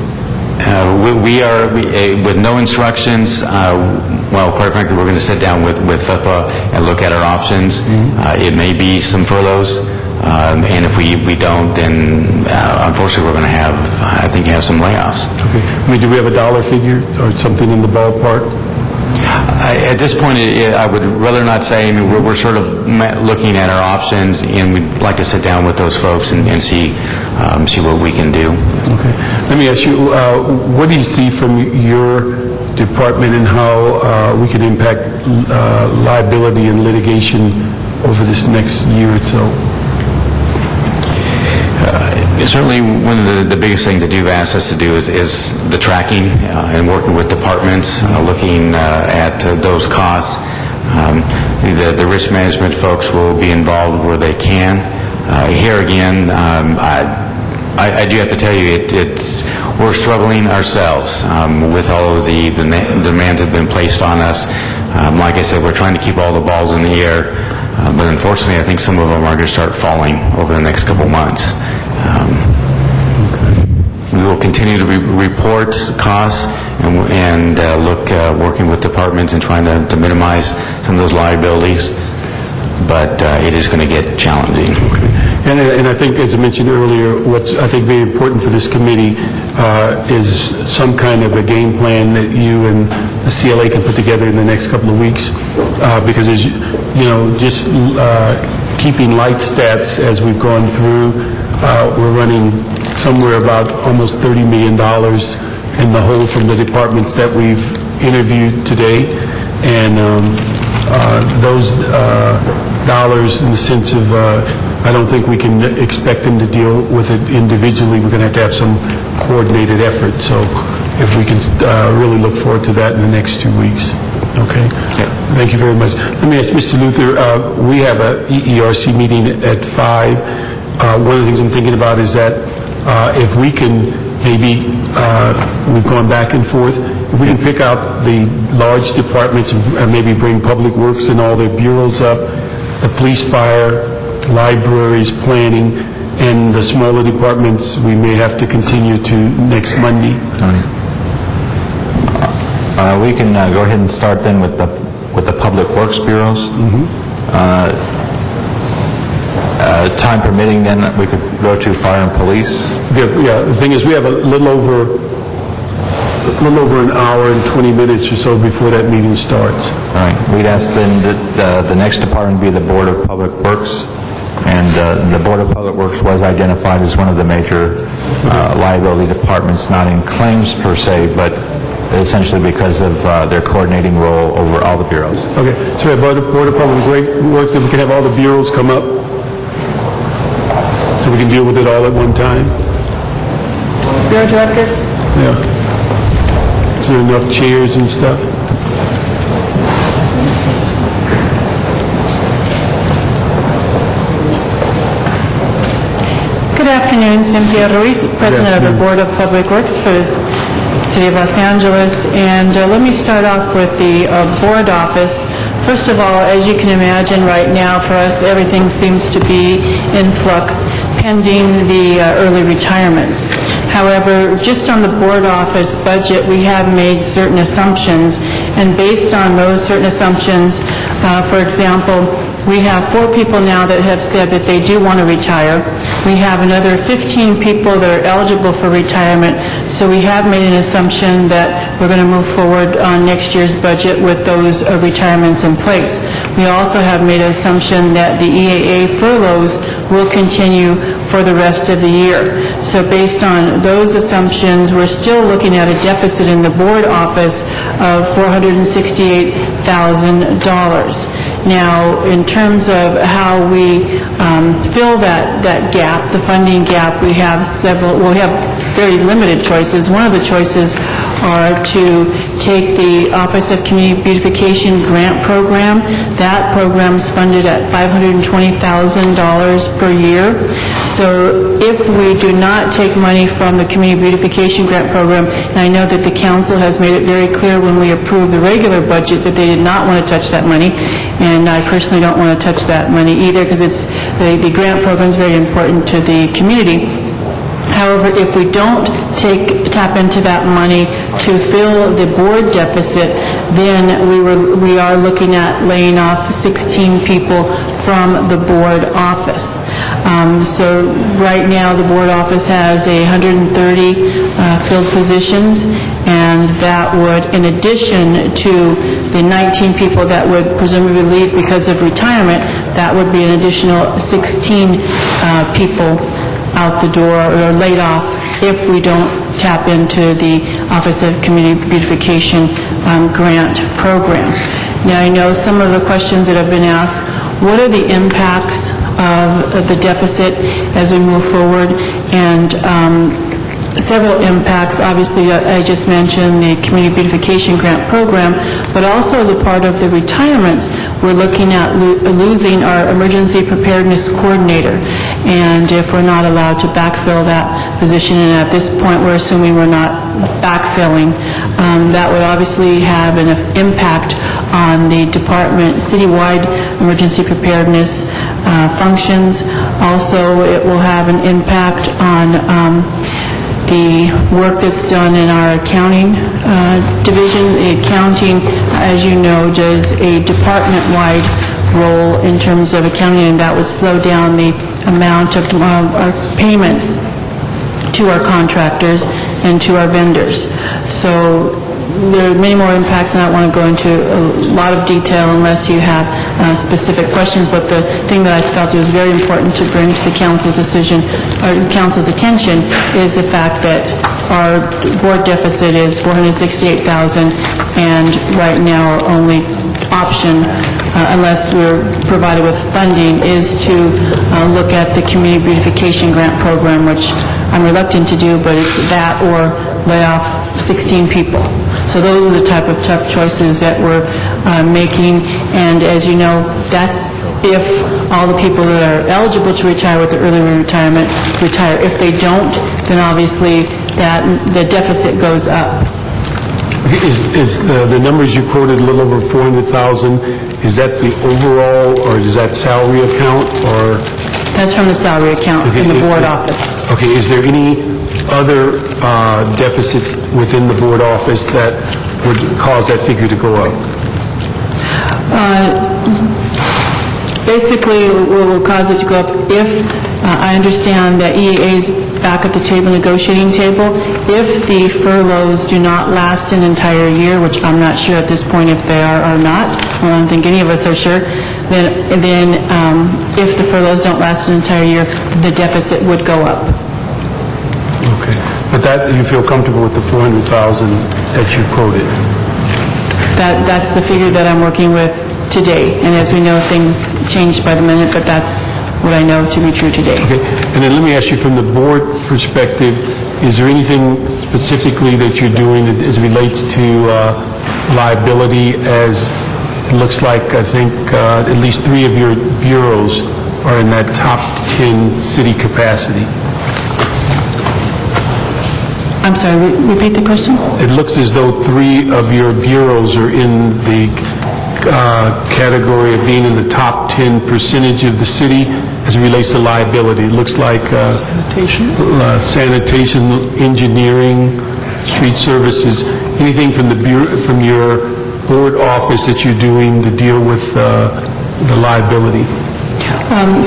We are, with no instructions, well, quite frankly, we're going to sit down with FIPA and look at our options. It may be some furloughs, and if we don't, then unfortunately we're going to have some layoffs. Okay. I mean, do we have a dollar figure or something in the ballpark? At this point, I would rather not say. I mean, we're sort of looking at our options, and we'd like to sit down with those folks and see what we can do. Okay. Let me ask you, what do you see from your department and how we can impact liability and litigation over this next year or so? Certainly, one of the biggest things that you've asked us to do is the tracking and working with departments, looking at those costs. The risk management folks will be involved where they can. Here again, I do have to tell you, we're struggling ourselves with all of the demands that have been placed on us. Like I said, we're trying to keep all the balls in the air, but unfortunately, I think some of them are going to start falling over the next couple months. We will continue to report costs and look working with departments and trying to minimize some of those liabilities, but it is going to get challenging. And I think, as I mentioned earlier, what's I think very important for this committee is some kind of a game plan that you and the CLA can put together in the next couple of weeks, because as you know, just keeping light stats as we've gone through, we're running somewhere about almost $30 million in the hole from the departments that we've interviewed today, and those dollars, in the sense of I don't think we can expect them to deal with it individually. We're going to have some coordinated effort. So if we can really look forward to that in the next 2 weeks. Okay? Yeah. Thank you very much. Let me ask Mr. Luther, we have a EERC meeting at 5. One of the things I'm thinking about is that if we can maybe, we've gone back and forth, if we can pick out the large departments and maybe bring Public Works and all their bureaus up, the police, fire, libraries, planning, and the smaller departments we may have to continue to next Monday. Tony. We can go ahead and start then with the Public Works bureaus. Time permitting, then we could go to fire and police. Yeah, the thing is, we have a little over a little over an hour and 20 minutes or so before that meeting starts. All right, we'd ask then that the next department be the Board of Public Works, and the Board of Public Works was identified as one of the major liability departments, not in claims per se, but essentially because of their coordinating role over all the bureaus. Okay, so we have Board of Public Works, if we can have all the bureaus come up, so we can deal with it all at one time. Bureau directors? Yeah. Is there enough chairs and stuff? Good afternoon, Cynthia Ruiz, President of the Board of Public Works for the City of Los Angeles. And let me start off with the board office. First of all, as you can imagine right now, for us, everything seems to be in flux pending the early retirements. However, just on the board office budget, we have made certain assumptions, and based on those certain assumptions, for example, we have 4 people now that have said that they do want to retire. We have another 15 people that are eligible for retirement, so we have made an assumption that we're going to move forward on next year's budget with those retirements in place. We also have made an assumption that the EAA furloughs will continue for the rest of the year. So based on those assumptions, we're still looking at a deficit in the board office of $468,000. Now, in terms of how we fill that gap, the funding gap, we have very limited choices. One of the choices are to take the Office of Community Beautification Grant Program. That program's funded at $520,000 per year. So if we do not take money from the Community Beautification Grant Program, and I know that the council has made it very clear when we approved the regular budget that they did not want to touch that money, and I personally don't want to touch that money either because the grant program is very important to the community. However, if we don't tap into that money to fill the board deficit, then we are looking at laying off 16 people from the board office. So right now, the board office has 130 filled positions, and that would, in addition to the 19 people that would presumably leave because of retirement, that would be an additional 16 people out the door or laid off if we don't tap into the Office of Community Beautification grant program. Now, I know some of the questions that have been asked, what are the impacts of the deficit as we move forward? And several impacts. Obviously, I just mentioned the Community Beautification Grant Program, but also as a part of the retirements, we're looking at losing our Emergency Preparedness Coordinator. And if we're not allowed to backfill that position, and at this point we're assuming we're not backfilling, that would obviously have an impact on the department citywide emergency preparedness functions. Also, it will have an impact on the work that's done in our accounting division. The accounting, as you know, does a department-wide role in terms of accounting, and that would slow down the amount of our payments to our contractors and to our vendors. So there are many more impacts, and I don't want to go into a lot of detail unless you have specific questions, but the thing that I felt it was very important to bring to the council's decision, or the council's attention, is the fact that our board deficit is $468,000, and right now our only option, unless we're provided with funding, is to look at the Community Beautification Grant Program, which I'm reluctant to do, but it's that or lay off 16 people. So those are the type of tough choices that we're making, and as you know, that's if all the people that are eligible to retire with the early retirement retire. If they don't, then obviously the deficit goes up. Is the numbers you quoted, a little over 400,000, is that the overall, or is that salary account, or? That's from the salary account in the board office. Okay, is there any other deficits within the board office that would cause that figure to go up? Basically, what will cause it to go up if I understand that EAA is back at the table, negotiating table. If the furloughs do not last an entire year, which I'm not sure at this point if they are or not, I don't think any of us are sure, then if the furloughs don't last an entire year, the deficit would go up. Okay. But that, you feel comfortable with the 400,000 that you quoted? That's the figure that I'm working with today. And as we know, things change by the minute, but that's what I know to be true today. Okay. And then let me ask you, from the board perspective, is there anything specifically that you're doing as relates to liability, as it looks like, I think, at least 3 of your bureaus are in that top 10 city capacity? I'm sorry, repeat the question? It looks as though 3 of your bureaus are in the category of being in the top 10 percentage of the city as it relates to liability. It looks like sanitation, engineering, street services. Anything from from your board office that you're doing to deal with the liability?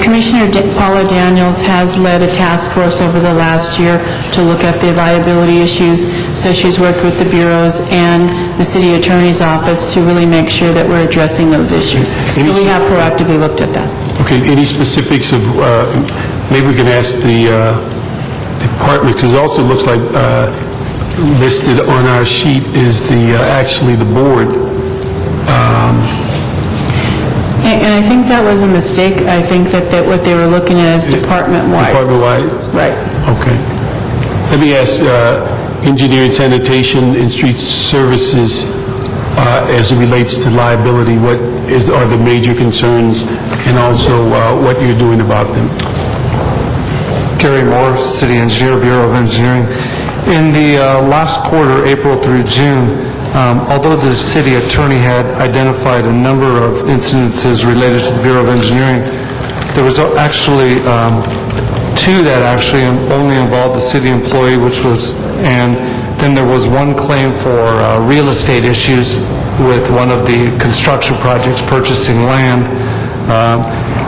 Commissioner Paula Daniels has led a task force over the last year to look at the liability issues. So she's worked with the bureaus and the city attorney's office to really make sure that we're addressing those issues. So we have proactively looked at that. Okay, any specifics of, maybe we can ask the department, because it also looks like listed on our sheet is actually the board. And I think that was a mistake. I think that what they were looking at is department-wide. Department-wide? Right. Okay. Let me ask, engineering, sanitation, and street services, as it relates to liability, what are the major concerns, and also what you're doing about them? Gary Moore, City Engineer, Bureau of Engineering. In the last quarter, April through June, although the city attorney had identified a number of incidences related to the Bureau of Engineering, there was actually 2 that actually only involved the city employee, and then there was 1 claim for real estate issues with one of the construction projects purchasing land,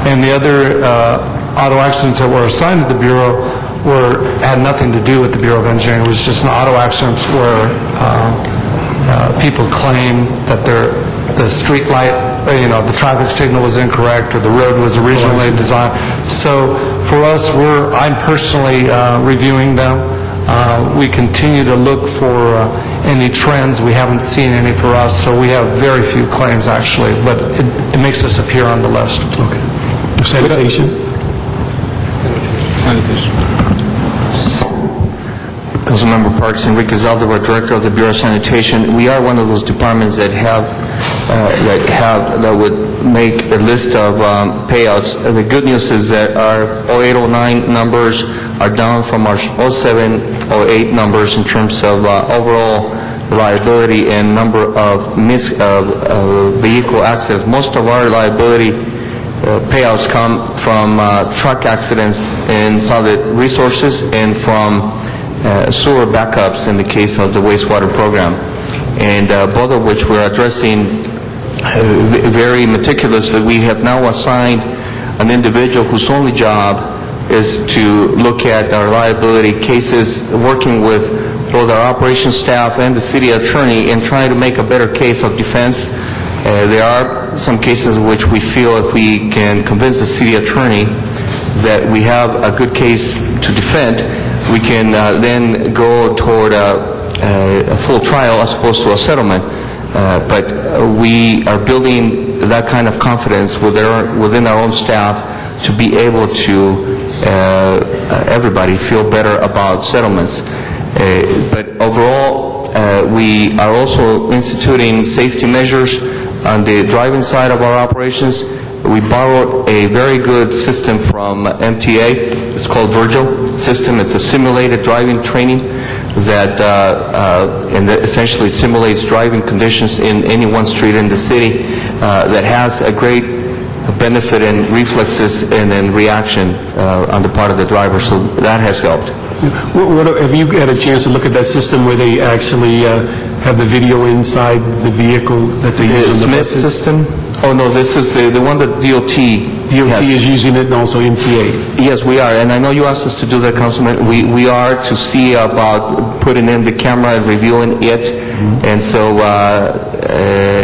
and the other auto accidents that were assigned to the Bureau had nothing to do with the Bureau of Engineering. It was just an auto accident where people claim that the street light, the traffic signal was incorrect, or the road was originally designed. So for us, I'm personally reviewing them. We continue to look for any trends. We haven't seen any for us, so we have very few claims actually, but it makes us appear on the list. Okay. Sanitation? Councilmember Parks, Enrique Zaldivar, Director of the Bureau of Sanitation. We are one of those departments that would make a list of payouts. The good news is that our 0809 numbers are down from our 0708 numbers in terms of overall liability and number of vehicle accidents. Most of our liability payouts come from truck accidents in solid resources and from sewer backups in the case of the wastewater program, and both of which we're addressing very meticulously. We have now assigned an individual whose only job is to look at our liability cases, working with both our operations staff and the city attorney in trying to make a better case of defense. There are some cases in which we feel if we can convince the city attorney that we have a good case to defend, we can then go toward a full trial as opposed to a settlement. But we are building that kind of confidence within our own staff to be able to everybody feel better about settlements. But overall, we are also instituting safety measures on the driving side of our operations. We borrowed a very good system from MTA. It's called Virgil system. It's a simulated driving training that essentially simulates driving conditions in any one street in the city that has a great benefit in reflexes and in reaction on the part of the driver. So that has helped. Have you had a chance to look at that system where they actually have the video inside the vehicle that they use on the Smith buses? system? Oh, no, this is the one that DOT... DOT is using it and also MTA. Yes, we are, and I know you asked us to do that, Councilman. We are to see about putting in the camera and reviewing it, and so,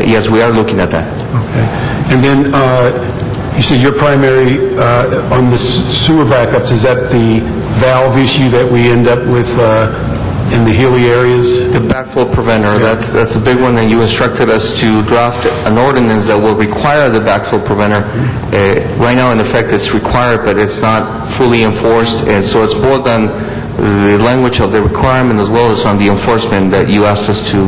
yes, we are looking at that. Okay. And then, you said your primary, on the sewer backups, is that the valve issue that we end up with in the hilly areas? The backflow preventer, that's a big one, and you instructed us to draft an ordinance that will require the backflow preventer. Right now, in effect, it's required, but it's not fully enforced, and so it's both on the language of the requirement as well as on the enforcement that you asked us to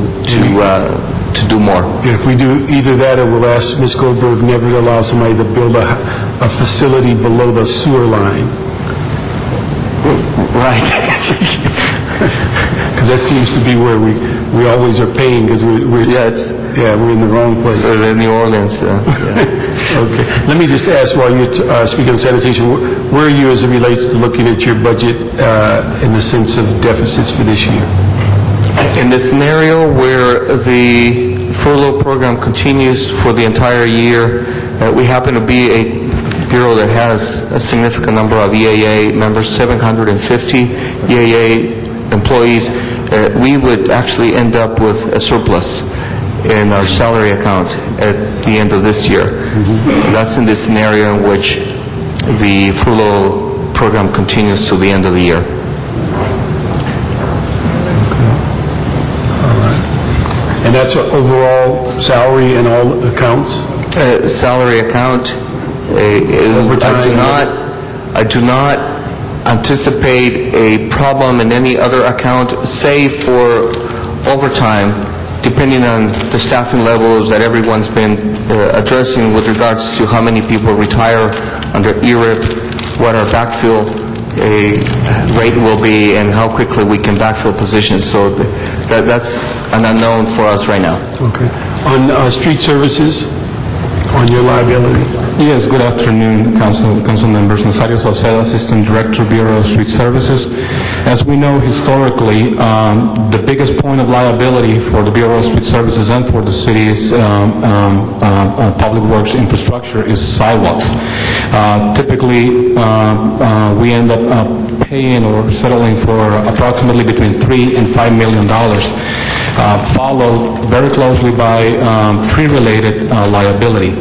do more. Yeah, if we do either that, or we'll ask Ms. Goldberg never to allow somebody to build a facility below the sewer line. Right. Because that seems to be where we always are paying, because we're in the wrong place. So the New Orleans. Okay. Let me just ask, while you're speaking of sanitation, where are you as it relates to looking at your budget in the sense of deficits for this year? In the scenario where the furlough program continues for the entire year, we happen to be a bureau that has a significant number of EAA members, 750 EAA employees. We would actually end up with a surplus in our salary account at the end of this year. That's in the scenario in which the furlough program continues to the end of the year. And that's overall salary in all accounts? Salary account. I do not anticipate a problem in any other account, save for overtime, depending on the staffing levels that everyone's been addressing with regards to how many people retire under ERIP, what our backfill rate will be, and how quickly we can backfill positions. So that's an unknown for us right now. Okay. On street services, on your liability? Yes, good afternoon, council members. Nazario Salcedo, Assistant Director, Bureau of Street Services. As we know historically, the biggest point of liability for the Bureau of Street Services and for the city's public works infrastructure is sidewalks. Typically, we end up paying or settling for approximately between $3 and $5 million, followed very closely by tree-related liability.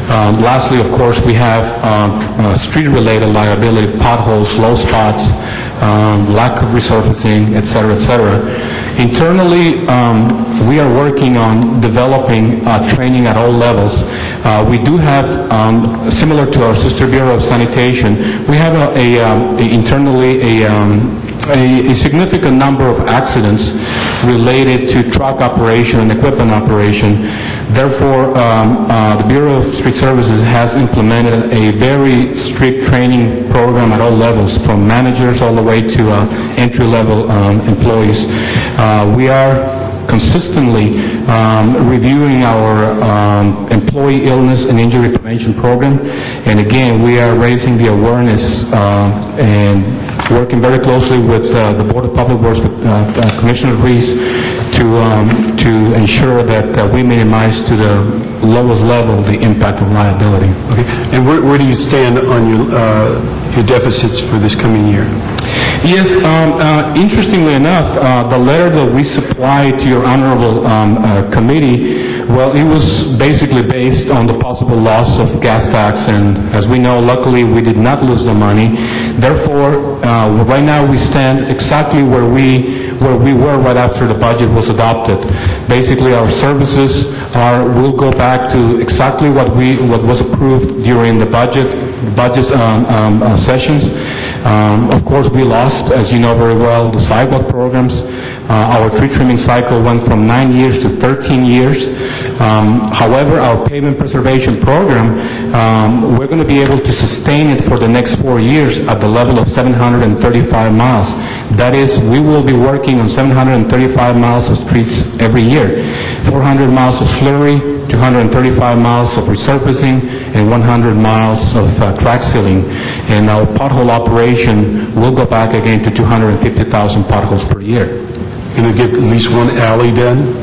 Lastly, of course, we have street-related liability, potholes, low spots, lack of resurfacing, et cetera, et cetera. Internally, we are working on developing training at all levels. We do have, similar to our sister Bureau of Sanitation, we have internally a significant number of accidents related to truck operation and equipment operation. Therefore, the Bureau of Street Services has implemented a very strict training program at all levels, from managers all the way to entry-level employees. We are consistently reviewing our employee illness and injury prevention program, and again, we are raising the awareness and working very closely with the Board of Public Works, with Commissioner Reese, to ensure that we minimize to the lowest level the impact of liability. Okay. And where do you stand on your deficits for this coming year? Yes, interestingly enough, the letter that we supplied to your honorable committee, well, it was basically based on the possible loss of gas tax, and as we know, luckily we did not lose the money. Therefore, right now we stand exactly where we were right after the budget was adopted. Basically, our services will go back to exactly what was approved during the budget sessions. Of course, we lost, as you know very well, the sidewalk programs. Our tree trimming cycle went from 9 years to 13 years. However, our pavement preservation program, we're going to be able to sustain it for the next 4 years at the level of 735 miles. That is, we will be working on 735 miles of streets every year. 400 miles of slurry, 235 miles of resurfacing, and 100 miles of track sealing. And our pothole operation will go back again to 250,000 potholes per year. Going to get at least one alley done?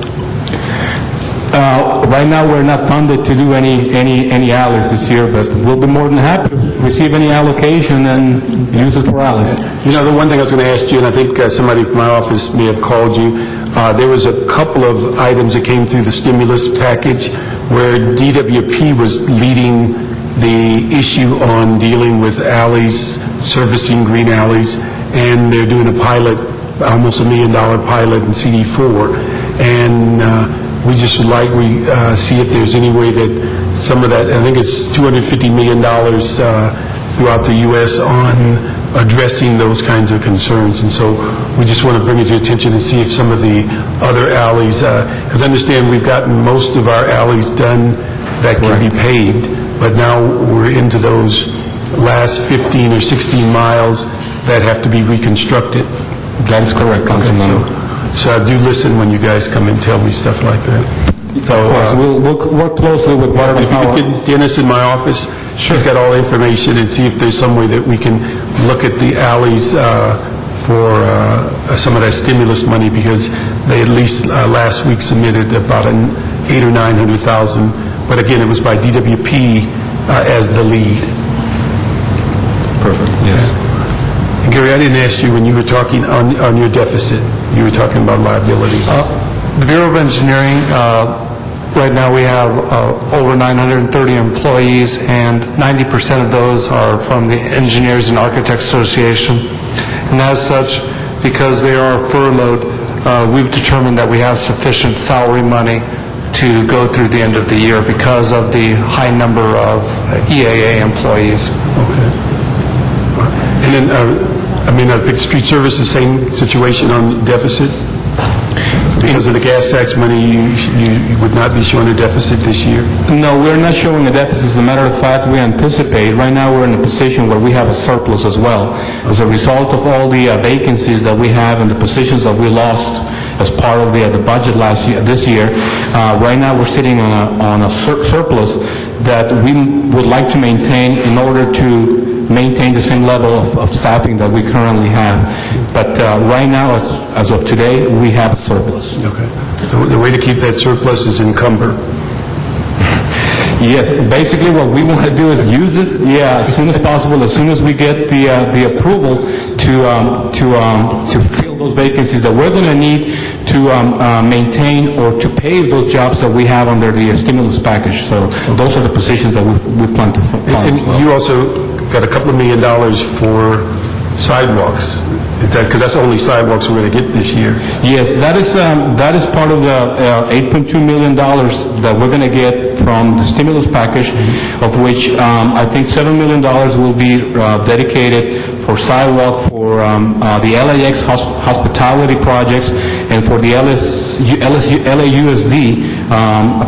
Right now, we're not funded to do any alleys this year, but we'll be more than happy to receive any allocation and use it for alleys. You know, the one thing I was going to ask you, and I think somebody from my office may have called you, there was a couple of items that came through the stimulus package where DWP was leading the issue on dealing with alleys, servicing green alleys, and they're doing a pilot, almost $1 million pilot in CD4. And we just would like, see if there's any way that some of that, I think it's $250 million throughout the U.S. on addressing those kinds of concerns. And so we just want to bring it to your attention and see if some of the other alleys, because I understand we've gotten most of our alleys done that can be paved, but now we're into those last 15 or 16 miles that have to be reconstructed. That's correct, Councilman. So I do listen when you guys come and tell me stuff like that. So Of course, we'll work closely with whatever if you power. could get Dennis in my office, she's got all the information, and see if there's some way that we can look at the alleys for some of that stimulus money, because they at least last week submitted about an 800,000 or 900,000, but again, it was by DWP as the lead. Perfect, yes. And Gary, I didn't ask you when you were talking on your deficit, you were talking about liability. The Bureau of Engineering, right now we have over 930 employees, and 90% of those are from the Engineers and Architects Association. And as such, because they are furloughed, we've determined that we have sufficient salary money to go through the end of the year because of the high number of EAA employees. Okay. And then, street services, same situation on deficit? Because of the gas tax money, you would not be showing a deficit this year? No, we're not showing a deficit. As a matter of fact, we anticipate, right now we're in a position where we have a surplus as well. As a result of all the vacancies that we have and the positions that we lost as part of the budget this year, right now we're sitting on a surplus that we would like to maintain in order to maintain the same level of staffing that we currently have. But right now, as of today, we have a surplus. Okay. The way to keep that surplus is encumber. Yes, basically what we want to do is use it, as soon as possible, as soon as we get the approval to fill those vacancies that we're going to need to maintain or to pave those jobs that we have under the stimulus package. So those are the positions that we plan to fund as well. And you also got a couple of $1 million for sidewalks. Is that because that's the only sidewalks we're going to get this year? Yes, that is part of the $8.2 million that we're going to get from the stimulus package, of which I think $7 million will be dedicated for sidewalk for the LAX hospitality projects and for the LAUSD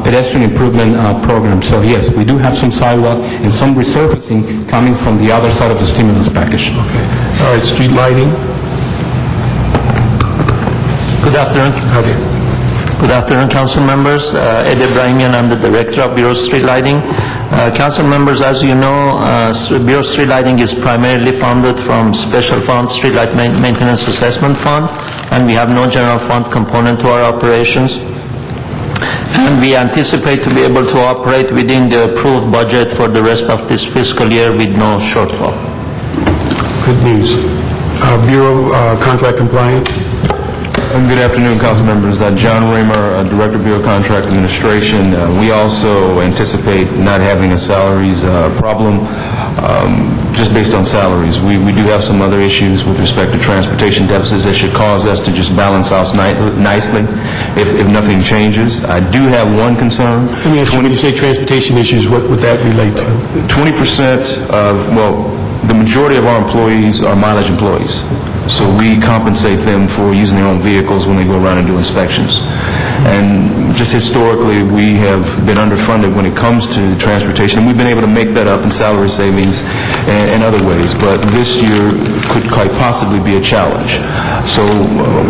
pedestrian improvement program. So yes, we do have some sidewalk and some resurfacing coming from the other side of the stimulus package. Okay. All right, street lighting. Good afternoon. Good afternoon, council members. Ed Ibrahimian, I'm the director of Bureau of Street Lighting. Council members, as you know, Bureau of Street Lighting is primarily funded from Special Fund Streetlight Maintenance Assessment Fund, and we have no general fund component to our operations. And we anticipate to be able to operate within the approved budget for the rest of this fiscal year with no shortfall. Good news. Bureau contract compliant. Good afternoon, council members. John Raymer, Director of Bureau Contract Administration. We also anticipate not having a salaries problem just based on salaries. We do have some other issues with respect to transportation deficits that should cause us to just balance out nicely if nothing changes. I do have one concern. Let me ask you, when you say transportation issues, what would that relate to? 20% of, the majority of our employees are mileage employees. So we compensate them for using their own vehicles when they go around and do inspections. And just historically, we have been underfunded when it comes to transportation, and we've been able to make that up in salary savings and other ways. But this year could quite possibly be a challenge. So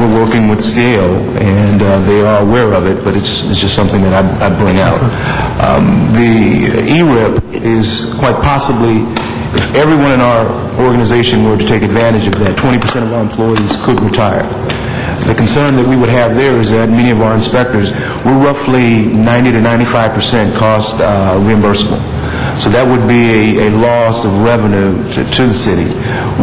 we're working with CAO, and they are aware of it, but it's just something that I bring out. The ERIP is quite possibly, if everyone in our organization were to take advantage of that, 20% of our employees could retire. The concern that we would have there is that many of our inspectors, we're roughly 90 to 95% cost reimbursable. So that would be a loss of revenue to the city,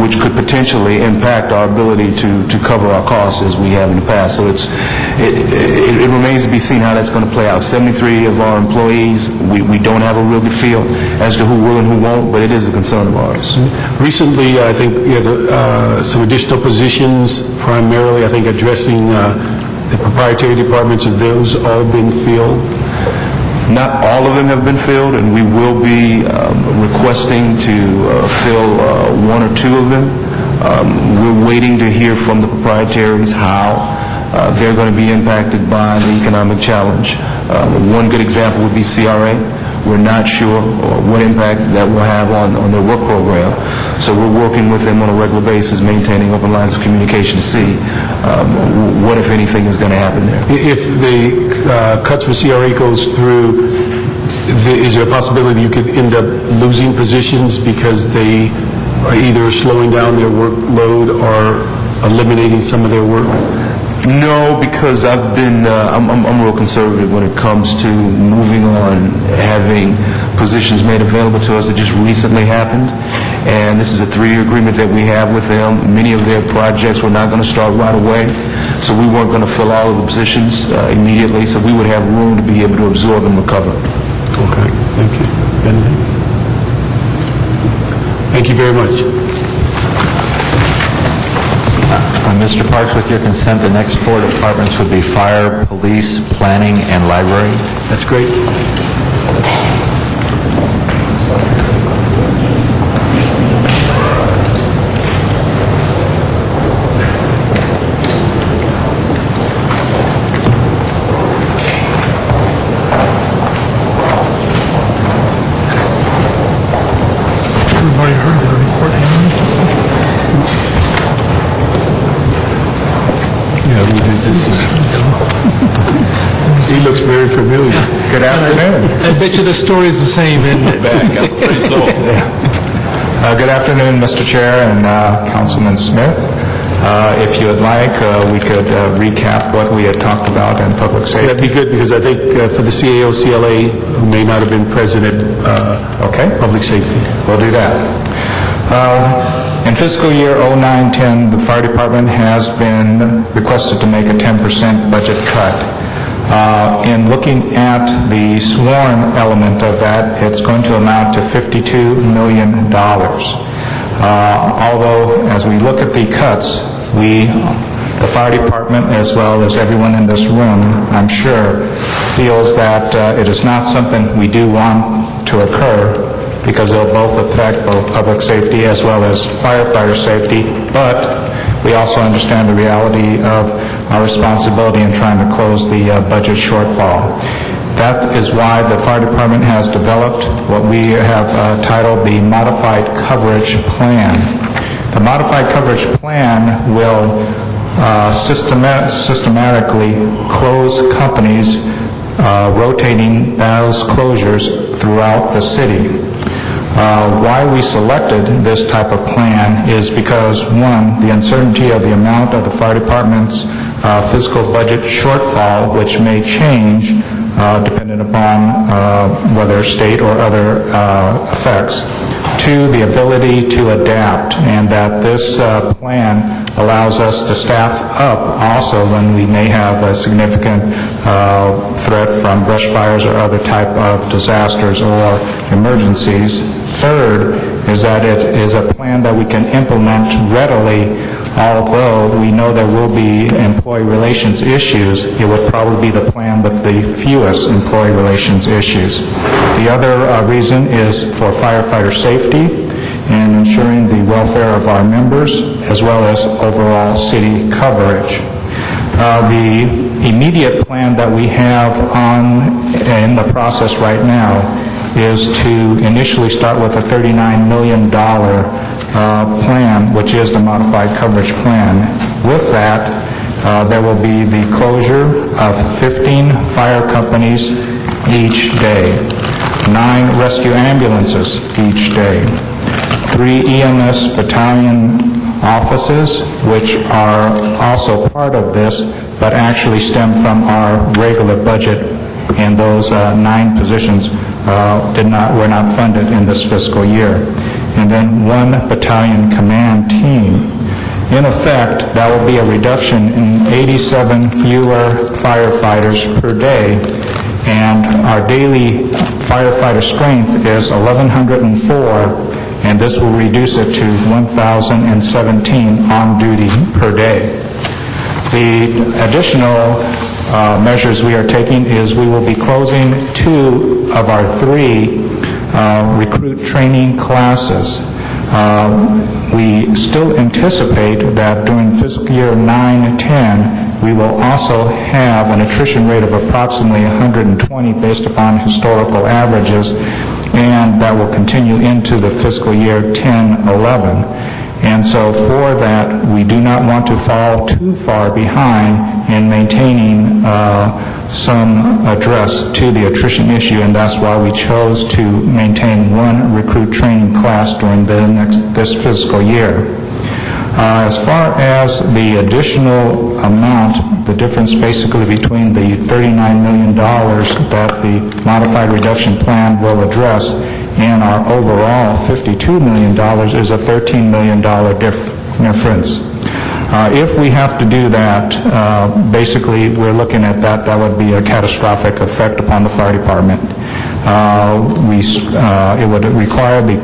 which could potentially impact our ability to cover our costs as we have in the past. So it remains to be seen how that's going to play out. 73 of our employees, we don't have a real good feel as to who will and who won't, but it is a concern of ours. Recently, I think we had some additional positions, primarily, I think, addressing the proprietary departments. Have those all been filled? Not all of them have been filled, and we will be requesting to fill one or two of them. We're waiting to hear from the proprietaries how they're going to be impacted by the economic challenge. One good example would be CRA. We're not sure what impact that will have on their work program. So we're working with them on a regular basis, maintaining open lines of communication to see what, if anything, is going to happen there. If the cuts for CRA goes through, is there a possibility you could end up losing positions because they are either slowing down their workload or eliminating some of their work? No, because I've been, I'm real conservative when it comes to moving on, having positions made available to us that just recently happened. And this is a 3-year agreement that we have with them. Many of their projects were not going to start right away, so we weren't going to fill all of the positions immediately, so we would have room to be able to absorb and recover. Okay, thank you. Thank you very much. Mr. Parks, with your consent, the next 4 departments would be fire, police, planning, and library. That's great. Everybody heard the report. He looks very familiar. Good afternoon. I bet you the story's the same, isn't it? Good afternoon, Mr. Chair and Councilman Smith. If you would like, we could recap what we had talked about in public safety. That'd be good, because I think for the CAO, CLA, who may not have been present at public safety. We'll do that. In fiscal year 09-10, the fire department has been requested to make a 10% budget cut. In looking at the sworn element of that, it's going to amount to $52 million. Although, as we look at the cuts, the fire department, as well as everyone in this room, I'm sure, feels that it is not something we do want to occur, because they'll both affect both public safety as well as firefighter safety, but we also understand the reality of our responsibility in trying to close the budget shortfall. That is why the fire department has developed what we have titled the Modified Coverage Plan. The Modified Coverage Plan will systematically close companies, rotating those closures throughout the city. Why we selected this type of plan is because, one, the uncertainty of the amount of the fire department's fiscal budget shortfall, which may change depending upon whether state or other effects. Two, the ability to adapt, and that this plan allows us to staff up also when we may have a significant threat from brush fires or other type of disasters or emergencies. Third is that it is a plan that we can implement readily. Although we know there will be employee relations issues, it would probably be the plan with the fewest employee relations issues. The other reason is for firefighter safety and ensuring the welfare of our members, as well as overall city coverage. The immediate plan that we have in the process right now is to initially start with a $39 million plan, which is the Modified Coverage Plan. With that, there will be the closure of 15 fire companies each day, 9 rescue ambulances each day, 3 EMS battalion offices, which are also part of this, but actually stem from our regular budget, and those 9 positions were not funded in this fiscal year. And then 1 battalion command team. In effect, that will be a reduction in 87 fewer firefighters per day, and our daily firefighter strength is 1,104, and this will reduce it to 1,017 on duty per day. The additional measures we are taking is we will be closing 2 of our 3 recruit training classes. We still anticipate that during fiscal year 9-10, we will also have an attrition rate of approximately 120 based upon historical averages, and that will continue into the fiscal year 10-11. And so for that, we do not want to fall too far behind in maintaining some address to the attrition issue, and that's why we chose to maintain 1 recruit training class during this fiscal year. As far as the additional amount, the difference basically between the $39 million that the modified reduction plan will address and our overall $52 million is a $13 million difference. If we have to do that, basically we're looking at that would be a catastrophic effect upon the fire department. It would require the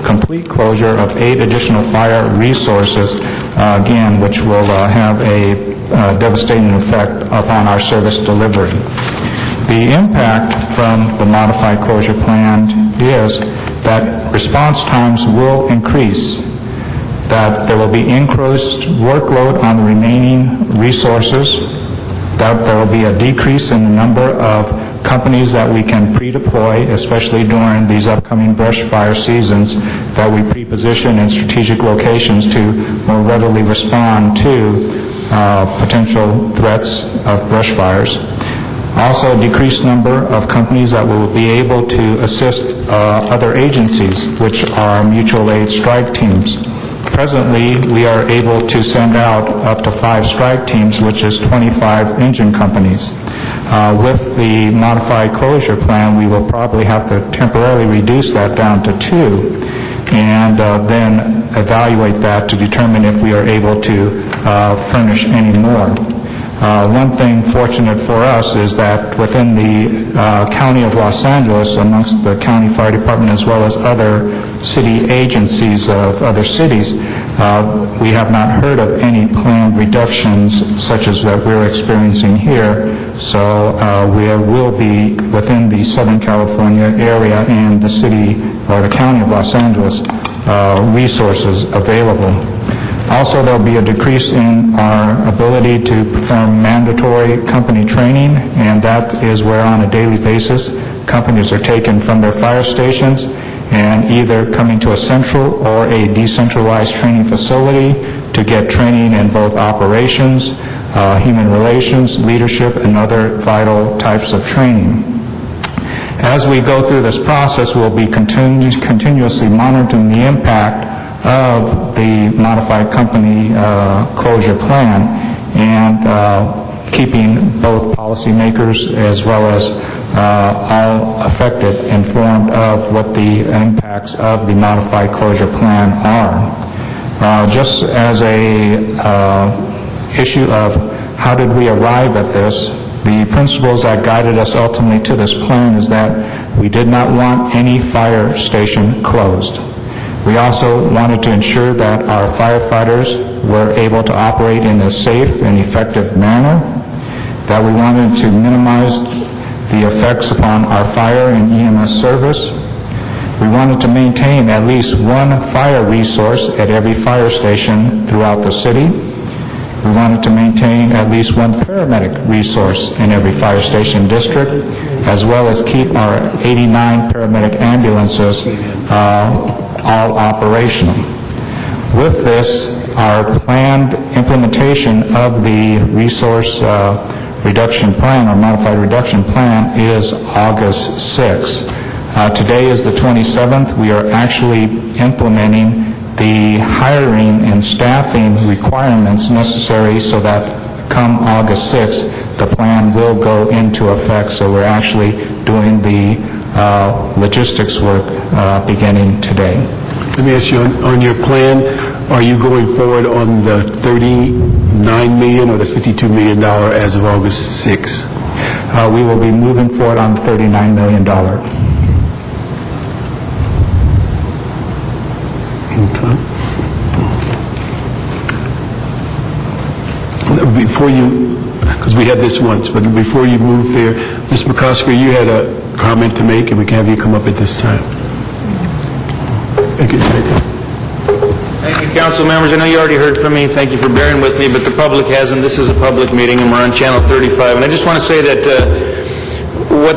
complete closure of 8 additional fire resources, again, which will have a devastating effect upon our service delivery. The impact from the modified closure plan is that response times will increase, that there will be increased workload on the remaining resources, that there will be a decrease in the number of companies that we can pre-deploy, especially during these upcoming brush fire seasons, that we pre-position in strategic locations to more readily respond to potential threats of brush fires. Also, a decreased number of companies that will be able to assist other agencies, which are mutual aid strike teams. Presently, we are able to send out up to 5 strike teams, which is 25 engine companies. With the modified closure plan, we will probably have to temporarily reduce that down to 2, and then evaluate that to determine if we are able to furnish any more. One thing fortunate for us is that within the County of Los Angeles, amongst the county fire department as well as other city agencies of other cities, we have not heard of any planned reductions such as that we're experiencing here. So we will be within the Southern California area and the city or the County of Los Angeles resources available. Also, there will be a decrease in our ability to perform mandatory company training, and that is where on a daily basis companies are taken from their fire stations and either coming to a central or a decentralized training facility to get training in both operations, human relations, leadership, and other vital types of training. As we go through this process, we'll be continuously monitoring the impact of the modified company closure plan and keeping both policymakers as well as all affected informed of what the impacts of the modified closure plan are. Just as a issue of how did we arrive at this, the principles that guided us ultimately to this plan is that we did not want any fire station closed. We also wanted to ensure that our firefighters were able to operate in a safe and effective manner, that we wanted to minimize the effects upon our fire and EMS service. We wanted to maintain at least 1 fire resource at every fire station throughout the city. We wanted to maintain at least 1 paramedic resource in every fire station district, as well as keep our 89 paramedic ambulances all operational. With this, our planned implementation of the resource reduction plan, or modified reduction plan, is August 6th. Today is the 27th. We are actually implementing the hiring and staffing requirements necessary so that come August 6th, the plan will go into effect. So we're actually doing the logistics work beginning today. Let me ask you, on your plan, are you going forward on the $39 million or the $52 million as of August 6th? We will be moving forward on the $39 million. Before you, because we had this once, but before you move there, Ms. McCosker, you had a comment to make, and we can have you come up at this time. Thank you. Thank you, council members. I know you already heard from me. Thank you for bearing with me, but the public hasn't. This is a public meeting, and we're on Channel 35. And I just want to say that what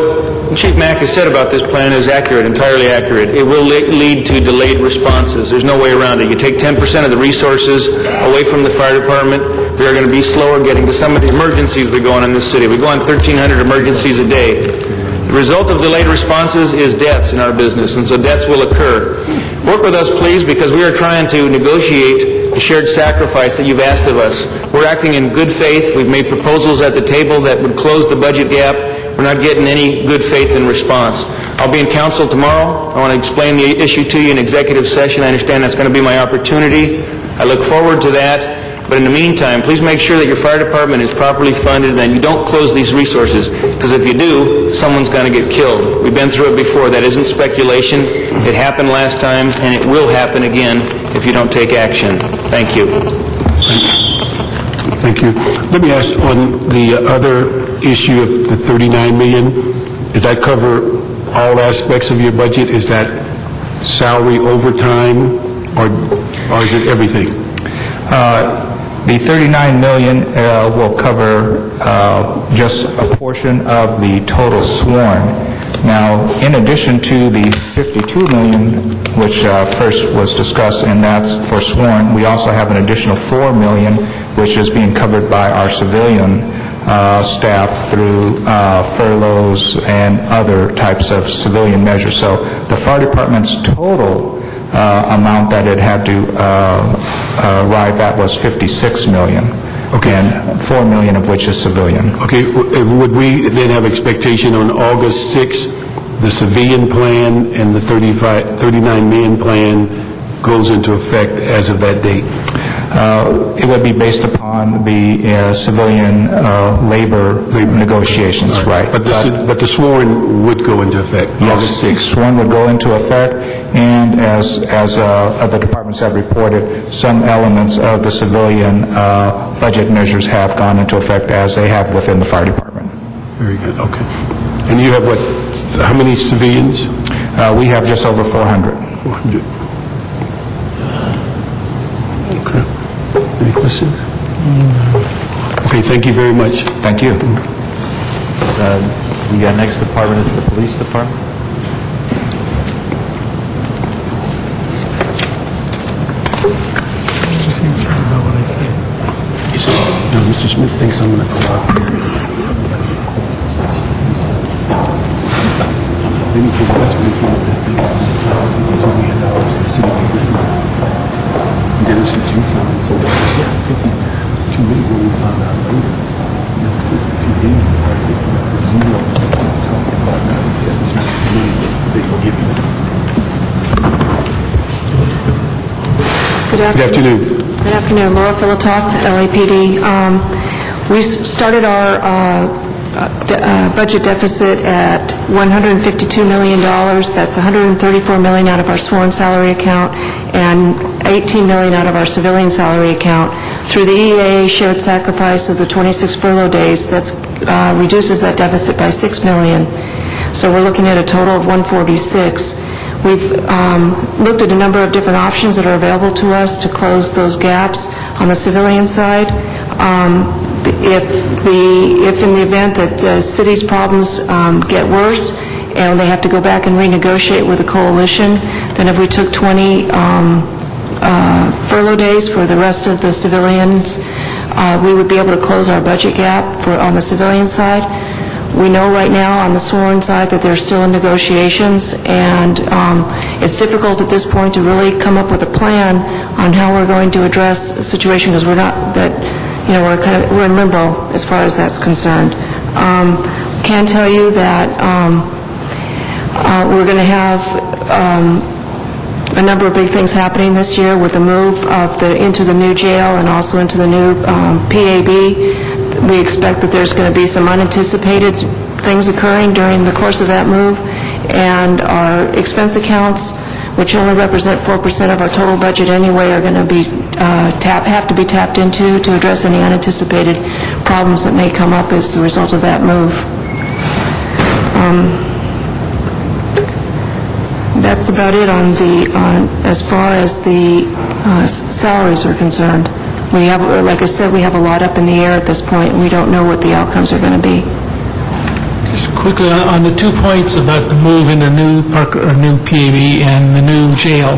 Chief Mack has said about this plan is accurate, entirely accurate. It will lead to delayed responses. There's no way around it. You take 10% of the resources away from the fire department, we are going to be slower getting to some of the emergencies that go on in this city. We go on 1,300 emergencies a day. The result of delayed responses is deaths in our business, and so deaths will occur. Work with us, please, because we are trying to negotiate the shared sacrifice that you've asked of us. We're acting in good faith. We've made proposals at the table that would close the budget gap. We're not getting any good faith in response. I'll be in council tomorrow. I want to explain the issue to you in executive session. I understand that's going to be my opportunity. I look forward to that. But in the meantime, please make sure that your fire department is properly funded and you don't close these resources, because if you do, someone's going to get killed. We've been through it before. That isn't speculation. It happened last time, and it will happen again if you don't take action. Thank you. Thank you. Let me ask, on the other issue of the $39 million, does that cover all aspects of your budget? Is that salary, overtime, or is it everything? The $39 million will cover just a portion of the total sworn. Now, in addition to the $52 million, which first was discussed, and that's for sworn, we also have an additional $4 million, which is being covered by our civilian staff through furloughs and other types of civilian measures. So the fire department's total amount that it had to arrive at was $56 million. Okay. And $4 million of which is civilian. Okay. Would we then have expectation on August 6th, the civilian plan and the $39 million plan goes into effect as of that date? It would be based upon the civilian labor negotiations, right? But the sworn would go into effect, August 6th. Yes, sworn would go into effect, and as other departments have reported, some elements of the civilian budget measures have gone into effect as they have within the fire department. Very good, okay. And you have what, how many civilians? We have just over 400. 400. Okay. Any questions? Okay, thank you very much. Thank you. The next department is the police department. No, Mr. Smith thinks I'm going to go out here. Then you can investment from this thing, $2 million, the city can listen. And then it's just you found, so that's, yeah, 52 million when we found out later. You know, 50 million, I think, you know, talking about 97 million they will give you. Good afternoon. Good afternoon. Laura Filatov, LAPD. We started our budget deficit at $152 million. That's $134 million out of our sworn salary account and $18 million out of our civilian salary account. Through the EAA shared sacrifice of the 26 furlough days, that reduces that deficit by $6 million. So we're looking at a total of $146. We've looked at a number of different options that are available to us to close those gaps on the civilian side. If in the event that the city's problems get worse and they have to go back and renegotiate with the coalition, then if we took 20 furlough days for the rest of the civilians, we would be able to close our budget gap on the civilian side. We know right now on the sworn side that they're still in negotiations, and it's difficult at this point to really come up with a plan on how we're going to address a situation, because we're not, that, you know, we're in limbo as far as that's concerned. Can tell you that we're going to have a number of big things happening this year with the move of into the new jail and also into the new PAB. We expect that there's going to be some unanticipated things occurring during the course of that move, and our expense accounts, which only represent 4% of our total budget anyway, are going to be have to be tapped into to address any unanticipated problems that may come up as a result of that move. That's about it on as far as the salaries are concerned. We have, like I said, we have a lot up in the air at this point, and we don't know what the outcomes are going to be. Just quickly, on the 2 points about the move in the new new PAB and the new jail,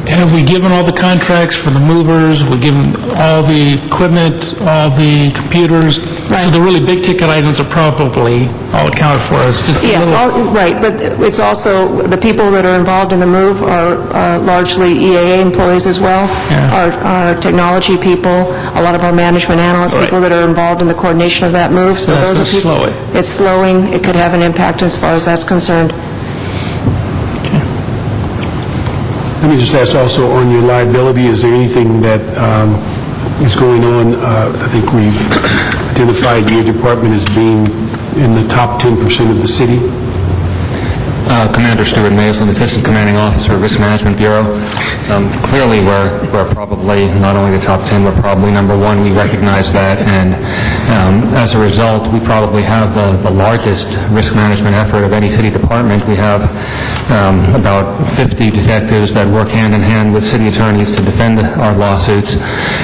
have we given all the contracts for the movers? We given all the equipment, all the computers? Right. So the really big ticket items are probably all accounted for. It's just yes, right. But it's also the people that are involved in the move are largely EAA employees as well. Yeah. Our technology people, a lot of our management analysts, right, people that are involved in the coordination of that move. So that's those are people. Slow it. It's slowing. It could have an impact as far as that's concerned. Let me just ask also on your liability, is there anything that is going on? I think we've identified your department as being in the top 10% of the city. Commander Stuart Mason, Assistant Commanding Officer, Risk Management Bureau. Clearly, we're probably not only the top 10, we're probably number one. We recognize that, and as a result, we probably have the largest risk management effort of any city department. We have about 50 detectives that work hand in hand with city attorneys to defend our lawsuits,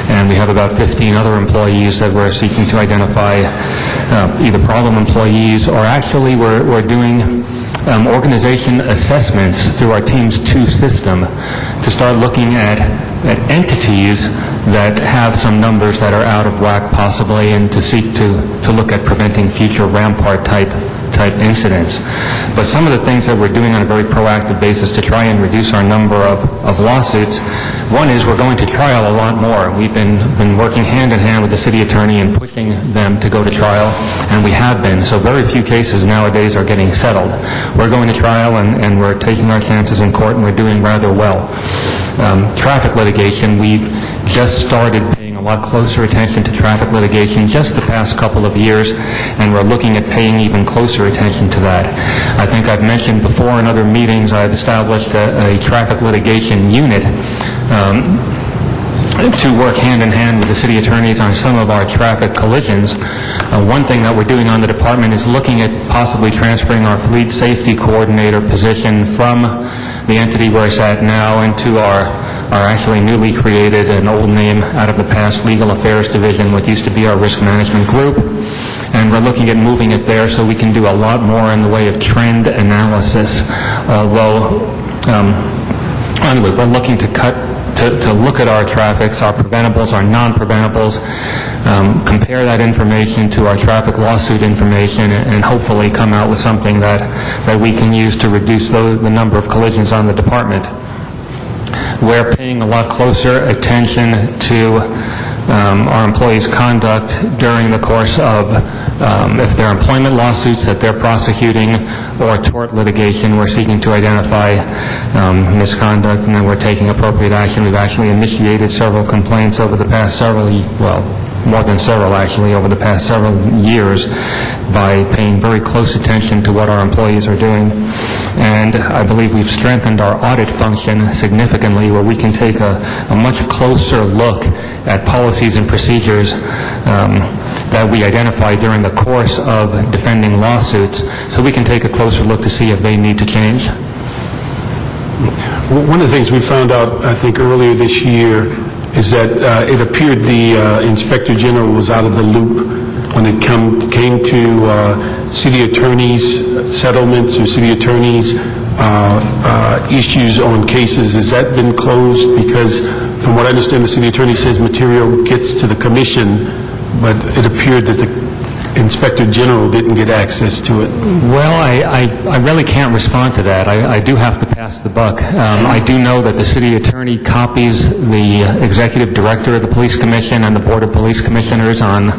and we have about 15 other employees that we're seeking to identify, either problem employees or actually we're doing organization assessments through our Teams 2 system to start looking at entities that have some numbers that are out of whack possibly, and to seek to look at preventing future Rampart type incidents. But some of the things that we're doing on a very proactive basis to try and reduce our number of lawsuits, one is we're going to trial a lot more. We've been working hand in hand with the city attorney and pushing them to go to trial, and we have been. So very few cases nowadays are getting settled. We're going to trial, and we're taking our chances in court, and we're doing rather well. Traffic litigation, we've just started paying a lot closer attention to traffic litigation just the past couple of years, and we're looking at paying even closer attention to that. I think I've mentioned before in other meetings I've established a traffic litigation unit to work hand in hand with the city attorneys on some of our traffic collisions. One thing that we're doing on the department is looking at possibly transferring our fleet safety coordinator position from the entity where it's at now into our actually newly created, an old name out of the past, Legal Affairs Division, what used to be our Risk Management Group. And we're looking at moving it there so we can do a lot more in the way of trend analysis. Although, anyway, we're looking to look at our traffics, our preventables, our non-preventables, compare that information to our traffic lawsuit information, and hopefully come out with something that we can use to reduce the number of collisions on the department. We're paying a lot closer attention to our employees' conduct during the course of, if they're employment lawsuits that they're prosecuting or tort litigation, we're seeking to identify misconduct, and then we're taking appropriate action. We've actually initiated several complaints over the past more than several actually, over the past several years by paying very close attention to what our employees are doing. And I believe we've strengthened our audit function significantly, where we can take a much closer look at policies and procedures that we identify during the course of defending lawsuits, so we can take a closer look to see if they need to change. One of the things we found out, I think, earlier this year is that it appeared the Inspector General was out of the loop when it came to city attorneys' settlements or city attorneys' issues on cases. Has that been closed? Because from what I understand, the city attorney says material gets to the commission, but it appeared that Inspector General didn't get access to it. Well, I really can't respond to that. I do have to pass the buck. I do know that the city attorney copies the executive director of the police commission and the board of police commissioners on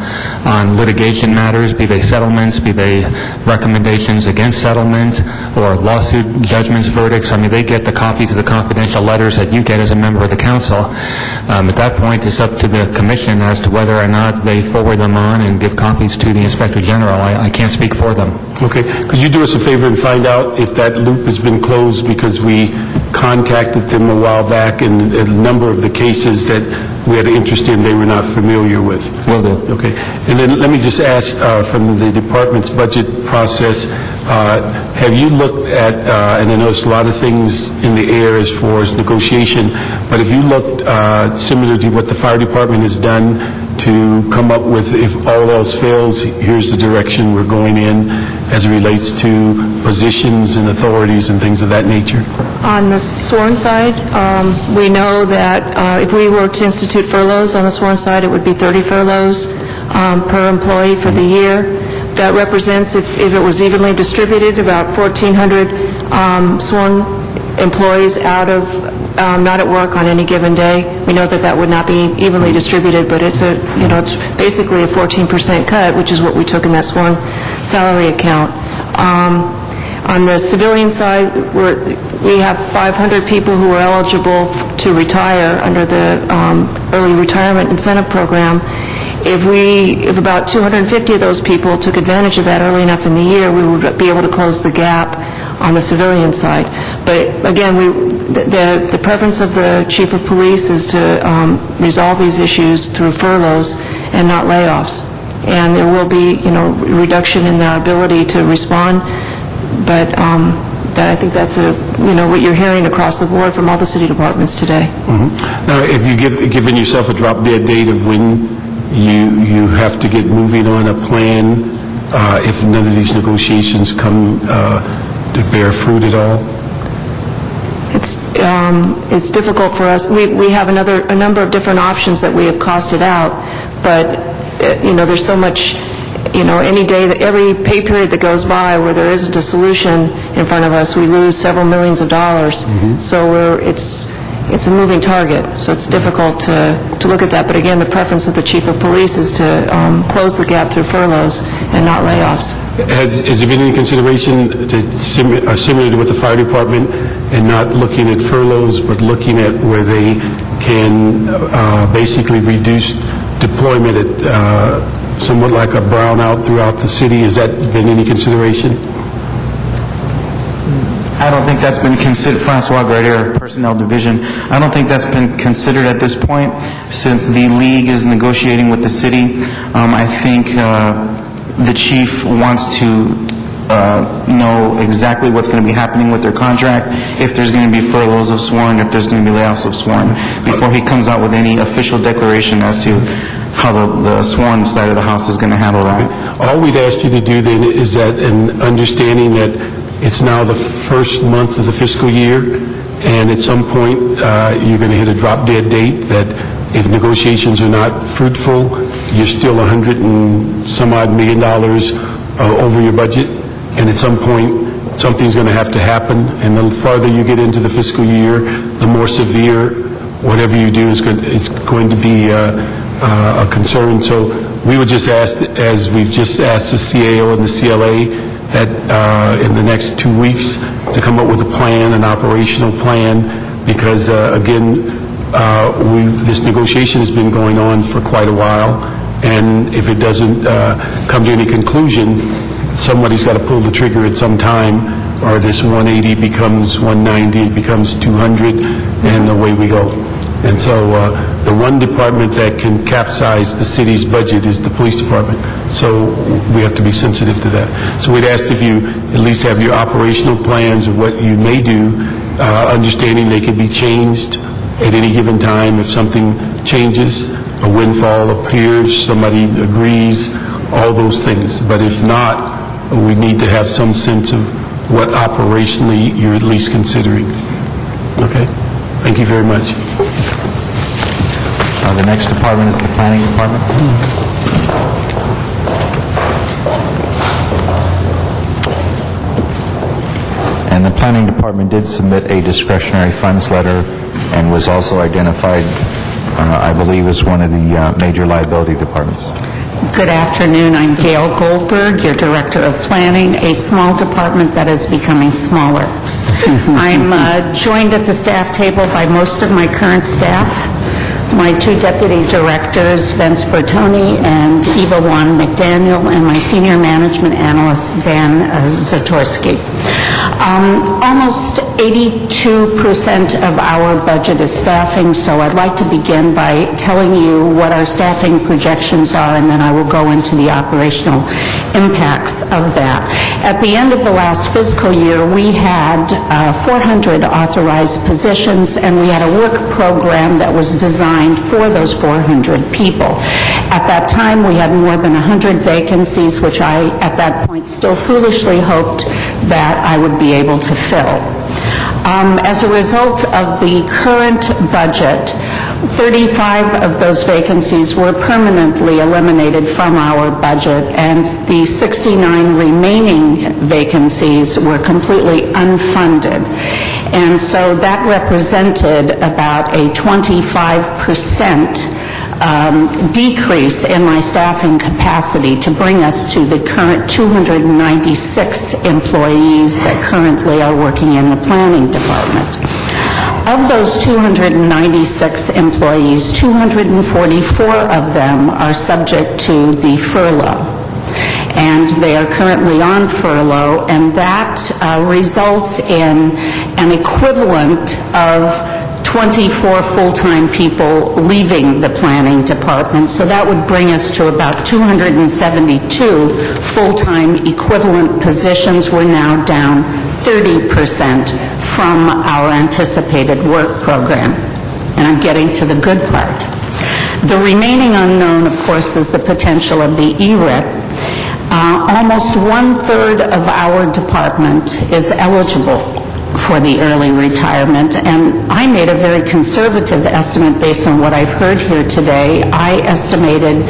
litigation matters, be they settlements, be they recommendations against settlement, or lawsuit judgments, verdicts. I mean, they get the copies of the confidential letters that you get as a member of the council. At that point, it's up to the commission as to whether or not they forward them on and give copies to the Inspector General. I can't speak for them. Okay. Could you do us a favor and find out if that loop has been closed, because we contacted them a while back and a number of the cases that we had interest in they were not familiar with. Will do. Okay. And then let me just ask, from the department's budget process, have you looked at, and I know there's a lot of things in the air as far as negotiation, but have you looked similar to what the fire department has done to come up with, if all else fails, here's the direction we're going in as it relates to positions and authorities and things of that nature? On the sworn side, we know that if we were to institute furloughs on the sworn side, it would be 30 furloughs per employee for the year. That represents, if it was evenly distributed, about 1,400 sworn employees out of not at work on any given day. We know that that would not be evenly distributed, but it's it's basically a 14% cut, which is what we took in that sworn salary account. On the civilian side, we have 500 people who are eligible to retire under the early retirement incentive program. If about 250 of those people took advantage of that early enough in the year, we would be able to close the gap on the civilian side. But again, the preference of the chief of police is to resolve these issues through furloughs and not layoffs. And there will be, reduction in their ability to respond. But I think that's what you're hearing across the board from all the city departments today. Mm-hmm. Now, have you given yourself a drop-dead date of when you have to get moving on a plan if none of these negotiations come to bear fruit at all? It's difficult for us. We have a number of different options that we have costed out, but there's so much. Any day, every pay period that goes by where there isn't a solution in front of us, we lose several millions of dollars. Mm-hmm. So it's a moving target. So it's difficult to look at that. But again, the preference of the chief of police is to close the gap through furloughs and not layoffs. Has there been any consideration similar to what the fire department, and not looking at furloughs, but looking at where they can basically reduce deployment at somewhat like a brownout throughout the city? Has that been any consideration? I don't think that's been considered. Francois Gradier, Personnel Division. I don't think that's been considered at this point, since the league is negotiating with the city. I think the chief wants to know exactly what's going to be happening with their contract, if there's going to be furloughs of sworn, if there's going to be layoffs of sworn, before he comes out with any official declaration as to how the sworn side of the house is going to handle that. All we'd asked you to do then is that, an understanding that it's now the first month of the fiscal year, and at some point you're going to hit a drop-dead date that if negotiations are not fruitful, you're still $100 and some odd million over your budget, and at some point something's going to have to happen, and the farther you get into the fiscal year, the more severe whatever you do is going to be a concern. So we would just ask, as we've just asked the CAO and the CLA, that in the next 2 weeks to come up with a plan, an operational plan, because again, this negotiation has been going on for quite a while, and if it doesn't come to any conclusion, somebody's got to pull the trigger at some time, or this 180 becomes 190, it becomes 200, and away we go. And so the one department that can capsize the city's budget is the police department. So we have to be sensitive to that. So we'd ask if you at least have your operational plans of what you may do, understanding they could be changed at any given time if something changes, a windfall appears, somebody agrees, all those things. But if not, we need to have some sense of what operationally you're at least considering. Okay? Thank you very much. The next department is the planning department. And the planning department did submit a discretionary funds letter and was also identified, I believe, as one of the major liability departments. Good afternoon. I'm Gail Goldberg, your Director of Planning, a small department that is becoming smaller. I'm joined at the staff table by most of my current staff, my two deputy directors, Vince Bertoni and Eva Juan McDaniel, and my senior management analyst, Zan Zatorsky. Almost 82% of our budget is staffing, so I'd like to begin by telling you what our staffing projections are, and then I will go into the operational impacts of that. At the end of the last fiscal year, we had 400 authorized positions, and we had a work program that was designed for those 400 people. At that time, we had more than 100 vacancies, which I, at that point, still foolishly hoped that I would be able to fill. As a result of the current budget, 35 of those vacancies were permanently eliminated from our budget, and the 69 remaining vacancies were completely unfunded. And so that represented about a 25% decrease in my staffing capacity to bring us to the current 296 employees that currently are working in the planning department. Of those 296 employees, 244 of them are subject to the furlough, and they are currently on furlough, and that results in an equivalent of 24 full-time people leaving the planning department, so that would bring us to about 272 full-time equivalent positions. We're now down 30% from our anticipated work program. And I'm getting to the good part. The remaining unknown, of course, is the potential of the ERIP. Almost one-third of our department is eligible for the early retirement, and I made a very conservative estimate based on what I've heard here today. I estimated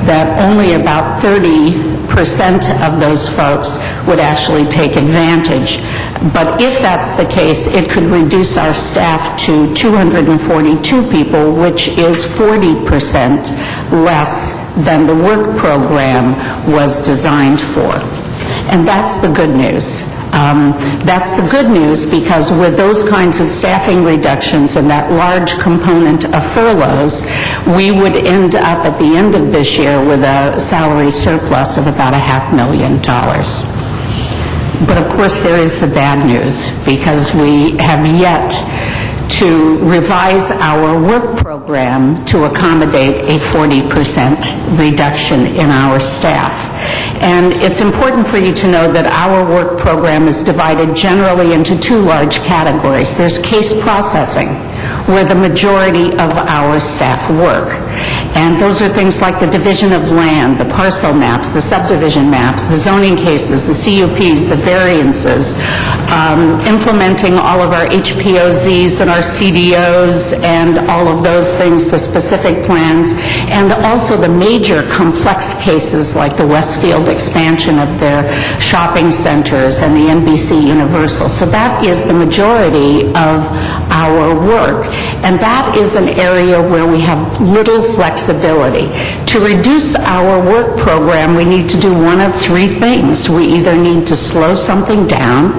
that only about 30% of those folks would actually take advantage. But if that's the case, it could reduce our staff to 242 people, which is 40% less than the work program was designed for. And that's the good news. That's the good news, because with those kinds of staffing reductions and that large component of furloughs, we would end up at the end of this year with a salary surplus of about $500,000. But of course there is the bad news, because we have yet to revise our work program to accommodate a 40% reduction in our staff. And it's important for you to know that our work program is divided generally into two large categories. There's case processing, where the majority of our staff work. And those are things like the division of land, the parcel maps, the subdivision maps, the zoning cases, the CUPs, the variances, implementing all of our HPOZs and our CDOs and all of those things, the specific plans, and also the major complex cases like the Westfield expansion of their shopping centers and the NBC Universal. So that is the majority of our work, and that is an area where we have little flexibility. To reduce our work program, we need to do one of three things. We either need to slow something down,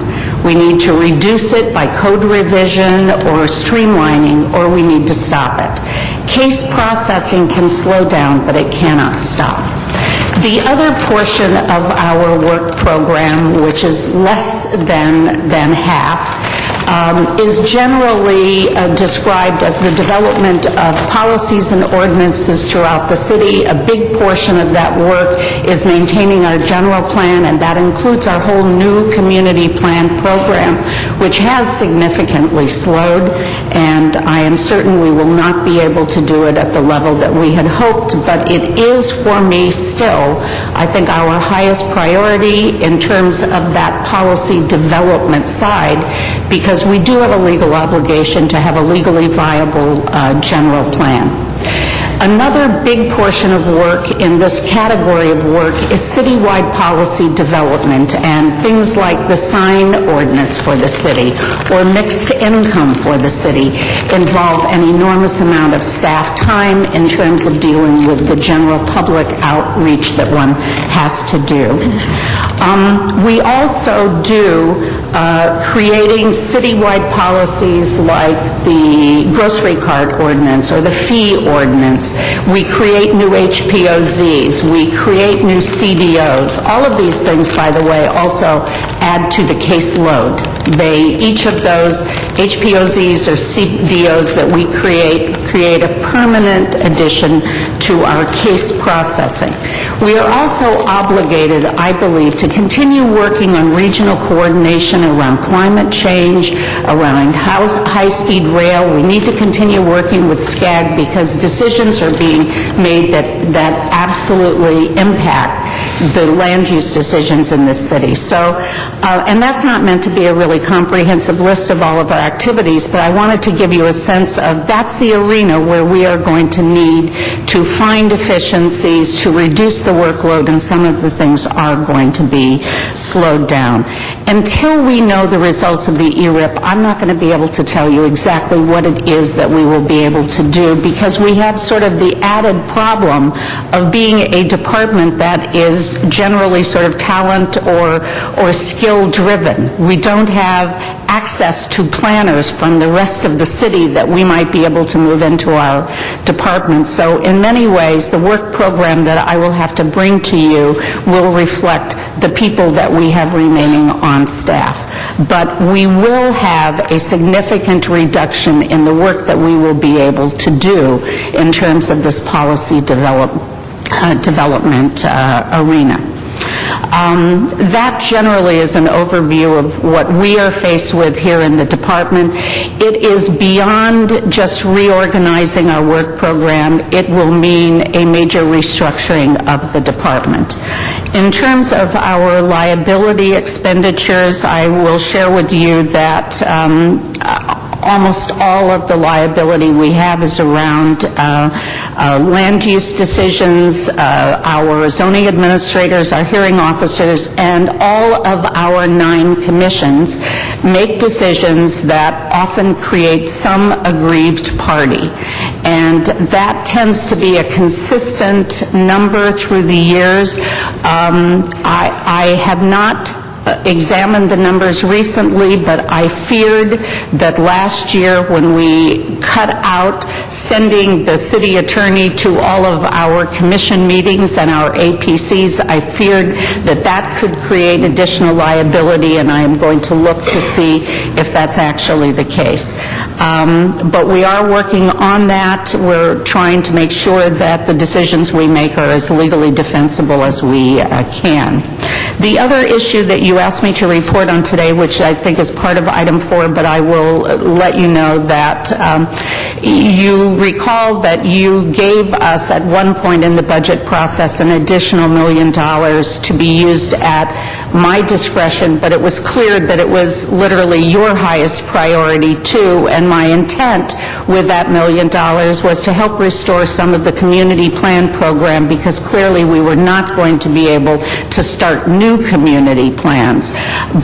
we need to reduce it by code revision or streamlining, or we need to stop it. Case processing can slow down, but it cannot stop. The other portion of our work program, which is less than half, is generally described as the development of policies and ordinances throughout the city. A big portion of that work is maintaining our general plan, and that includes our whole new community plan program, which has significantly slowed, and I am certain we will not be able to do it at the level that we had hoped, but it is for me still, I think, our highest priority in terms of that policy development side, because we do have a legal obligation to have a legally viable general plan. Another big portion of work in this category of work is citywide policy development, and things like the sign ordinance for the city or mixed income for the city involve an enormous amount of staff time in terms of dealing with the general public outreach that one has to do. We also do creating citywide policies like the grocery cart ordinance or the fee ordinance. We create new HPOZs. We create new CDOs. All of these things, by the way, also add to the caseload. Each of those HPOZs or CDOs that we create a permanent addition to our case processing. We are also obligated, I believe, to continue working on regional coordination around climate change, around high-speed rail. We need to continue working with SCAG because decisions are being made that absolutely impact the land use decisions in this city. So, and that's not meant to be a really comprehensive list of all of our activities, but I wanted to give you a sense of that's the arena where we are going to need to find efficiencies, to reduce the workload, and some of the things are going to be slowed down. Until we know the results of the ERIP, I'm not going to be able to tell you exactly what it is that we will be able to do because we have sort of the added problem of being a department that is generally sort of talent or skill driven. We don't have access to planners from the rest of the city that we might be able to move into our department. So in many ways, the work program that I will have to bring to you will reflect the people that we have remaining on staff. But we will have a significant reduction in the work that we will be able to do in terms of this policy development arena. That generally is an overview of what we are faced with here in the department. It is beyond just reorganizing our work program. It will mean a major restructuring of the department. In terms of our liability expenditures, I will share with you that almost all of the liability we have is around land use decisions, our zoning administrators, our hearing officers, and all of our 9 commissions make decisions that often create some aggrieved party. And that tends to be a consistent number through the years. I have not examined the numbers recently, but I feared that last year when we cut out sending the city attorney to all of our commission meetings and our APCs, I feared that that could create additional liability, and I am going to look to see if that's actually the case. But we are working on that. We're trying to make sure that the decisions we make are as legally defensible as we can. The other issue that you asked me to report on today, which I think is part of item 4, but I will let you know that you recall that you gave us at one point in the budget process an additional $1 million to be used at my discretion, but it was clear that it was literally your highest priority too, and my intent with that $1 million was to help restore some of the community plan program because clearly we were not going to be able to start new community plans.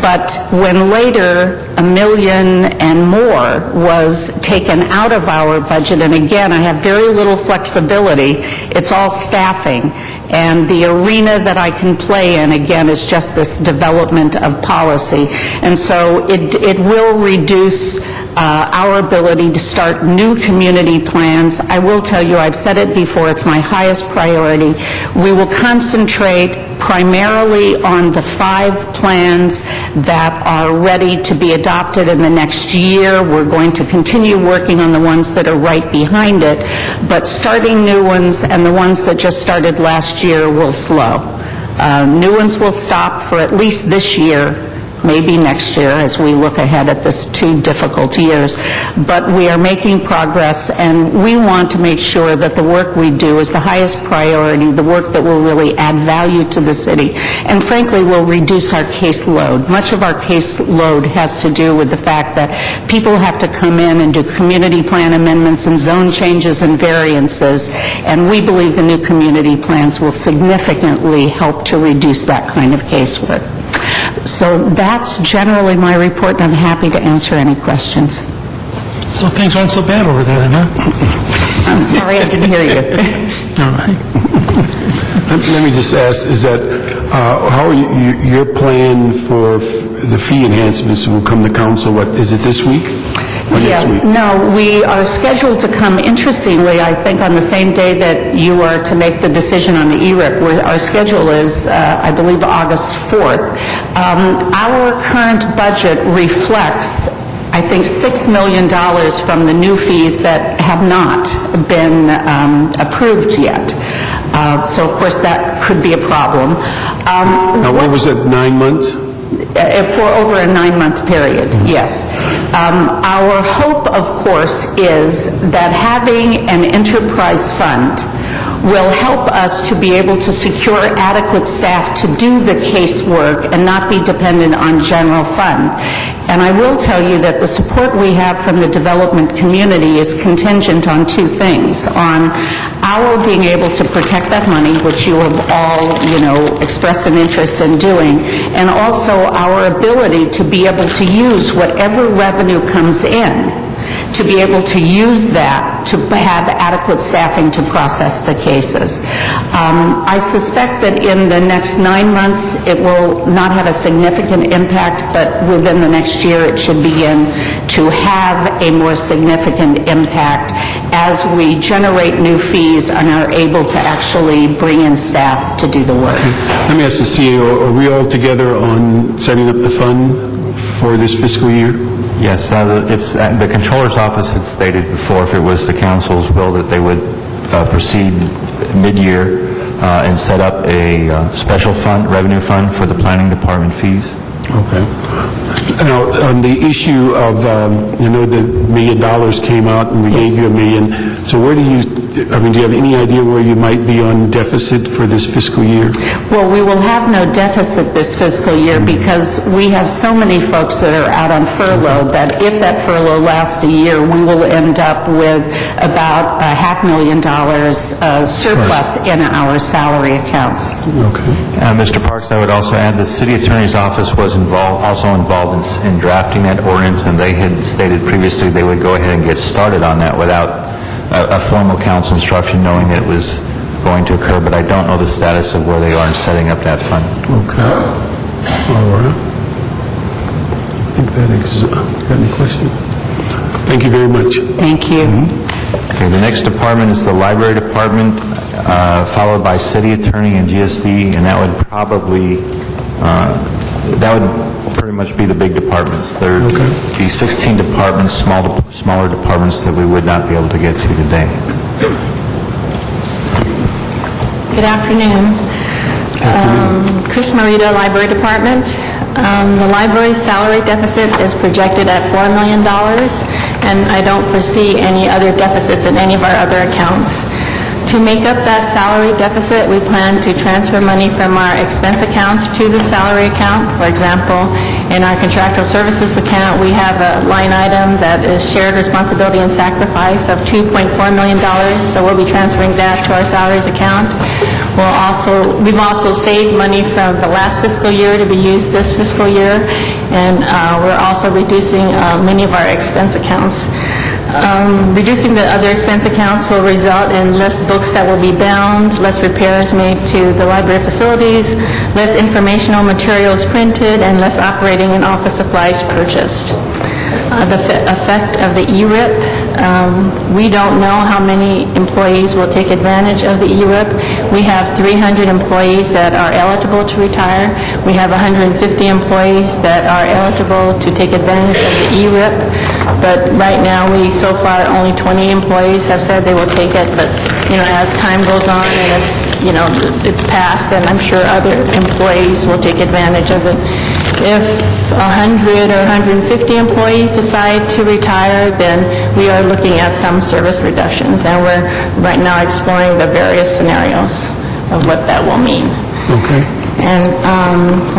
But when later $1 million and more was taken out of our budget, and again, I have very little flexibility, it's all staffing. And the arena that I can play in, again, is just this development of policy. And so it will reduce our ability to start new community plans. I will tell you, I've said it before, it's my highest priority. We will concentrate primarily on the 5 plans that are ready to be adopted in the next year. We're going to continue working on the ones that are right behind it, but starting new ones and the ones that just started last year will slow. New ones will stop for at least this year. maybe next year as we look ahead at this 2 difficult years. But we are making progress, and we want to make sure that the work we do is the highest priority, the work that will really add value to the city, and frankly will reduce our caseload. Much of our caseload has to do with the fact that people have to come in and do community plan amendments and zone changes and variances, and we believe the new community plans will significantly help to reduce that kind of casework. So that's generally my report, and I'm happy to answer any questions. So things aren't so bad over there then, huh? I'm sorry I didn't hear you. All right. Let me just ask, is that, how are your plan for the fee enhancements will come to council, what, is it this week? Or next Yes, week? no, we are scheduled to come, interestingly, I think on the same day that you are to make the decision on the ERIP. Our schedule is, I believe, August 4th. Our current budget reflects, I think, $6 million from the new fees that have not been approved yet. So, of course, that could be a problem. Now, what was it, 9 months? For over a 9-month period, yes. Our hope, of course, is that having an enterprise fund will help us to be able to secure adequate staff to do the casework and not be dependent on general fund. And I will tell you that the support we have from the development community is contingent on 2 things: on our being able to protect that money, which you have all, expressed an interest in doing, and also our ability to be able to use whatever revenue comes in, to be able to use that to have adequate staffing to process the cases. I suspect that in the next 9 months it will not have a significant impact, but within the next year it should begin to have a more significant impact as we generate new fees and are able to actually bring in staff to do the work. Let me ask the CEO, are we all together on setting up the fund for this fiscal year? Yes, it's the Comptroller's Office had stated before, if it was the council's will, that they would proceed mid-year and set up a special fund, revenue fund for the planning department fees. Okay. Now, on the issue of, the $1 million came out and we gave you $1 million. So where do you have any idea where you might be on deficit for this fiscal year? Well, we will have no deficit this fiscal year because we have so many folks that are out on furlough that if that furlough lasts a year, we will end up with about $500,000 surplus in our salary accounts. Okay. Mr. Parks, I would also add the city attorney's office was also involved in drafting that ordinance, and they had stated previously they would go ahead and get started on that without a formal council instruction, knowing that it was going to occur, but I don't know the status of where they are in setting up that fund. Okay. All right. I think that is, got any questions? Thank you very much. Thank you. Okay, the next department is the library department, followed by city attorney and GSD, and that would probably, that would pretty much be the big departments. There would be 16 departments, smaller departments that we would not be able to get to today. Good afternoon. Chris Marita, Library Department. The library's salary deficit is projected at $4 million, and I don't foresee any other deficits in any of our other accounts. To make up that salary deficit, we plan to transfer money from our expense accounts to the salary account. For example, in our contractual services account, we have a line item that is shared responsibility and sacrifice of $2.4 million, so we'll be transferring that to our salaries account. We've also saved money from the last fiscal year to be used this fiscal year, and we're also reducing many of our expense accounts. Reducing the other expense accounts will result in less books that will be bound, less repairs made to the library facilities, less informational materials printed, and less operating and office supplies purchased. The effect of the ERIP, we don't know how many employees will take advantage of the ERIP. We have 300 employees that are eligible to retire. We have 150 employees that are eligible to take advantage of the ERIP. But right now, so far, only 20 employees have said they will take it. But, as time goes on and if, it's passed, then I'm sure other employees will take advantage of it. If 100 or 150 employees decide to retire, then we are looking at some service reductions, and we're right now exploring the various scenarios of what that will mean. Okay. And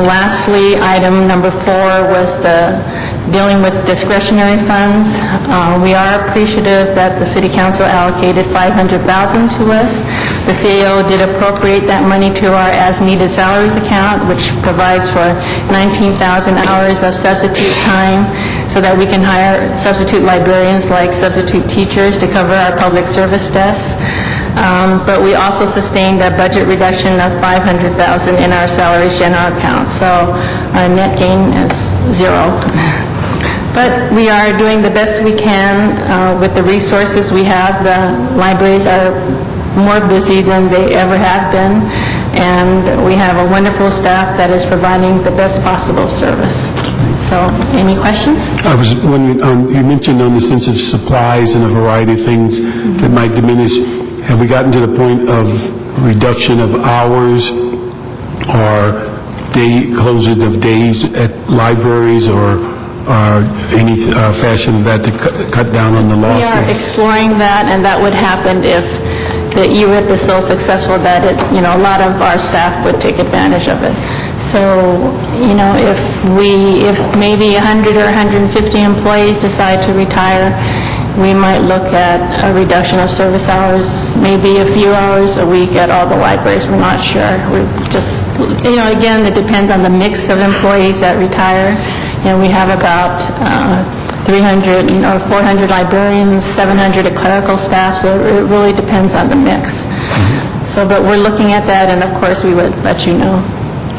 lastly, item number 4 was the dealing with discretionary funds. We are appreciative that the City Council allocated $500,000 to us. The CAO did appropriate that money to our as-needed salaries account, which provides for 19,000 hours of substitute time so that we can hire substitute librarians like substitute teachers to cover our public service desks. But we also sustained a budget reduction of $500,000 in our salaries general account, so our net gain is 0. But we are doing the best we can with the resources we have. The libraries are more busy than they ever have been, and we have a wonderful staff that is providing the best possible service. So, any questions? I was wondering, you mentioned on the sense of supplies and a variety of things that might diminish. Have we gotten to the point of reduction of hours or closures of days at libraries or any fashion of that to cut down on the We losses? are exploring that, and that would happen if the ERIP is so successful that a lot of our staff would take advantage of it. So, if maybe 100 or 150 employees decide to retire, we might look at a reduction of service hours, maybe a few hours a week at all the libraries. We're not sure. We're just, again, it depends on the mix of employees that retire. We have about 300 or 400 librarians, 700 clerical staff, so it really depends on the mix. So, but we're looking at that, and of course, we would let you know.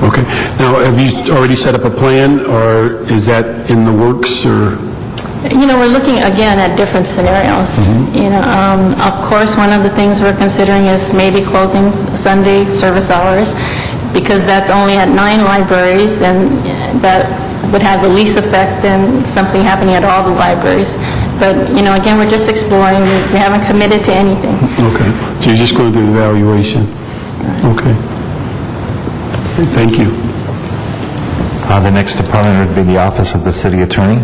Okay. Now, have you already set up a plan, or is that in the works, or? We're looking again at different scenarios. Of course, one of the things we're considering is maybe closing Sunday service hours, because that's only at 9 libraries, and that would have the least effect than something happening at all the libraries. But, again, we're just exploring. We haven't committed to anything. Okay. So you're just going through evaluation? Okay. Thank you. The next department would be the Office of the City Attorney.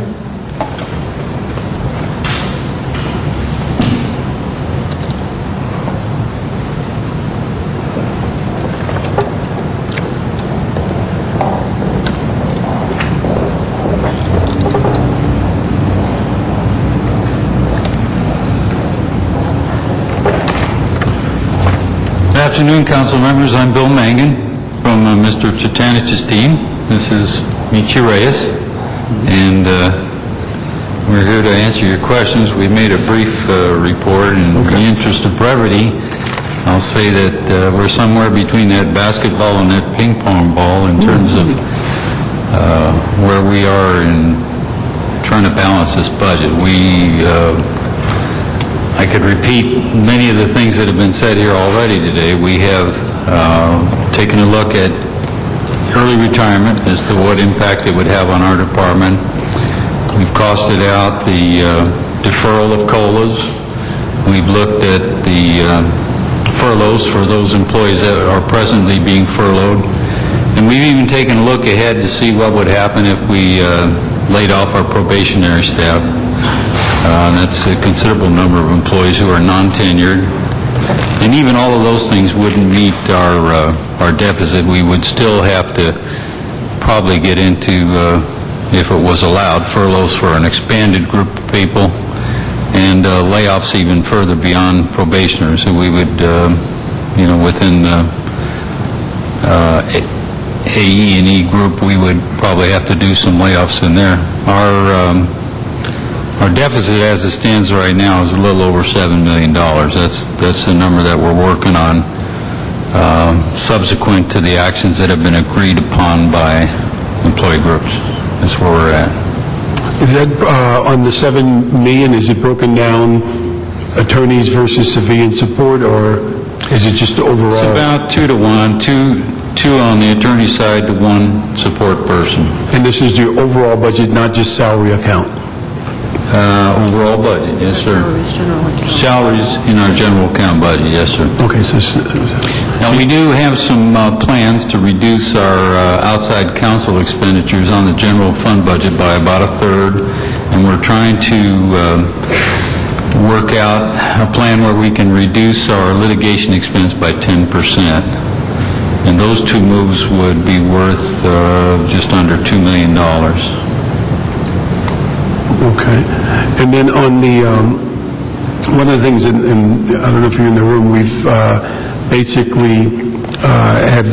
Good afternoon, council members. I'm Bill Mangan from Mr. Chitanich's team. This is Michi Reyes, and we're here to answer your questions. We made a brief report, and in the interest of brevity, I'll say that we're somewhere between that basketball and that ping pong ball in terms of where we are in trying to balance this budget. I could repeat many of the things that have been said here already today. We have taken a look at early retirement as to what impact it would have on our department. We've costed out the deferral of COLAs. We've looked at the furloughs for those employees that are presently being furloughed. And we've even taken a look ahead to see what would happen if we laid off our probationary staff. That's a considerable number of employees who are non-tenured. And even all of those things wouldn't meet our deficit. We would still have to probably get into, if it was allowed, furloughs for an expanded group of people and layoffs even further beyond probationers. So we would, within the AE&E group, we would probably have to do some layoffs in there. Our deficit as it stands right now is a little over $7 million. That's the number that we're working on, subsequent to the actions that have been agreed upon by employee groups. That's where we're at. Is that on the $7 million, is it broken down attorneys versus civilian support, or is it just overall? It's about 2 to 1, two on the attorney side to 1 support person. And this is your overall budget, not just salary account? Overall budget, yes, sir. Salaries in our general account budget, yes, sir. Okay, so... Now, we do have some plans to reduce our outside council expenditures on the general fund budget by about a third, and we're trying to work out a plan where we can reduce our litigation expense by 10%. And those two moves would be worth just under $2 million. Okay. And then on the, one of the things, and I don't know if you're in the room, we've basically have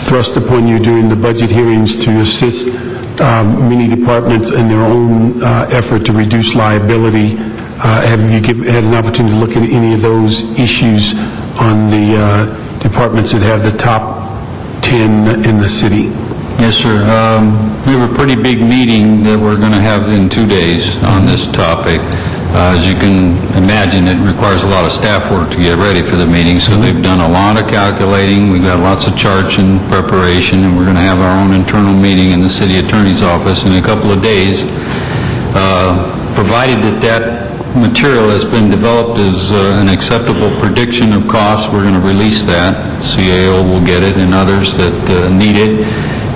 thrust upon you during the budget hearings to assist many departments in their own effort to reduce liability. Have you had an opportunity to look at any of those issues on the departments that have the top 10 in the city? Yes, sir. We have a pretty big meeting that we're going to have in 2 days on this topic. As you can imagine, it requires a lot of staff work to get ready for the meeting, so they've done a lot of calculating. We've got lots of charts in preparation, and we're going to have our own internal meeting in the city attorney's office in a couple of days. Provided that material has been developed as an acceptable prediction of costs, we're going to release that. CAO will get it, and others that need it.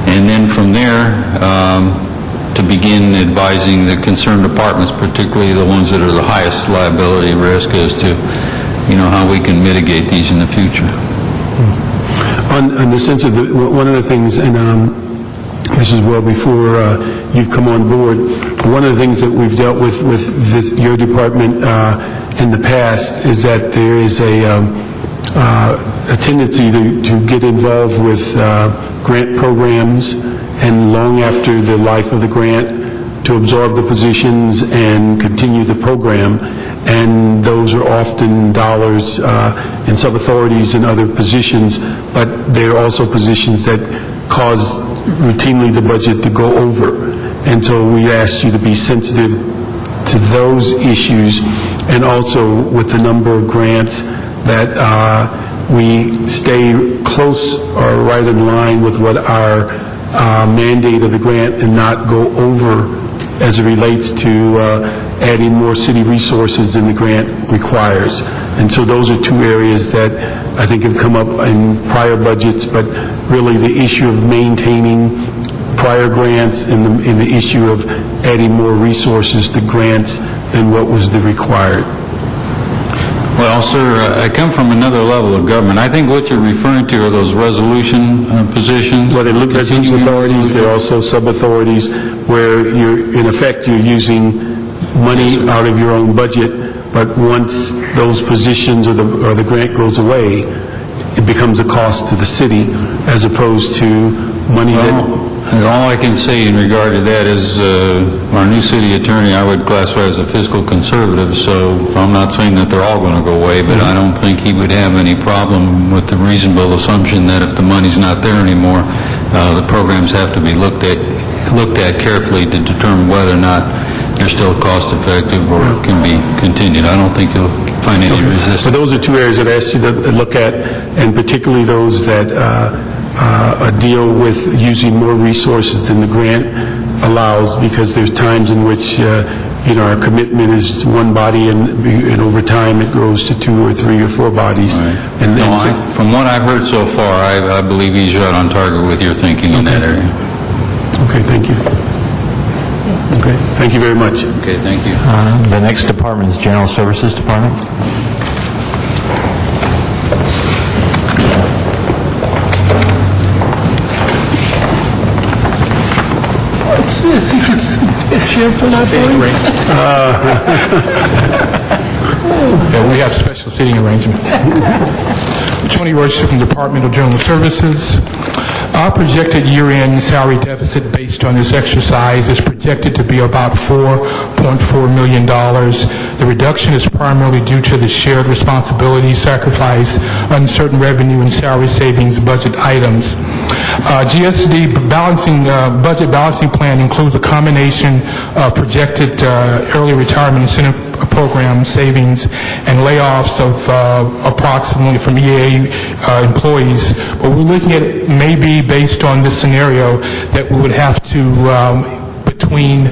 And then from there, to begin advising the concerned departments, particularly the ones that are the highest liability risk, as to, how we can mitigate these in the future. On the sense of one of the things, and this is well before you've come on board, one of the things that we've dealt with this, your department in the past is that there is a tendency to get involved with grant programs, and long after the life of the grant, to absorb the positions and continue the program. And those are often dollars in sub-authorities and other positions, but they're also positions that cause routinely the budget to go over. And so we asked you to be sensitive to those issues, and also with the number of grants that we stay close or right in line with what our mandate of the grant, and not go over as it relates to adding more city resources than the grant requires. And so those are two areas that I think have come up in prior budgets, but really the issue of maintaining prior grants and the issue of adding more resources to grants than what was the required. Well, sir, I come from another level of government. I think what you're referring to are those resolution positions. Well, they look at resolution authorities. They're also sub-authorities where in effect, you're using money out of your own budget, but once those positions or the grant goes away, it becomes a cost to the city as opposed to money All I can say in regard to that is our new city attorney I would classify as a fiscal conservative, so I'm not saying that they're all going to go away, but I don't think he would have any problem with the reasonable assumption that if the money's not there anymore, the programs have to be looked at carefully to determine whether or not they're still cost-effective or can be continued. I don't think you'll find any resistance. But those are two areas that I asked you to look at, and particularly those that deal with using more resources than the grant allows, because there's times in which our commitment is one body, and over time it grows to 2 or 3 or 4 bodies. Right. From what I've heard so far, I believe he's right on target with your thinking in that area. Okay, thank you. Okay, thank you very much. Okay, thank you. The next department is General Services Department. We have special seating arrangements. Tony Royce from the Department of General Services. Our projected year-end salary deficit based on this exercise is projected to be about $4.4 million. The reduction is primarily due to the shared responsibility, sacrifice, uncertain revenue, and salary savings budget items. GSD budget balancing plan includes a combination of projected early retirement incentive program savings and layoffs of approximately from EAA employees. But we're looking at it maybe based on this scenario that we would have to between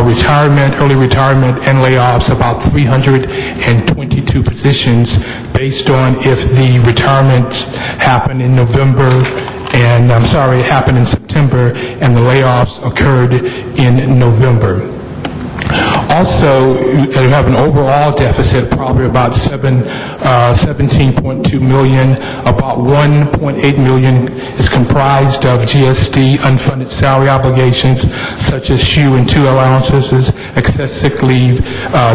retirement, early retirement, and layoffs, about 322 positions based on if the retirements happen in happened in September and the layoffs occurred in November. Also, you have an overall deficit, probably about 17.2 million. About 1.8 million is comprised of GSD unfunded salary obligations, such as SHU and 2 allowances, excess sick leave,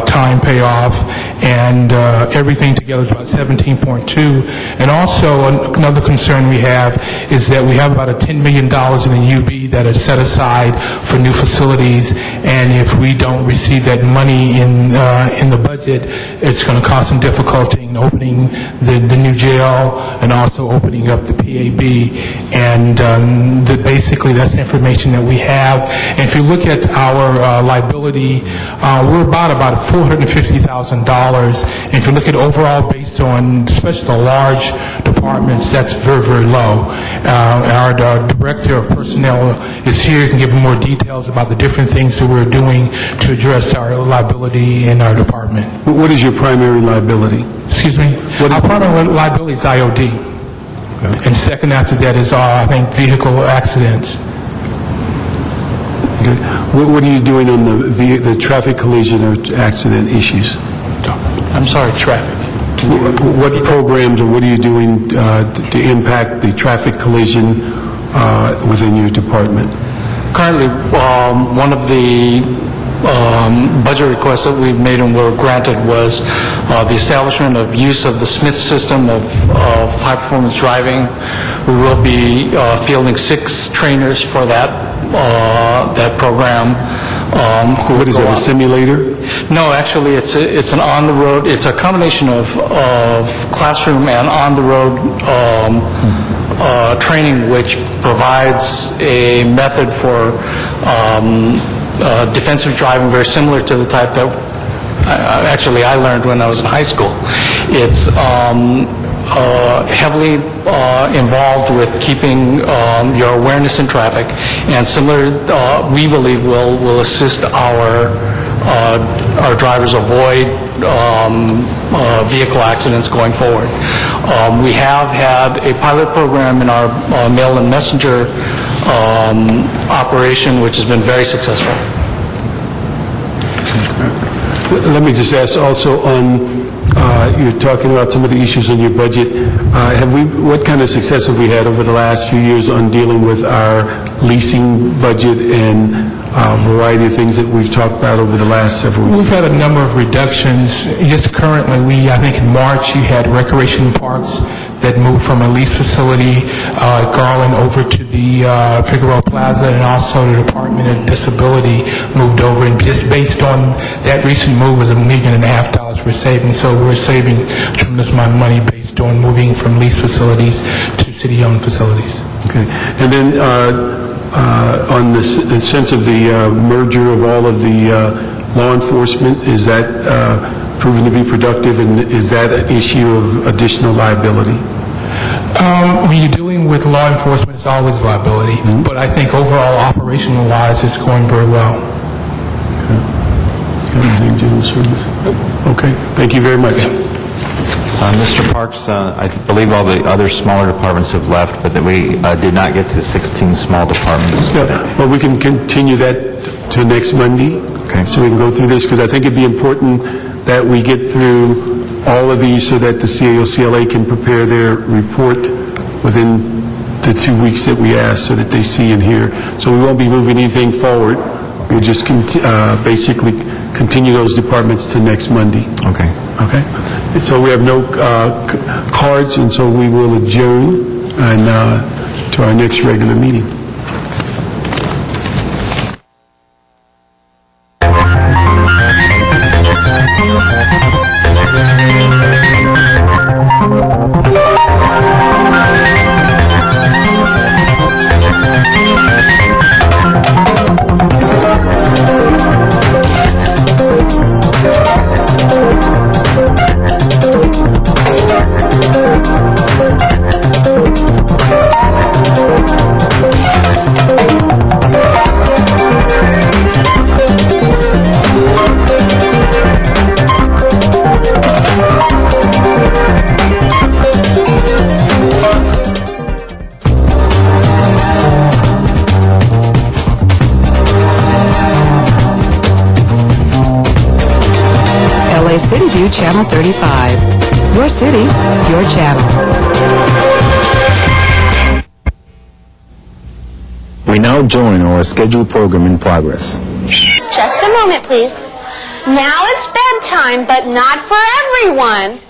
time payoff, and everything together is about 17.2. And also, another concern we have is that we have about $10 million in the UB that are set aside for new facilities, and if we don't receive that money in the budget, it's going to cause some difficulty in opening the new jail and also opening up the PAB. And basically, that's the information that we have. And if you look at our liability, we're about $450,000. And if you look at overall, based on especially the large departments, that's very, very low. Our Director of Personnel is here. He can give more details about the different things that we're doing to address our liability in our department. What is your primary liability? Excuse me? Our primary liability is IOD. Okay. And second after that is, I think, vehicle accidents. Okay. What are you doing on the traffic collision or accident issues? I'm sorry, traffic. What programs or what are you doing to impact the traffic collision within your department? Currently, one of the budget requests that we've made and were granted was the establishment of use of the Smith system of high-performance driving. We will be fielding 6 trainers for that program. What is it, a simulator? No, actually, it's an on-the-road. It's a combination of classroom and on-the-road training, which provides a method for defensive driving very similar to the type that actually I learned when I was in high school. It's heavily involved with keeping your awareness in traffic, and similar, we believe, will assist our drivers avoid vehicle accidents going forward. We have had a pilot program in our mail and messenger operation, which has been very successful. Let me just ask also on, you're talking about some of the issues in your budget. What kind of success have we had over the last few years on dealing with our leasing budget and a variety of things that we've talked about over the last several years? We've had a number of reductions. Just currently, I think in March, you had recreation parks that moved from a lease facility at Garland over to the Figueroa Plaza, and also the Department of Disability moved over. And just based on that recent move was $1.5 million we're saving. So we're saving a tremendous amount of money based on moving from lease facilities to city-owned facilities. Okay. And then on the sense of the merger of all of the law enforcement, is that proven to be productive, and is that an issue of additional liability? When you're dealing with law enforcement, it's always liability. Mm-hmm. But I think overall, operational-wise, it's going very well. Okay. Thank you very much. Mr. Parks, I believe all the other smaller departments have left, but that we did not get to 16 small departments. Well, we can continue that to next Monday. Okay. So we can go through this, because I think it'd be important that we get through all of these so that the CAO-CLA can prepare their report within the 2 weeks that we ask, so that they see and hear. So we won't be moving anything forward. We'll just basically continue those departments to next Monday. Okay. Okay? So we have no cards, and so we will adjourn to our next regular meeting. is CityView Channel 35. Your city, your channel. We now join our scheduled program in progress. Just a moment, please. Now it's bedtime, but not for everyone.